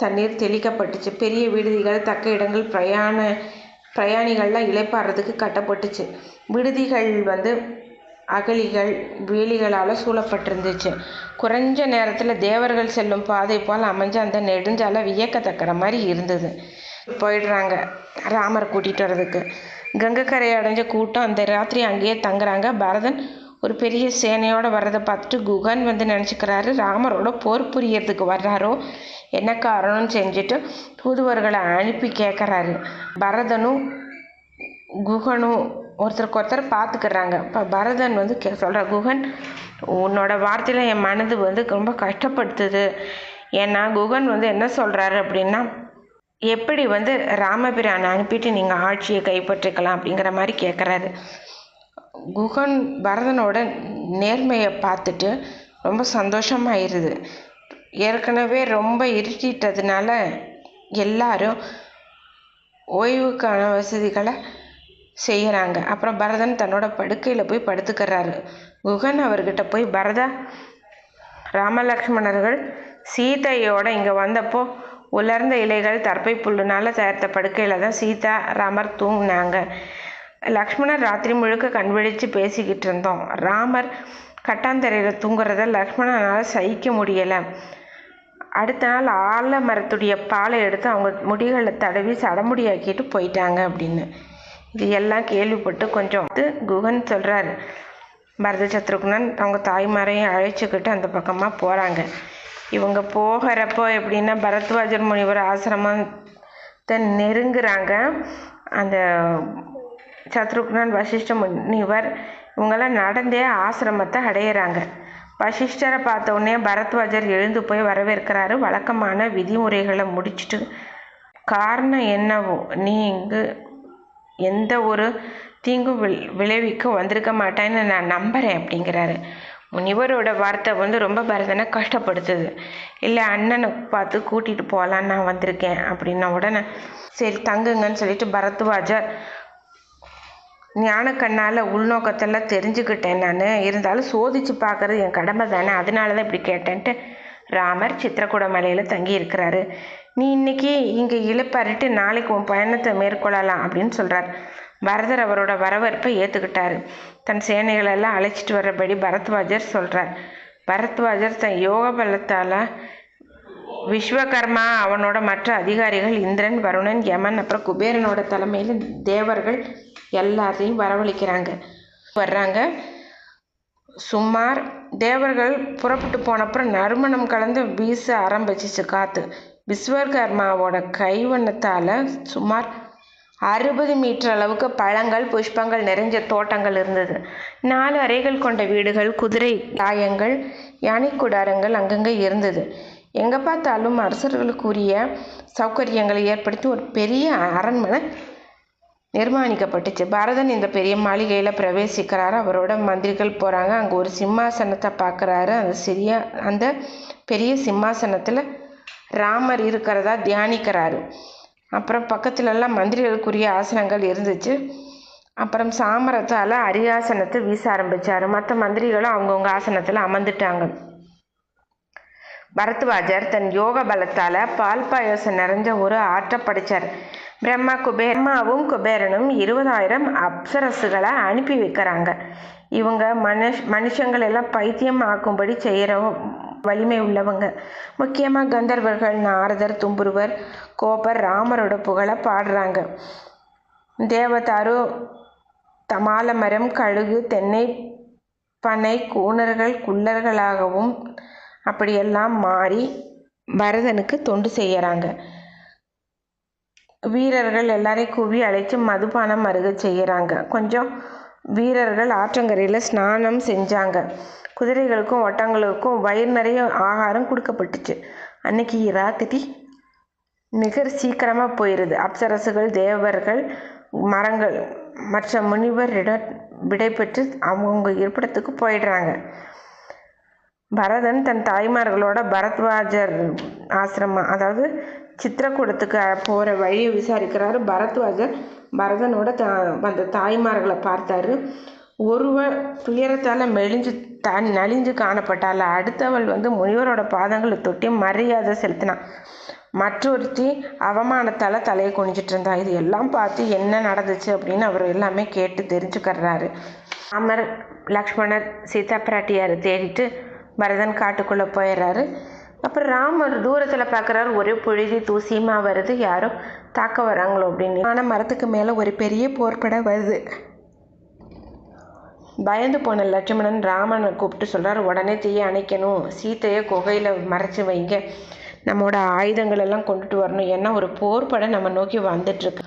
தண்ணீர் தெளிக்கப்பட்டுச்சு. பெரிய விடுதிகள், தக்க இடங்கள், பிரயாணிகள்லாம் இளைப்பாடுறதுக்கு கட்டப்பட்டுச்சு. விடுதிகள் அகழிகள், வேலிகளால் சூழப்பட்டிருந்துச்சு. குறைஞ்ச நேரத்தில் தேவர்கள் செல்லும் பாதை போல் அமைஞ்ச அந்த நெடுஞ்சாலை வியக்கத்தக்கிற மாதிரி இருந்தது. போயிடுறாங்க ராமர் கூட்டிகிட்டு வர்றதுக்கு. கங்கைக்கரையை அடைஞ்ச கூட்டம் அந்த ராத்திரி அங்கேயே தங்குறாங்க. பரதன் ஒரு பெரிய சேனையோடு வர்றதை பார்த்துட்டு குகன் நினச்சிக்கிறாரு, ராமரோட போர் புரியறதுக்கு வர்றாரோ என்ன காரணம்னு செஞ்சுட்டு தூதுவர்களை அனுப்பி கேட்குறாரு. பரதனும் குகனும் ஒருத்தருக்கு பார்த்துக்கிறாங்க. இப்போ பரதன் சொல்கிற, குகன், உன்னோட வார்த்தையில் என் மனது ரொம்ப கஷ்டப்படுத்துது. ஏன்னா குகன் என்ன சொல்கிறாரு அப்படின்னா, எப்படி ராமபிரானை அனுப்பிட்டு நீங்கள் ஆட்சியை கைப்பற்றிக்கலாம் அப்படிங்கிற மாதிரி கேட்குறாரு. குகன் பரதனோட நேர்மையை பார்த்துட்டு ரொம்ப சந்தோஷமாயிருது. ஏற்கனவே ரொம்ப இருட்டிட்டதுனால எல்லாரும் ஓய்வுக்கான வசதிகளை செய்கிறாங்க. அப்புறம் பரதன் தன்னோட படுக்கையில் போய் படுத்துக்கிறாரு. குகன் அவர்கிட்ட போய், பரதா, ராமலக்ஷ்மணர்கள் சீதையோட இங்கே வந்தப்போ உலர்ந்த இலைகள், தர்ப்பை புல்லுனால தயாரித்த படுக்கையில் தான் சீதா ராமர் தூங்கினாங்க. லக்ஷ்மணர் ராத்திரி முழுக்க கண் விழித்து பேசிக்கிட்டு இருந்தோம். ராமர் கட்டாந்தரையில் தூங்குறத லக்ஷ்மணனால் சகிக்க முடியலை. அடுத்த நாள் ஆலமரத்துடைய பாலை எடுத்து அவங்க முடிகளை தடவி சடமுடியாக்கிட்டு போயிட்டாங்க அப்படின்னு. இது எல்லாம் கேள்விப்பட்டு கொஞ்சம் குகன் சொல்கிறாரு. பரத சத்ருக்னன் அவங்க தாய்மாரையும் அழைச்சிக்கிட்டு அந்த பக்கமாக போகிறாங்க. இவங்க போகிறப்போ எப்படின்னா, பரத்வாஜர் முனிவர் ஆசிரமத்தை நெருங்குறாங்க. அந்த சத்ருக்னன், வசிஷ்ட முனிவர் இவங்கெல்லாம் நடந்தே ஆசிரமத்தை அடையிறாங்க. வசிஷ்டரை பார்த்த உடனே பரத்வாஜர் எழுந்து போய் வரவேற்கிறாரு. வழக்கமான விதிமுறைகளை முடிச்சுட்டு, காரணம் என்னவோ, நீ இங்கு எந்த ஒரு தீங்கும் விளைவிக்க வந்திருக்க மாட்டேன்னு நான் நம்புகிறேன் அப்படிங்கிறாரு. முனிவரோட வார்த்தை ரொம்ப பரதனை கஷ்டப்படுத்துது. இல்லை, அண்ணனை பார்த்து கூட்டிகிட்டு போகலான்னு நான் வந்திருக்கேன் அப்படின்ன உடனே சரி தங்குங்கன்னு சொல்லிட்டு பரத்வாஜர், ஞான கண்ணால் உள்நோக்கத்தெல்லாம் தெரிஞ்சுக்கிட்டேன் நான், இருந்தாலும் சோதித்து பார்க்குறது என் கடமை தானே, அதனால தான் இப்படி கேட்டேன்ட்டு ராமர் சித்திரக்கூட மலையில் தங்கி இருக்கிறாரு. நீ இன்னைக்கு இங்கே இழுப்பாரிட்டு நாளைக்கு உன் பயணத்தை மேற்கொள்ளலாம் அப்படின்னு சொல்கிறார். பரதர் அவரோட வரவேற்பை ஏற்றுக்கிட்டாரு. தன் சேனைகளெல்லாம் அழைச்சிட்டு வர்றபடி பரத்வாஜர் சொல்கிறார். பரத்வாஜர் தன் யோக பலத்தால் விஸ்வகர்மா, அவனோட மற்ற அதிகாரிகள், இந்திரன், வருணன், யமன், அப்புறம் குபேரனோட தலைமையில் தேவர்கள் எல்லாத்தையும் வரவழைக்கிறாங்க. வர்றாங்க. சுமார் தேவர்கள் புறப்பட்டு போனப்புறம் நறுமணம் கலந்து வீச ஆரம்பிச்சிச்சு காற்று. விஸ்வகர்மாவோட கைவண்ணத்தால் சுமார் 60 மீட்டர் அளவுக்கு பழங்கள், புஷ்பங்கள் நிறைஞ்ச தோட்டங்கள் இருந்தது. 4 அறைகள் கொண்ட வீடுகள், குதிரை காயங்கள், யானை கூடாரங்கள் அங்கங்கே இருந்தது. எங்கே பார்த்தாலும் அரசர்களுக்குரிய சௌகரியங்களை ஏற்படுத்தி ஒரு பெரிய அரண்மனை நிர்மாணிக்கப்பட்டுச்சு. பரதன் இந்த பெரிய மாளிகையில் பிரவேசிக்கிறாரு. அவரோட மந்திரிகள் போகிறாங்க. அங்கே ஒரு சிம்மாசனத்தை பார்க்குறாரு. அந்த பெரிய சிம்மாசனத்தில் ராமர் இருக்கிறதா தியானிக்கிறாரு. அப்புறம் பக்கத்துலலாம் மந்திரிகளுக்குரிய ஆசனங்கள் இருந்துச்சு. அப்புறம் சாமரத்தால் அரியாசனத்தை வீச ஆரம்பித்தார். மற்ற மந்திரிகளும் அவங்கவுங்க ஆசனத்தில் அமர்ந்துட்டாங்க. பரத்வாஜர் தன் யோக பலத்தால் பால் பாயசம் நிறைஞ்ச ஒரு ஆற்றை படைத்தார். பிரம்மாவும் குபேரனும் 20,000 அப்சரசுகளை அனுப்பி வைக்கிறாங்க. இவங்க மனுஷங்கள் எல்லாம் பைத்தியம் ஆக்கும்படி செய்கிற வலிமை உள்ளவங்க. முக்கியமாக கந்தர்வர்கள், நாரதர், தும்புருவர், கோபர் ராமரோட புகழை பாடுறாங்க. தேவதாரு, தமால மரம், கழுகு, தென்னை, பனை, கூணர்கள் குள்ளர்களாகவும் அப்படியெல்லாம் மாறி பரதனுக்கு தொண்டு செய்கிறாங்க. வீரர்கள் எல்லாரையும் கூவி அழைச்சி மதுபானம் அருக செய்கிறாங்க. கொஞ்சம் வீரர்கள் ஆற்றங்கரையில் ஸ்நானம் செஞ்சாங்க. குதிரைகளுக்கும் ஒட்டங்களுக்கும் வயிறு நிறைய ஆகாரம் கொடுக்கப்பட்டுச்சு. அன்னைக்கு ராத்திரி மிக சீக்கிரமாக போயிடுது. அப்சரசுகள், தேவர்கள், மரங்கள், மற்ற முனிவரிடம் விடை பெற்று அவங்க இருப்பிடத்துக்கு போயிடுறாங்க. பரதன் தன் தாய்மார்களோட பரத்வாஜர் ஆசிரமம், அதாவது சித்திரக்கூடத்துக்கு போகிற வழியை விசாரிக்கிறாரு. பரத்வாஜர் பரதனோட அந்த தாய்மார்களை பார்த்தாரு. ஒருவள் துயரத்தால் நலிஞ்சு காணப்பட்டாள். அடுத்தவள் முனிவரோட பாதங்களை தொட்டி மரியாதை செலுத்தினான். மற்றொருத்தி அவமானத்தால் தலையை குனிஞ்சிட்டு இருந்தா. இது எல்லாம் பார்த்து என்ன நடந்துச்சு அப்படின்னு அவர் எல்லாமே கேட்டு தெரிஞ்சுக்கிறாரு. ராமர், லக்ஷ்மணர், சீதா பிராட்டியாரை தேடிட்டு பரதன் காட்டுக்குள்ளே போயிடுறாரு. அப்புறம் ராமர் தூரத்தில் பார்க்குறாரு. ஒரே புழுதி தூசியமாக வருது. யாரோ தாக்க வராங்களோ அப்படின்னு. ஆனால் மரத்துக்கு மேலே ஒரு பெரிய போர்ப்பட வருது. பயந்து போன லட்சுமணன் ராமனை கூப்பிட்டு சொல்கிறார், உடனே தீயை அணைக்கணும், சீத்தையை குகையில் மறைச்சி வைங்க, நம்மளோட ஆயுதங்கள் எல்லாம் கொண்டுட்டு வரணும், ஏன்னா ஒரு போர்ப்படை நம்ம நோக்கி வந்துட்டுருக்கு.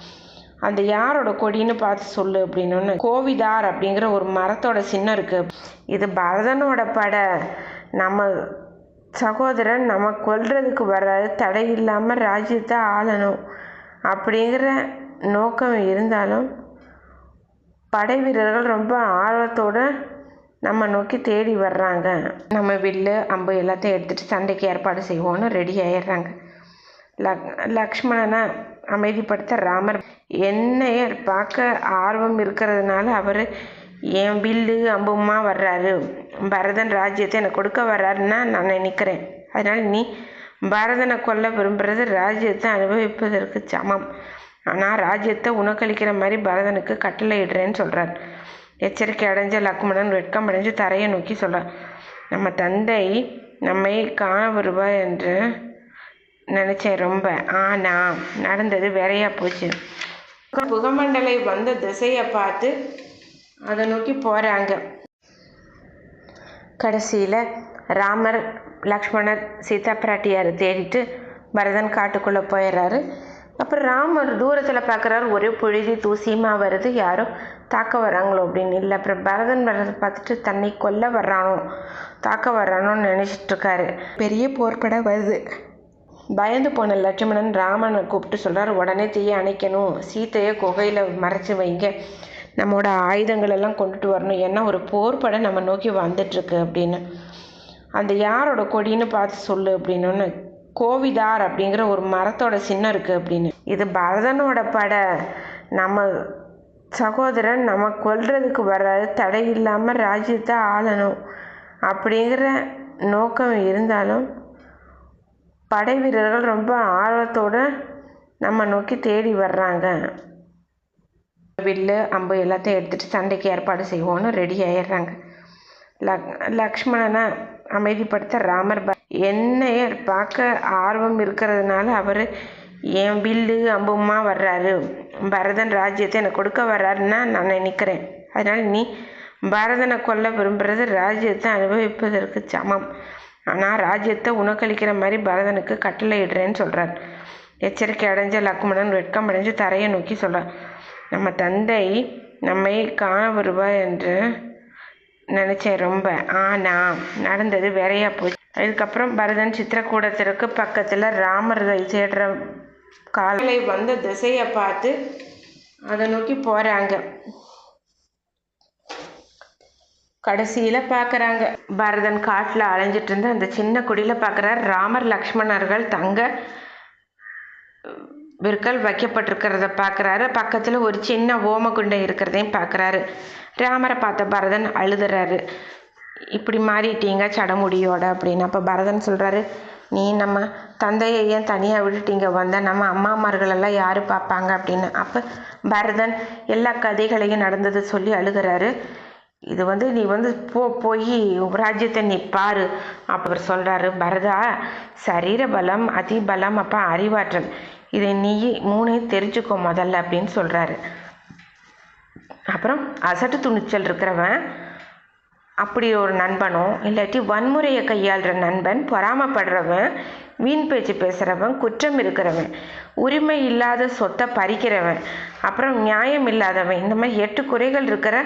அந்த யாரோட கொடின்னு பார்த்து சொல்லு அப்படின்னு. கோவிதார் அப்படிங்கிற ஒரு மரத்தோட சின்னம் இருக்குது. இது பரதனோட படை. நம்ம சகோதரன் நம்ம கொல்றதுக்கு வர்றாரு. தடை இல்லாமல் ராஜ்யத்தை ஆளணும் அப்படிங்கிற நோக்கம் இருந்தாலும் படை வீரர்கள் ரொம்ப ஆர்வத்தோடு நம்ம நோக்கி தேடி வர்றாங்க. நம்ம வில்லு, அம்பு எல்லாத்தையும் எடுத்துகிட்டு சண்டைக்கு ஏற்பாடு செய்வோன்னு ரெடி ஆயிடுறாங்க. லக்ஷ்மணனை அமைதிப்படுத்த ராமர் என்னைய பார்க்க ஆர்வம் இருக்கிறதுனால அவர் என் வில்லு அம்புமா வர்றாரு, பரதன் ராஜ்யத்தை எனக்கு கொடுக்க வர்றாருன்னா நான் நினைக்கிறேன். அதனால் நீ பரதனை கொல்ல விரும்புகிறது ராஜ்யத்தை அனுபவிப்பதற்கு சமம். ஆனால் ராஜ்யத்தை உனக்களிக்கிற மாதிரி பரதனுக்கு கட்டளை இடுறேன்னு சொல்கிறார். எச்சரிக்கை அடைஞ்ச லக்ஷ்மணன் வெட்கம் அடைஞ்சு தரையை நோக்கி சொல்கிறார், நம்ம தந்தை நம்மை காண வருவார் என்று நினச்சேன் ரொம்ப. ஆனால் நடந்தது வேறையாக போச்சு. புகமண்டலை வந்த திசையை பார்த்து அதை நோக்கி போகிறாங்க. கடைசியில் ராமர், லக்ஷ்மணர், சீதா பிராட்டியாரை தேடிட்டு பரதன் காட்டுக்குள்ளே போயிடுறாரு. அப்புறம் ராமர் தூரத்தில் பார்க்குறாரு. ஒரே புழுதி தூசியமாக வருது. யாரோ தாக்க வர்றாங்களோ அப்படின்னு. இல்லை, அப்புறம் பரதன் வர்றதை பார்த்துட்டு தன்னை கொல்ல வர்றானோ தாக்க வர்றானோன்னு நினச்சிட்ருக்காரு. பெரிய போர்ப்படை வருது. பயந்து போன லட்சுமணன் ராமனை கூப்பிட்டு சொல்கிறார், உடனே தீயை அணைக்கணும், சீத்தையை குகையில் மறைச்சி வைங்க, நம்மளோட ஆயுதங்கள் எல்லாம் கொண்டுட்டு வரணும், ஏன்னா ஒரு போர்ப்படை நம்ம நோக்கி வந்துட்டுருக்கு அப்படின்னு. அந்த யாரோட கொடின்னு பார்த்து சொல்லு அப்படின்னு. கோவிதார் அப்படிங்கிற ஒரு மரத்தோட சின்னம் இருக்குது அப்படின்னு. இது பரதனோட படை. நம்ம சகோதரன் நம்ம கொல்றதுக்கு வர்றாரு. தடை இல்லாமல் ராஜ்யத்தை ஆளணும் அப்படிங்கிற நோக்கம் இருந்தாலும் படை வீரர்கள் ரொம்ப ஆர்வத்தோடு நம்ம நோக்கி தேடி வர்றாங்க. வில்லு அம்பு எல்லாத்தையும் எடுத்துகிட்டு சண்டைக்கு ஏற்பாடு செய்வோன்னு ரெடி ஆயிடுறாங்க. லக்ஷ்மணனை அமைதிப்படுத்த ராமர் என்னைய பார்க்க ஆர்வம் இருக்கிறதுனால அவர் என் வில்லு அம்புமா வர்றாரு, பரதன் ராஜ்யத்தை எனக்கு கொடுக்க வர்றாருன்னா நான் நினைக்கிறேன். அதனால் நீ பரதனை கொல்ல விரும்புகிறது ராஜ்யத்தை அனுபவிப்பதற்கு சமம். ஆனால் ராஜ்யத்தை உனக்களிக்கிற மாதிரி பரதனுக்கு கட்டளை இடுறேன்னு சொல்கிறார். எச்சரிக்கை அடைஞ்ச லக்ஷ்மணன் வெட்கம் அடைஞ்சு தரையை நோக்கி சொல்கிறார், நம்ம தந்தை நம்மை காண வருவார் என்று நினச்சேன் ரொம்ப, ஆனால் நடந்தது வேறையா போச்சு. அதுக்கப்புறம் பரதன் சித்திரக்கூடத்திற்கு பக்கத்தில் ராமர் தேடுற காலை வந்த திசையை பார்த்து அதை நோக்கி போகிறாங்க. கடைசியில் பார்க்குறாங்க, பரதன் காட்டில் அலைஞ்சிட்டு இருந்த அந்த சின்ன குடியில் பார்க்குறாரு ராமர் லக்ஷ்மணர்கள் தங்க விற்கள் வைக்கப்பட்டிருக்கிறத பார்க்குறாரு. பக்கத்தில் ஒரு சின்ன ஓமகுண்டை இருக்கிறதையும் பார்க்குறாரு. ராமரை பார்த்த பரதன் அழுதுறாரு, இப்படி மாறிட்டீங்க சடமுடியோட அப்படின்னு. அப்போ பரதன் சொல்கிறாரு, நீ நம்ம தந்தையை ஏன் தனியாக விட்டுட்டீங்க வந்த, நம்ம அம்மாமார்களெல்லாம் யார் பார்ப்பாங்க அப்படின்னு. அப்போ பரதன் எல்லா கதைகளையும் நடந்தது சொல்லி அழுகிறாரு. இது நீ போய் ராஜ்யத்தை நீ பாரு அவர் சொல்கிறாரு. பரதா, சரீர பலம், அதிபலம், அப்போ அறிவாற்றல், இதை நீ மூணையும் தெரிஞ்சுக்கோ முதல்ல அப்படின்னு சொல்கிறாரு. அப்புறம் அசட்டு துணிச்சல் இருக்கிறவன் அப்படி ஒரு நண்பனும், இல்லாட்டி வன்முறையை கையாளுற நண்பன், பொறாமப்படுறவன், வீண் பேச்சு பேசுகிறவன், குற்றம் இருக்கிறவன், உரிமை இல்லாத சொத்தை பறிக்கிறவன், அப்புறம் நியாயம் இல்லாதவன், இந்த மாதிரி 8 குறைகள் இருக்கிற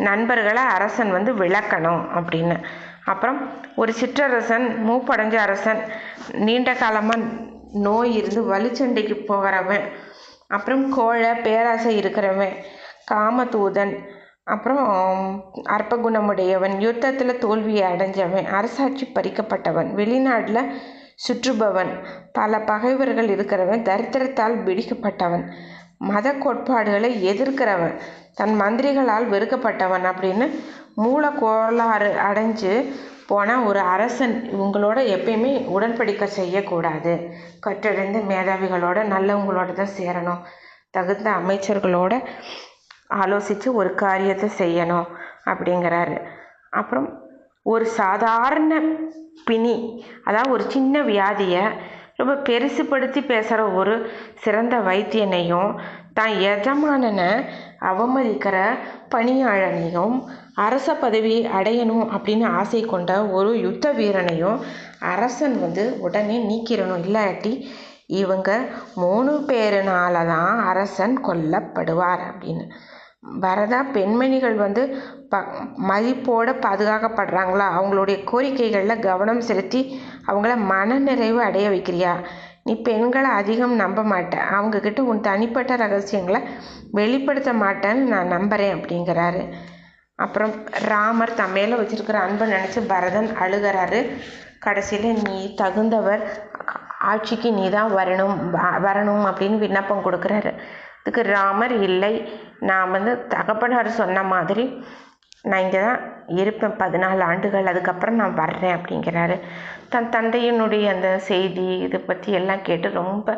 நண்பர்களை அரசன் விளக்கணும் அப்படின்னு. அப்புறம் ஒரு சிற்றரசன், மூப்படைஞ்ச அரசன், நீண்ட காலமாக நோய் இருந்து வலுச்சண்டைக்கு போகிறவன், அப்புறம் கோழை பேராசை இருக்கிறவன், காமதூதன், அப்புறம் அற்பகுணமுடையவன், யுத்தத்தில் தோல்வியை அடைஞ்சவன், அரசாட்சி பறிக்கப்பட்டவன், வெளிநாட்டில் சுற்றுபவன், பல பகைவர்கள் இருக்கிறவன், தரித்திரத்தால் பிடிக்கப்பட்டவன், மத கோட்பாடுகளை எதிர்க்கிறவன், தன் மந்திரிகளால் வெறுக்கப்பட்டவன் அப்படின்னு மூல கோளாறு அடைஞ்சு போன ஒரு அரசன் இவங்களோட எப்பயுமே உடன்படிக்கை செய்யக்கூடாது. கற்றறிந்த மேதாவிகளோட நல்லவங்களோட தான் சேரணும். தகுந்த அமைச்சர்களோட ஆலோசித்து ஒரு காரியத்தை செய்யணும் அப்படிங்கிறாரு. அப்புறம் ஒரு சாதாரண பிணி, அதாவது ஒரு சின்ன வியாதியை ரொம்ப பெருசுப்படுத்தி பேசுகிற ஒரு சிறந்த வைத்தியனையும், தான் எஜமானனை அவமதிக்கிற பணியாளனையும், அரச பதவி அடையணும் அப்படின்னு ஆசை கொண்ட ஒரு யுத்த வீரனையும் அரசன் உடனே நீக்கிடணும். இல்லாட்டி இவங்க 3 பேருனால தான் அரசன் கொல்லப்படுவார் அப்படின்னு. பரதா, பெண்மணிகள் மதிப்போடு பாதுகாக்கப்படுறாங்களா, அவங்களுடைய கோரிக்கைகளில் கவனம் செலுத்தி அவங்கள மனநிறைவு அடைய வைக்கிறியா? நீ பெண்களை அதிகம் நம்ப மாட்டேன், அவங்கக்கிட்ட உன் தனிப்பட்ட ரகசியங்களை வெளிப்படுத்த மாட்டேன்னு நான் நம்புகிறேன் அப்படிங்கிறாரு. அப்புறம் ராமர் தன் மேலே வச்சுருக்கிற அன்பை நினச்சி பரதன் அழுகிறாரு. கடைசியில் நீ தகுந்தவர், ஆட்சிக்கு நீ தான் வரணும் அப்படின்னு விண்ணப்பம் கொடுக்குறாரு. அதுக்கு ராமர், இல்லை, நான் தகப்பனார் சொன்ன மாதிரி நான் இங்கே தான் இருப்பேன் 14 ஆண்டுகள், அதுக்கப்புறம் நான் வர்றேன் அப்படிங்கிறாரு. தன் தந்தையினுடைய அந்த செய்தி இதை பற்றி எல்லாம் கேட்டு ரொம்ப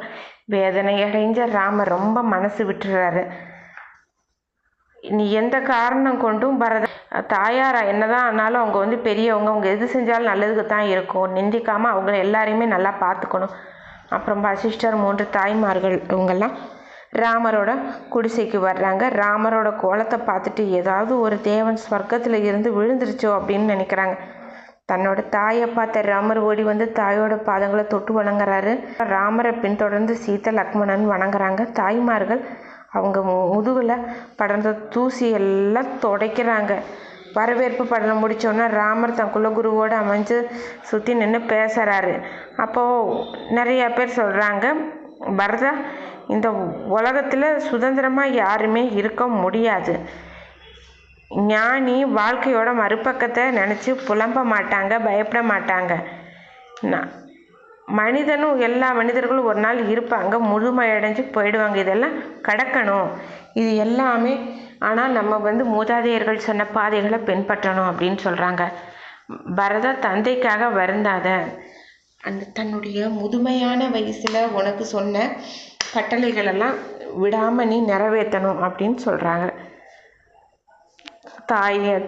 வேதனை அடைஞ்ச ராமர் ரொம்ப மனசு விட்டுறாரு. நீ எந்த காரணம் கொண்டும் தாயாரா என்னதான் ஆனாலும் அவங்க பெரியவங்க, அவங்க எது செஞ்சாலும் நல்லதுக்கு தான் இருக்கும், நிந்திக்காமல் அவங்கள எல்லாரையுமே நல்லா பார்த்துக்கணும். அப்புறம் வசிஷ்டர் 3 தாய்மார்கள் இவங்கெல்லாம் ராமரோட குடிசைக்கு வர்றாங்க. ராமரோட கோலத்தை பார்த்துட்டு ஏதாவது ஒரு தேவன் ஸ்வர்க்கத்தில் இருந்து விழுந்துருச்சோ அப்படின்னு நினைக்கிறாங்க. தன்னோட தாயை பார்த்த ராமர் ஓடி தாயோட பாதங்களை தொட்டு வணங்குறாரு. ராமரை பின்தொடர்ந்து சீதை லக்ஷ்மணன் வணங்குறாங்க. தாய்மார்கள் அவங்க முதுகில் படர்ந்த தூசி எல்லாம் துடைக்கிறாங்க. வரவேற்பு படம் முடித்தோன்னா ராமர் தன் குலகுருவோடு அமைஞ்சு சுற்றி நின்று பேசுகிறாரு. அப்போது நிறையா பேர் சொல்கிறாங்க, பரதா, இந்த உலகத்தில் சுதந்திரமாக யாருமே இருக்க முடியாது. ஞானி வாழ்க்கையோட மறுபக்கத்தை நினச்சி புலம்ப மாட்டாங்க, பயப்பட மாட்டாங்க. எல்லா மனிதர்களும் ஒரு நாள் இருப்பாங்க, முழுமையடைஞ்சு போயிடுவாங்க. இதெல்லாம் கடக்கணும், இது எல்லாமே. ஆனால் நம்ம மூதாதையர்கள் சொன்ன பாதைகளை பின்பற்றணும் அப்படின்னு சொல்கிறாங்க. பரதா, தந்தைக்காக வருந்தாத, தன்னுடைய முதுமையான வயசில் உனக்கு சொன்ன கட்டளைகளெல்லாம் விடாமல் நீ நிறைவேற்றணும் அப்படின்னு சொல்கிறாங்க.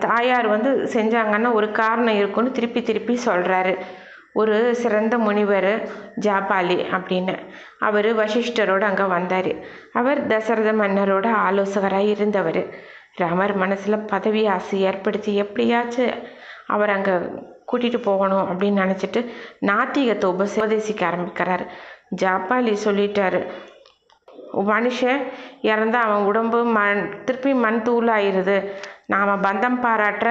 தாயார் செஞ்சாங்கன்னா ஒரு காரணம் இருக்குன்னு திருப்பி திருப்பி சொல்கிறாரு. ஒரு சிறந்த முனிவர் ஜாபாலி அப்படின்னு அவர் வசிஷ்டரோடு அங்கே வந்தார். அவர் தசரத மன்னரோட ஆலோசகராக இருந்தவர். ராமர் மனசில் பதவி ஆசை ஏற்படுத்தி எப்படியாச்சும் அவர் அங்கே கூட்டிகிட்டு போகணும் அப்படின்னு நினச்சிட்டு நாத்திகத்தை உபதேசிக்க ஆரம்பிக்கிறார். ஜாபாலி சொல்லிட்டாரு, மனுஷன் இறந்தா அவன் உடம்பு திருப்பி மண் தூளாயிருது. நாம் பந்தம் பாராட்டுற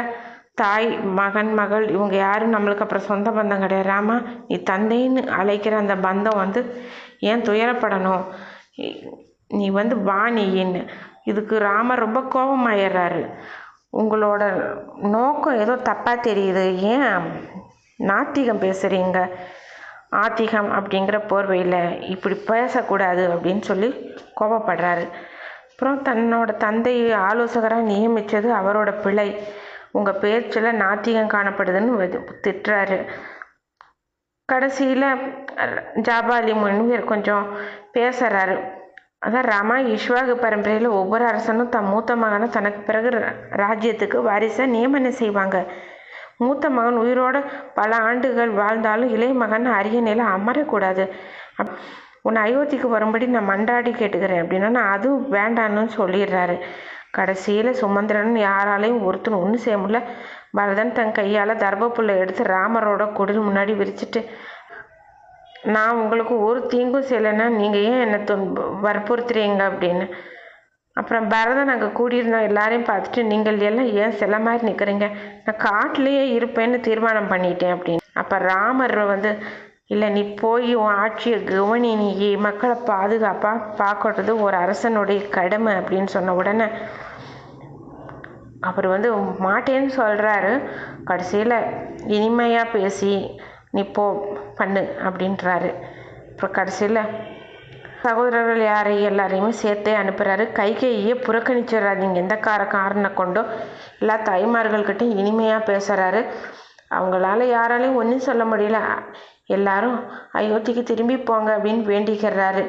தாய் மகன் மகள் இவங்க யாரும் நம்மளுக்கு அப்புறம் சொந்த பந்தம் கிடையாது. ராமா, நீ தந்தைன்னு அழைக்கிற அந்த பந்தம் ஏன் துயரப்படணும்? நீ வாணின்னு. இதுக்கு ராமர் ரொம்ப கோபமாயிடுறாரு. உங்களோட நோக்கம் ஏதோ தப்பாக தெரியுது, ஏன் நாத்திகம் பேசுகிறீங்க? ஆத்திகம் அப்படிங்கிற போர்வையில் இப்படி பேசக்கூடாது அப்படின்னு சொல்லி கோபப்படுறாரு. அப்புறம் தன்னோட தந்தை ஆலோசகராக நியமித்தது அவரோட பிழை, உங்கள் பேச்சில் நாத்திகம் காணப்படுதுன்னு திட்டுறாரு. கடைசியில் ஜாபாலி முனிவர் கொஞ்சம் பேசுகிறாரு. அதான் ராமா, இஷ்வாகு பரம்பரையில் ஒவ்வொரு அரசனும் தன் மூத்த மகனை தனக்கு பிறகு ராஜ்யத்துக்கு வாரிசாக நியமனம் செய்வாங்க. மூத்த மகன் உயிரோடு பல ஆண்டுகள் வாழ்ந்தாலும் இளைய மகன் அரிய நிலை அமரக்கூடாது. உன்னை அயோத்திக்கு வரும்படி நான் மன்றாடி கேட்டுக்கிறேன் அப்படின்னா அதுவும் வேண்டான்னு சொல்லிடுறாரு. கடைசியில் சுமந்திரன் யாராலையும் ஒருத்தன் ஒன்றும் செய்ய முடியல. பரதன் தன் கையால் தர்பப்புல்லை எடுத்து ராமரோட குடில் முன்னாடி விரிச்சிட்டு, நான் உங்களுக்கு ஒரு தீங்கும் செய்யலைன்னா நீங்கள் ஏன் என்னை வற்புறுத்துறீங்க அப்படின்னு. அப்புறம் பரதன் அங்கே கூடியிருந்த எல்லாரையும் பார்த்துட்டு, நீங்கள் எல்லாம் ஏன் சில மாதிரி நிற்கிறீங்க? நான் காட்டிலேயே இருப்பேன்னு தீர்மானம் பண்ணிட்டேன் அப்படின்னு. அப்போ ராமர் இல்லை, நீ போய் உன் ஆட்சியை கவனி, நீ மக்களை பாதுகாப்பாக பார்க்கறது ஒரு அரசனுடைய கடமை அப்படின்னு சொன்ன உடனே அவர் மாட்டேன்னு சொல்கிறாரு. கடைசியில் இனிமையாக பேசி நீ போ பண்ணு அப்படின்றாரு. அப்புறம் கடைசியில் சகோதரர்கள் எல்லாரையுமே சேர்த்தே அனுப்புகிறாரு. கைகையே புறக்கணிச்சிடறாதீங்க, எந்த காரணம் கொண்டோ எல்லா தாய்மார்கள்கிட்டையும் இனிமையாக பேசுகிறாரு. அவங்களால யாராலையும் ஒன்றும் சொல்ல முடியல. எல்லாரும் அயோத்திக்கு திரும்பி போங்க அப்படின்னு வேண்டிக்கிறாரு.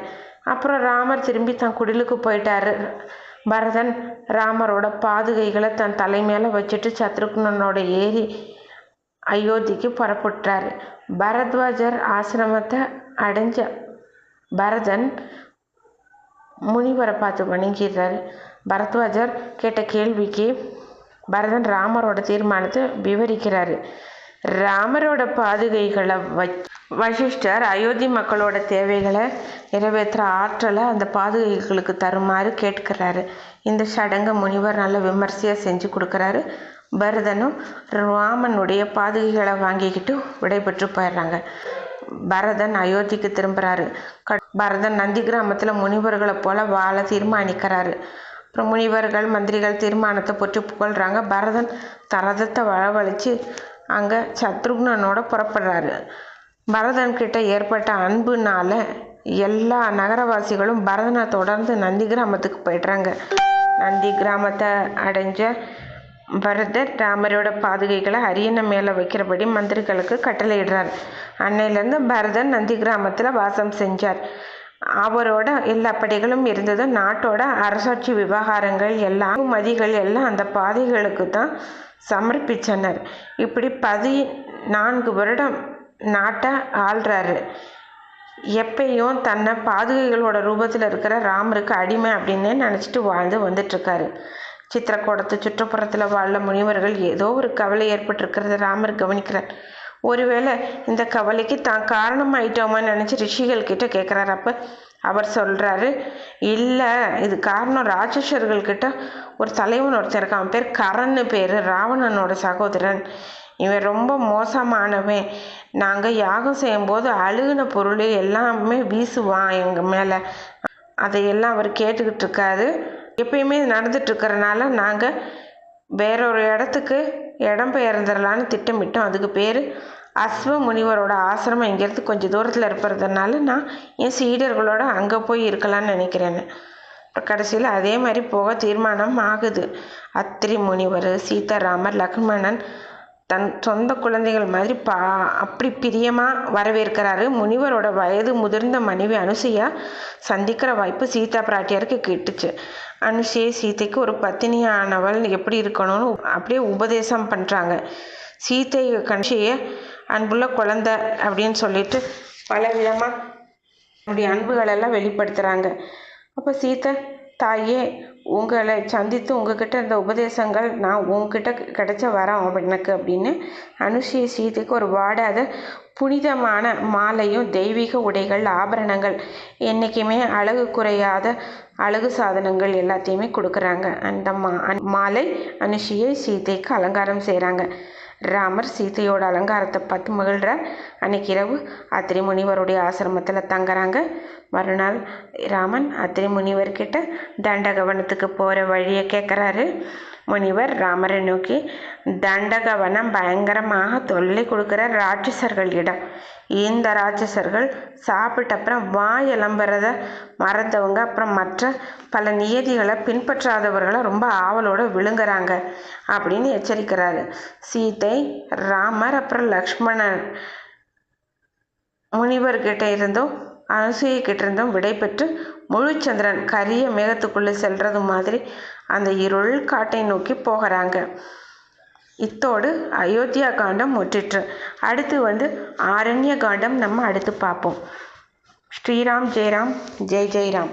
அப்புறம் ராமர் திரும்பி தன் குடிலுக்கு போயிட்டாரு. பரதன் ராமரோட பாதுகைகளை தன் தலை மேலே வச்சுட்டு சத்ருக்னனோட ஏறி அயோத்திக்கு புறப்பட்டாரு. பரத்வாஜர் ஆசிரமத்தை அடைஞ்ச பரதன் முனிவரை பார்த்து வணங்கிடுறாரு. பரத்வாஜர் கேட்ட கேள்விக்கு பரதன் ராமரோட தீர்மானத்தை விவரிக்கிறாரு. ராமரோட பாதுகைகளை வசிஷ்டர் அயோத்தி மக்களோட தேவைகளை நிறைவேற்றுற ஆற்றலை அந்த பாதுகைகளுக்கு தருமாறு கேட்கிறாரு. இந்த சடங்கை முனிவர் நல்ல விமர்சையாக செஞ்சு கொடுக்குறாரு. பரதனும் ராமனுடைய பாதுகைகளை வாங்கிக்கிட்டு விடைபெற்று போயிடுறாங்க. பரதன் அயோத்திக்கு திரும்புகிறாரு. பரதன் நந்தி கிராமத்தில் முனிவர்களை போல வாழ தீர்மானிக்கிறாரு. அப்புறம் முனிவர்கள் மந்திரிகள் தீர்மானத்தை போட்டு புகழ்கிறாங்க. பரதன் தரதத்தை வரவழைச்சு அங்கே சத்ருக்னனோட புறப்படுறாரு. பரதன்கிட்ட ஏற்பட்ட அன்புனால எல்லா நகரவாசிகளும் பரதனை தொடர்ந்து நந்தி கிராமத்துக்கு போய்ட்றாங்க. நந்தி கிராமத்தை அடைஞ்ச பரதர் ராமரோட பாதுகைகளை அரியணை மேலே வைக்கிறபடி மந்திரிகளுக்கு கட்டளையிடுறார். அன்னையிலேருந்து பரதன் நந்தி கிராமத்தில் வாசம் செஞ்சார். அவரோட எல்லா படைகளும் இருந்தது. நாட்டோட அரசாட்சி விவகாரங்கள் எல்லாம் மதிகள் எல்லாம் அந்த பாதைகளுக்கு தான் சமர்ப்பிச்சனர். இப்படி 14 வருடம் நாட்டை ஆள்றாரு. எப்பயும் தன்னை பாதுகைகளோட ரூபத்தில் இருக்கிற ராமருக்கு அடிமை அப்படின்னே நினச்சிட்டு வாழ்ந்து வந்துட்டுருக்காரு. சித்திரக்கூடத்து சுற்றுப்புறத்தில் வாழ முனிவர்கள் ஏதோ ஒரு கவலை ஏற்பட்டிருக்கிறத ராமர் கவனிக்கிறார். ஒருவேளை இந்த கவலைக்கு தான் காரணமாயிட்டோமான்னு நினச்சி ரிஷிகள் கிட்ட கேட்குறாரு. அப்போ அவர் சொல்கிறாரு, இல்லை, இது காரணம் ராட்சசர்கள்கிட்ட ஒரு தலைவன் ஒருத்தர் இருக்கான். அவன் பேர் கரன்னு பேர், ராவணனோட சகோதரன். இவன் ரொம்ப மோசமானவன். நாங்கள் யாகம் செய்யும்போது அழுகின பொருள் எல்லாமே வீசுவான் எங்கள் மேலே. அதையெல்லாம் அவர் கேட்டுக்கிட்டு இருக்காரு. எப்பயுமே நடந்துட்டுருக்கறனால நாங்கள் வேறொரு இடத்துக்கு இடம் பெயர்ந்துடலான்னு திட்டமிட்டோம். அதுக்கு பேர் அஸ்வ முனிவரோட ஆசிரமம் இங்கேருந்து கொஞ்சம் தூரத்தில் இருக்கிறதுனால நான் என் சீடர்களோட அங்கே போய் இருக்கலான்னு நினைக்கிறேன்னு. கடைசியில் அதே மாதிரி போக தீர்மானம் ஆகுது. அத்திரி முனிவர், சீதாராமர், லக்ஷ்மணன், தன் சொந்த குழந்தைகள் மாதிரி அப்படி பிரியமாக வரவேற்கிறாரு. முனிவரோட வயது முதிர்ந்த மனைவி அனுசையா சந்திக்கிற வாய்ப்பு சீதா பிராட்டியாருக்கு கிட்டுச்சு. அனுசையை சீதைக்கு ஒரு பத்தினியானவள் எப்படி இருக்கணும்னு அப்படியே உபதேசம் பண்ணுறாங்க. சீதை கனுஷைய அன்புள்ள குழந்தை அப்படின்னு சொல்லிட்டு பல விதமாக என்னுடைய அன்புகளெல்லாம் வெளிப்படுத்துகிறாங்க. அப்போ சீதை, தாயே, உங்களை சந்தித்து உங்ககிட்ட இந்த உபதேசங்கள் நான் உங்ககிட்ட கிடைச்ச வரோம் எனக்கு அப்படின்னு அனுசூயை சீதைக்கு ஒரு வாடாத புனிதமான மாலையும் தெய்வீக உடைகள், ஆபரணங்கள், என்றைக்குமே அழகு குறையாத அழகு சாதனங்கள் எல்லாத்தையுமே கொடுக்குறாங்க. அந்த மாலை அனுசூயை சீதைக்கு அலங்காரம் செய்கிறாங்க. ராமர் சீதையோட அலங்காரத்தை பார்த்து மகிழ்கிறார். அன்னைக்கு இரவு அத்திரி முனிவருடைய ஆசிரமத்தில் தங்குறாங்க. மறுநாள் ராமன் அத்திரி முனிவர்கிட்ட தண்டகவனத்துக்கு போகிற வழியை கேட்குறாரு. முனிவர் ராமரை நோக்கி, தண்டகவனம் பயங்கரமாக தொல்லை கொடுக்குற ராட்சசர்கள் இடம். இந்த ராட்சசர்கள் சாப்பிட்ட அப்புறம் வாய் எலம்புறத மறந்தவங்க, அப்புறம் மற்ற பல நியதிகளை பின்பற்றாதவர்களை ரொம்ப ஆவலோடு விழுங்குறாங்க அப்படின்னு எச்சரிக்கிறாரு. சீதை, ராமர், அப்புறம் லக்ஷ்மணன் முனிவர்கிட்ட இருந்தும் அனுசூயிக்கிட்ட இருந்தும் விடை பெற்று முழுச்சந்திரன் கரிய மேகத்துக்குள்ளே செல்றது மாதிரி அந்த இருள் காட்டை நோக்கி போகிறாங்க. இத்தோடு அயோத்தியா காண்டம் முற்றிற்று. அடுத்து ஆரண்ய காண்டம் நம்ம அடுத்து பார்ப்போம். ஸ்ரீராம் ஜெயராம், ஜெய் ஜெயராம்.